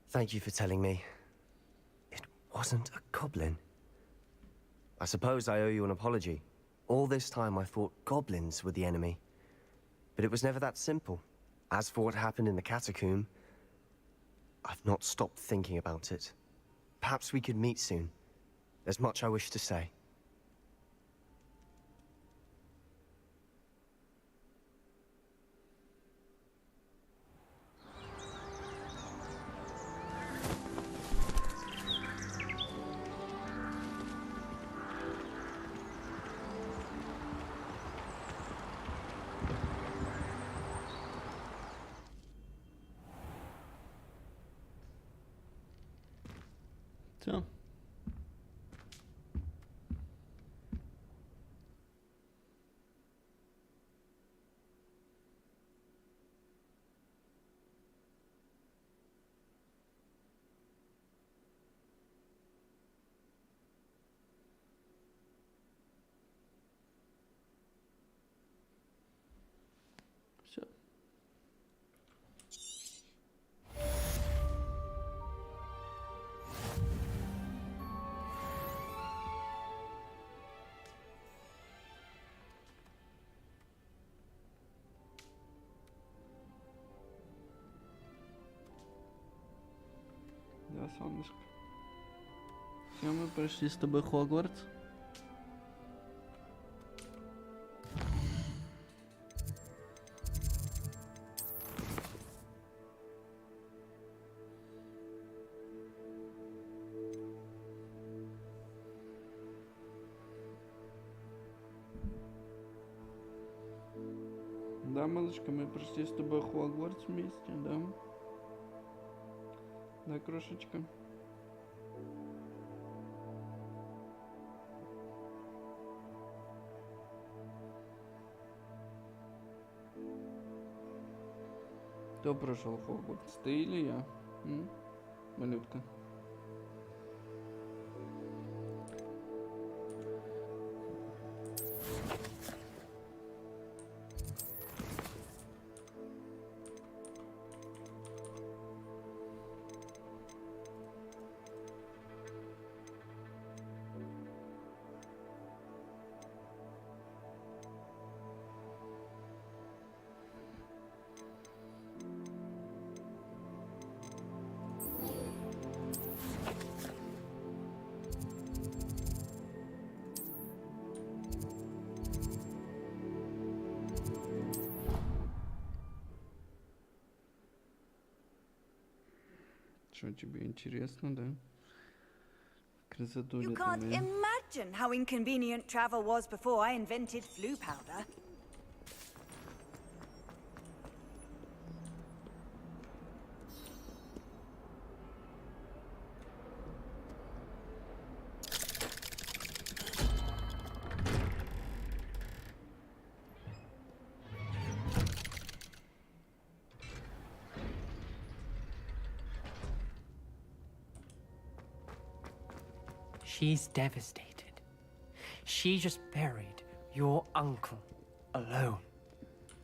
Thank you for telling me. It wasn't a goblin. I suppose I owe you an apology. All this time I thought goblins were the enemy. But it was never that simple. As for what happened in the catacomb, I've not stopped thinking about it. Perhaps we could meet soon. There's much I wish to say. Все. Все. Да, солнышко. Все, мы прошли с тобой Хогвартс. Да, малышка, мы прошли с тобой Хогвартс вместе, да? Да, крошечка. Кто прошел Хогвартс? Ты или я? Малютка. Что тебе интересно, да? Красотуля You can't imagine how inconvenient travel was before I invented flu powder. She's devastated. She just buried your uncle alone.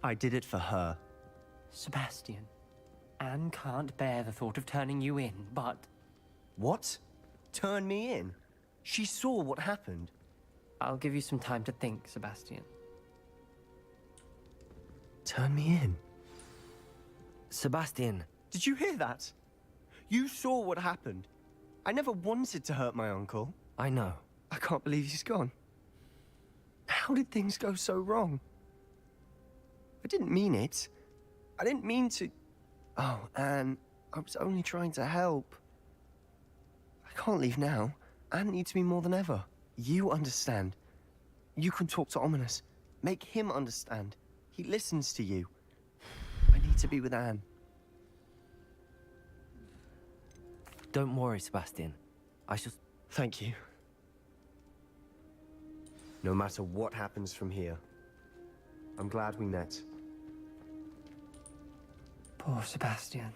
I did it for her. Sebastian, Anne can't bear the thought of turning you in, but... What? Turn me in? She saw what happened. I'll give you some time to think, Sebastian. Turn me in? Sebastian. Did you hear that? You saw what happened. I never wanted to hurt my uncle. I know. I can't believe he's gone. How did things go so wrong? I didn't mean it. I didn't mean to... Oh, Anne, I was only trying to help. I can't leave now. Anne needs me more than ever. You understand. You can talk to Ominous. Make him understand. He listens to you. I need to be with Anne. Don't worry, Sebastian. I shall... Thank you. No matter what happens from here, I'm glad we met. Poor Sebastian.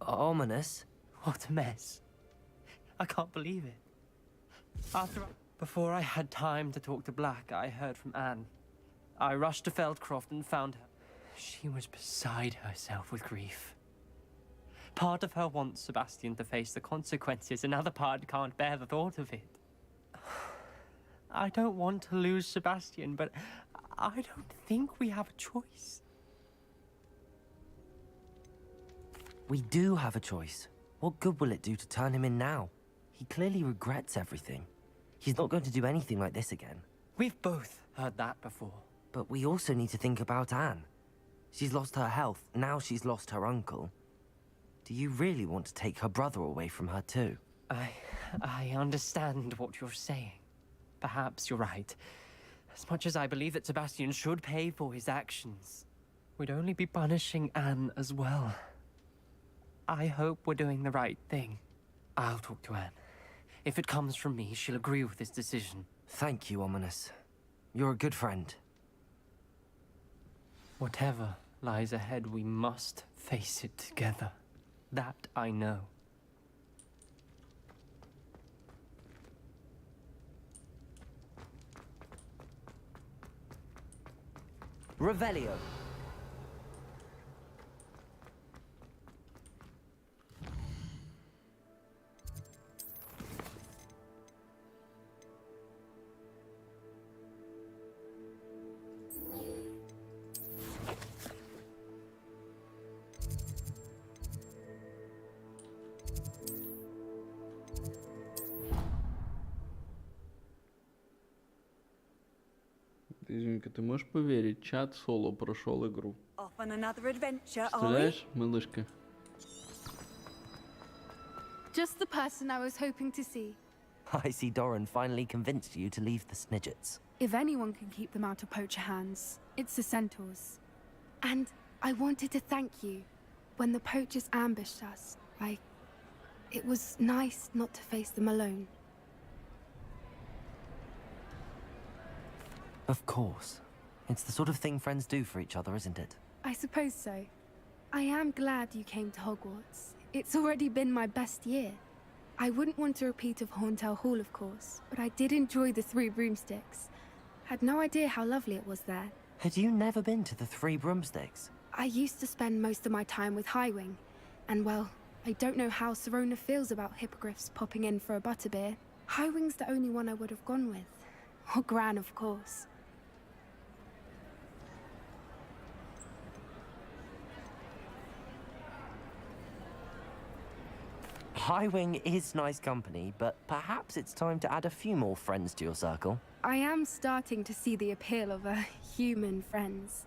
Ominous? What a mess. I can't believe it. Before I had time to talk to Black, I heard from Anne. I rushed to Feldcroft and found her. She was beside herself with grief. Part of her wants Sebastian to face the consequences, another part can't bear the thought of it. I don't want to lose Sebastian, but I don't think we have a choice. We do have a choice. What good will it do to turn him in now? He clearly regrets everything. He's not going to do anything like this again. We've both heard that before. But we also need to think about Anne. She's lost her health, now she's lost her uncle. Do you really want to take her brother away from her too? I understand what you're saying. Perhaps you're right. As much as I believe that Sebastian should pay for his actions, we'd only be punishing Anne as well. I hope we're doing the right thing. I'll talk to Anne. If it comes from me, she'll agree with this decision. Thank you, Ominous. You're a good friend. Whatever lies ahead, we must face it together. That I know. Revelio. Извинка, ты можешь поверить, чат соло прошел игру. Off on another adventure, are we? Представляешь, малышка? Just the person I was hoping to see. I see Doran finally convinced you to leave the Snidgets. If anyone can keep them out of poacher hands, it's the centaurs. And I wanted to thank you. When the poachers ambushed us, it was nice not to face them alone. Of course. It's the sort of thing friends do for each other, isn't it? I suppose so. I am glad you came to Hogwarts. It's already been my best year. I wouldn't want a repeat of Horntail Hall, of course, but I did enjoy the Three Broomsticks. Had no idea how lovely it was there. Had you never been to the Three Broomsticks? I used to spend most of my time with Highwing, and well, I don't know how Serona feels about hippogriffs popping in for a butterbeer. Highwing's the only one I would have gone with. Or Gran, of course. Highwing is nice company, but perhaps it's time to add a few more friends to your circle. I am starting to see the appeal of human friends.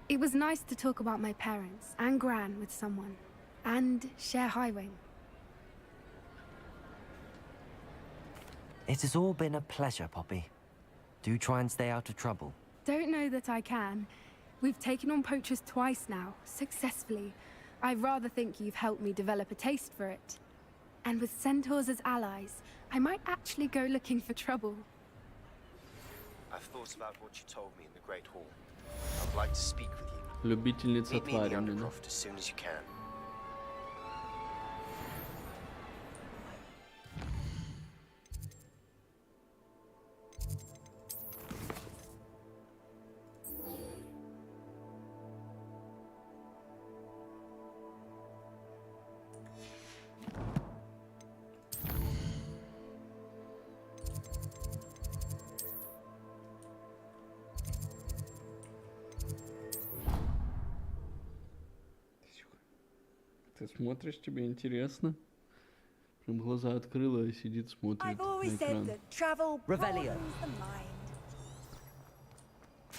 It was nice to talk about my parents and Gran with someone, and share Highwing. It has all been a pleasure, Poppy. Do try and stay out of trouble. Don't know that I can. We've taken on poachers twice now, successfully. I rather think you've helped me develop a taste for it. And with centaurs as allies, I might actually go looking for trouble. I've thought about what you told me in the Great Hall. I'd like to speak with you. Любительница Meet me in the твари, блин. Undercroft as soon as you can. Ты смотришь, тебе интересно? Прям глаза открыла и сидит, смотрит I've на always said экран. that travel Revelio. broadens the mind.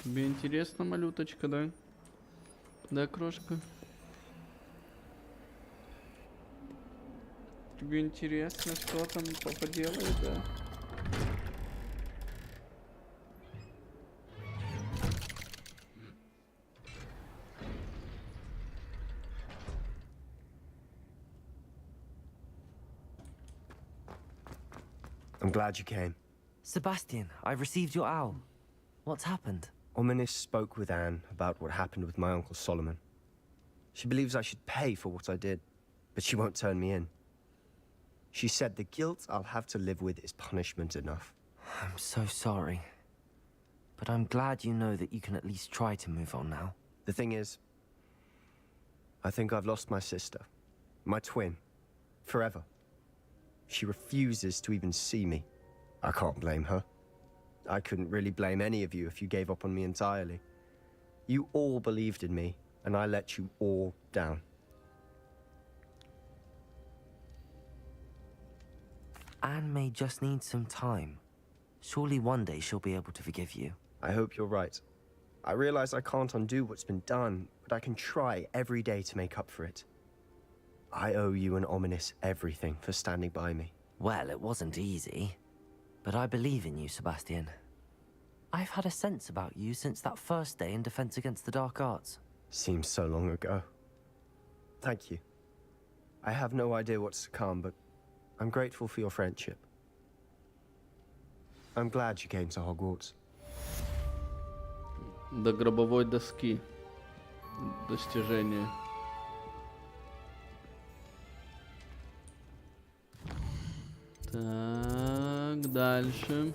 Тебе интересно, малюточка, да? Да, крошка? Тебе интересно, что там папа делает, да? I'm glad you came. Sebastian, I received your owl. What's happened? Ominis spoke with Anne about what happened with my Uncle Solomon. She believes I should pay for what I did, but she won't turn me in. She said the guilt I'll have to live with is punishment enough. I'm so sorry. But I'm glad you know that you can at least try to move on now. The thing is, I think I've lost my sister, my twin, forever. She refuses to even see me. I can't blame her. I couldn't really blame any of you if you gave up on me entirely. You all believed in me, and I let you all down. Anne may just need some time. Surely one day she'll be able to forgive you. I hope you're right. I realize I can't undo what's been done, but I can try every day to make up for it. I owe you and Ominis everything for standing by me. Well, it wasn't easy. But I believe in you, Sebastian. I've had a sense about you since that first day in Defense Against the Dark Arts. Seems so long ago. Thank you. I have no idea what's to come, but I'm grateful for your friendship. I'm glad you came to Hogwarts. До гробовой доски. Достижение. Так, дальше.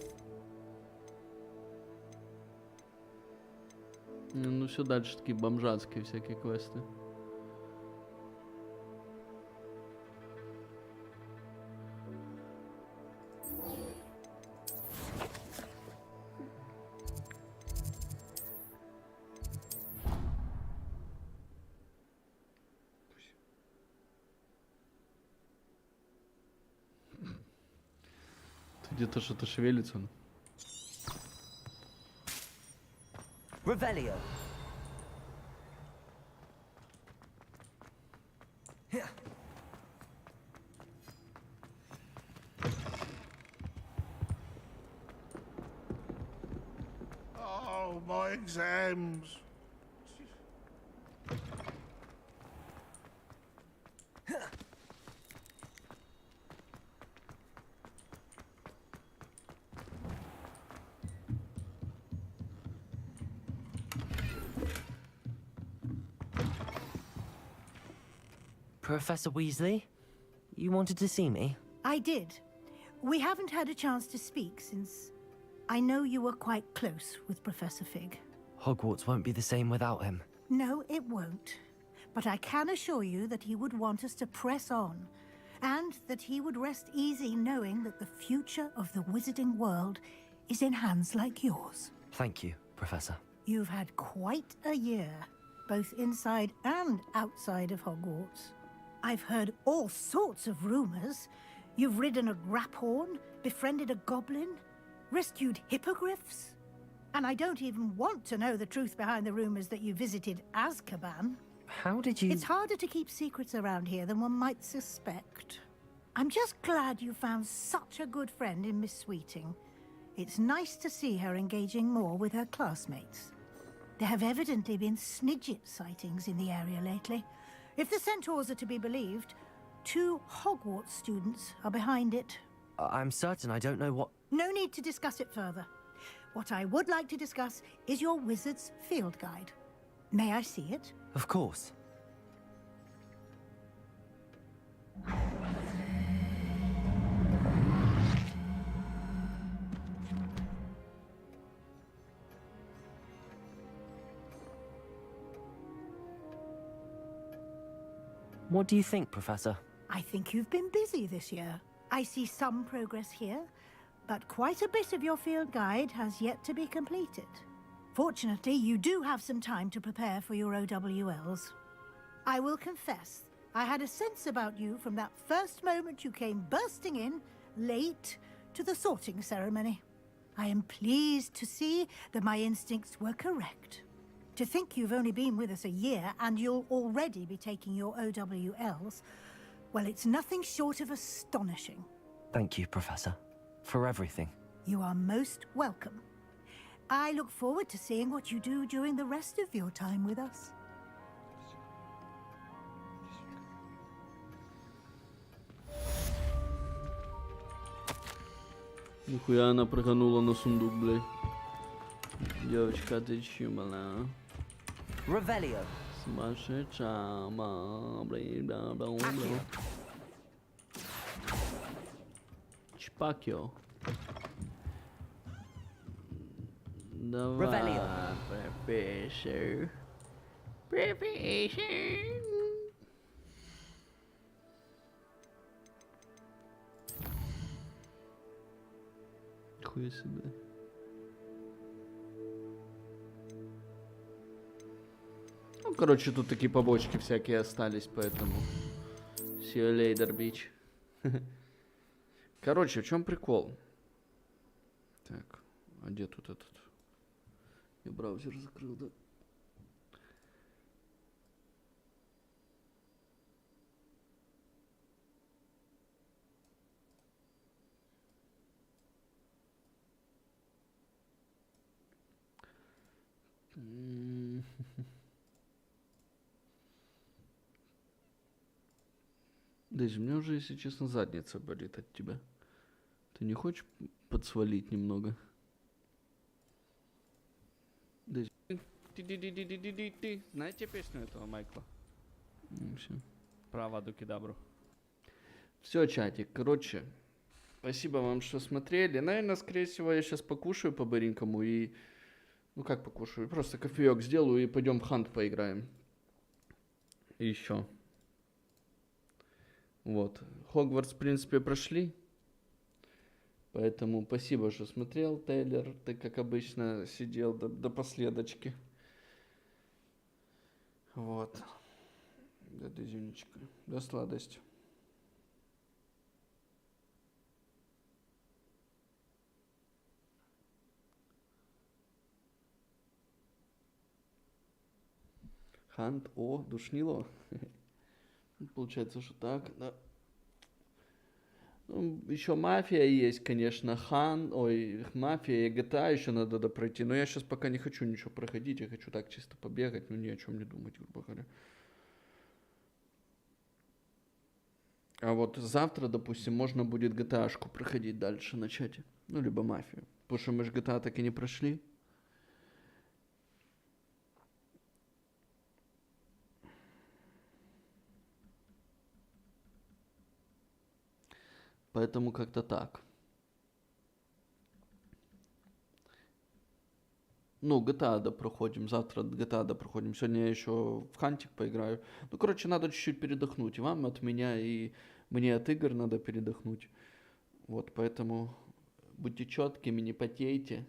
Ну, все дальше такие бомжатские всякие квесты. Где-то что-то шевелится. Revelio. Oh, my exams. Professor Weasley, you wanted to see me? I did. We haven't had a chance to speak since I know you were quite close with Professor Fig. Hogwarts won't be the same without him. No, it won't. But I can assure you that he would want us to press on, and that he would rest easy knowing that the future of the wizarding world is in hands like yours. Thank you, Professor. You've had quite a year, both inside and outside of Hogwarts. I've heard all sorts of rumors. You've ridden a graphorn, befriended a goblin, rescued hippogriffs. And I don't even want to know the truth behind the rumors that you visited Azkaban. How did you... It's harder to keep secrets around here than one might suspect. I'm just glad you found such a good friend in Miss Sweeting. It's nice to see her engaging more with her classmates. There have evidently been Snidget sightings in the area lately. If the centaurs are to be believed, 2 Hogwarts students are behind it. I'm certain I don't know what... No need to discuss it further. What I would like to discuss is your wizard's field guide. May I see it? Of course. What do you think, Professor? I think you've been busy this year. I see some progress here, but quite a bit of your field guide has yet to be completed. Fortunately, you do have some time to prepare for your OWLs. I will confess, I had a sense about you from that first moment you came bursting in, late, to the sorting ceremony. I am pleased to see that my instincts were correct. To think you've only been with us a year and you'll already be taking your OWLs, well, it's nothing short of astonishing. Thank you, Professor, for everything. You are most welcome. I look forward to seeing what you do during the rest of your time with us. Нихуя она прыганула на сундук, блядь. Девочка, ты чумала. Revelio. Сумасшедшая, Чпакио. Давай, профессор. Профессор. Хуя себе. Ну, короче, тут такие побочки всякие остались, поэтому... See you later, bitch. Короче, в чем прикол? Так, а где тут этот? Я браузер закрыл, да? Дейзи, у меня уже, если честно, задница болит от тебя. Ты не хочешь подсвалить немного? Дейзи. Знаете песню этого Майкла? Все. Право, дукидабру. Все, чатик. Короче, спасибо вам, что смотрели. Наверное, скорее всего, я сейчас покушаю по-быренькому и... Ну как покушаю? Просто кофеек сделаю и пойдем в хант поиграем. И еще. Вот. Хогвартс, в принципе, прошли. Поэтому спасибо, что смотрел, Тейлер. Ты, как обычно, сидел до последочки. Вот. Да, Дезюнечка. До сладости. Хант, о, душнило. Получается, что так, да. Ну, еще мафия есть, конечно, мафия и GTA еще надо пройти. Но я сейчас пока не хочу ничего проходить, я хочу так чисто побегать, но ни о чем не думать, грубо говоря. А вот завтра, допустим, можно будет GTA-шку проходить дальше на чате. Ну, либо мафию. Потому что мы же GTA так и не прошли. Поэтому как-то так. Ну, GTA допроходим. Завтра GTA допроходим. Сегодня я еще в хантик поиграю. Ну, короче, надо чуть-чуть передохнуть. И вам от меня, и мне от игр надо передохнуть. Вот, поэтому будьте четкими, не потейте.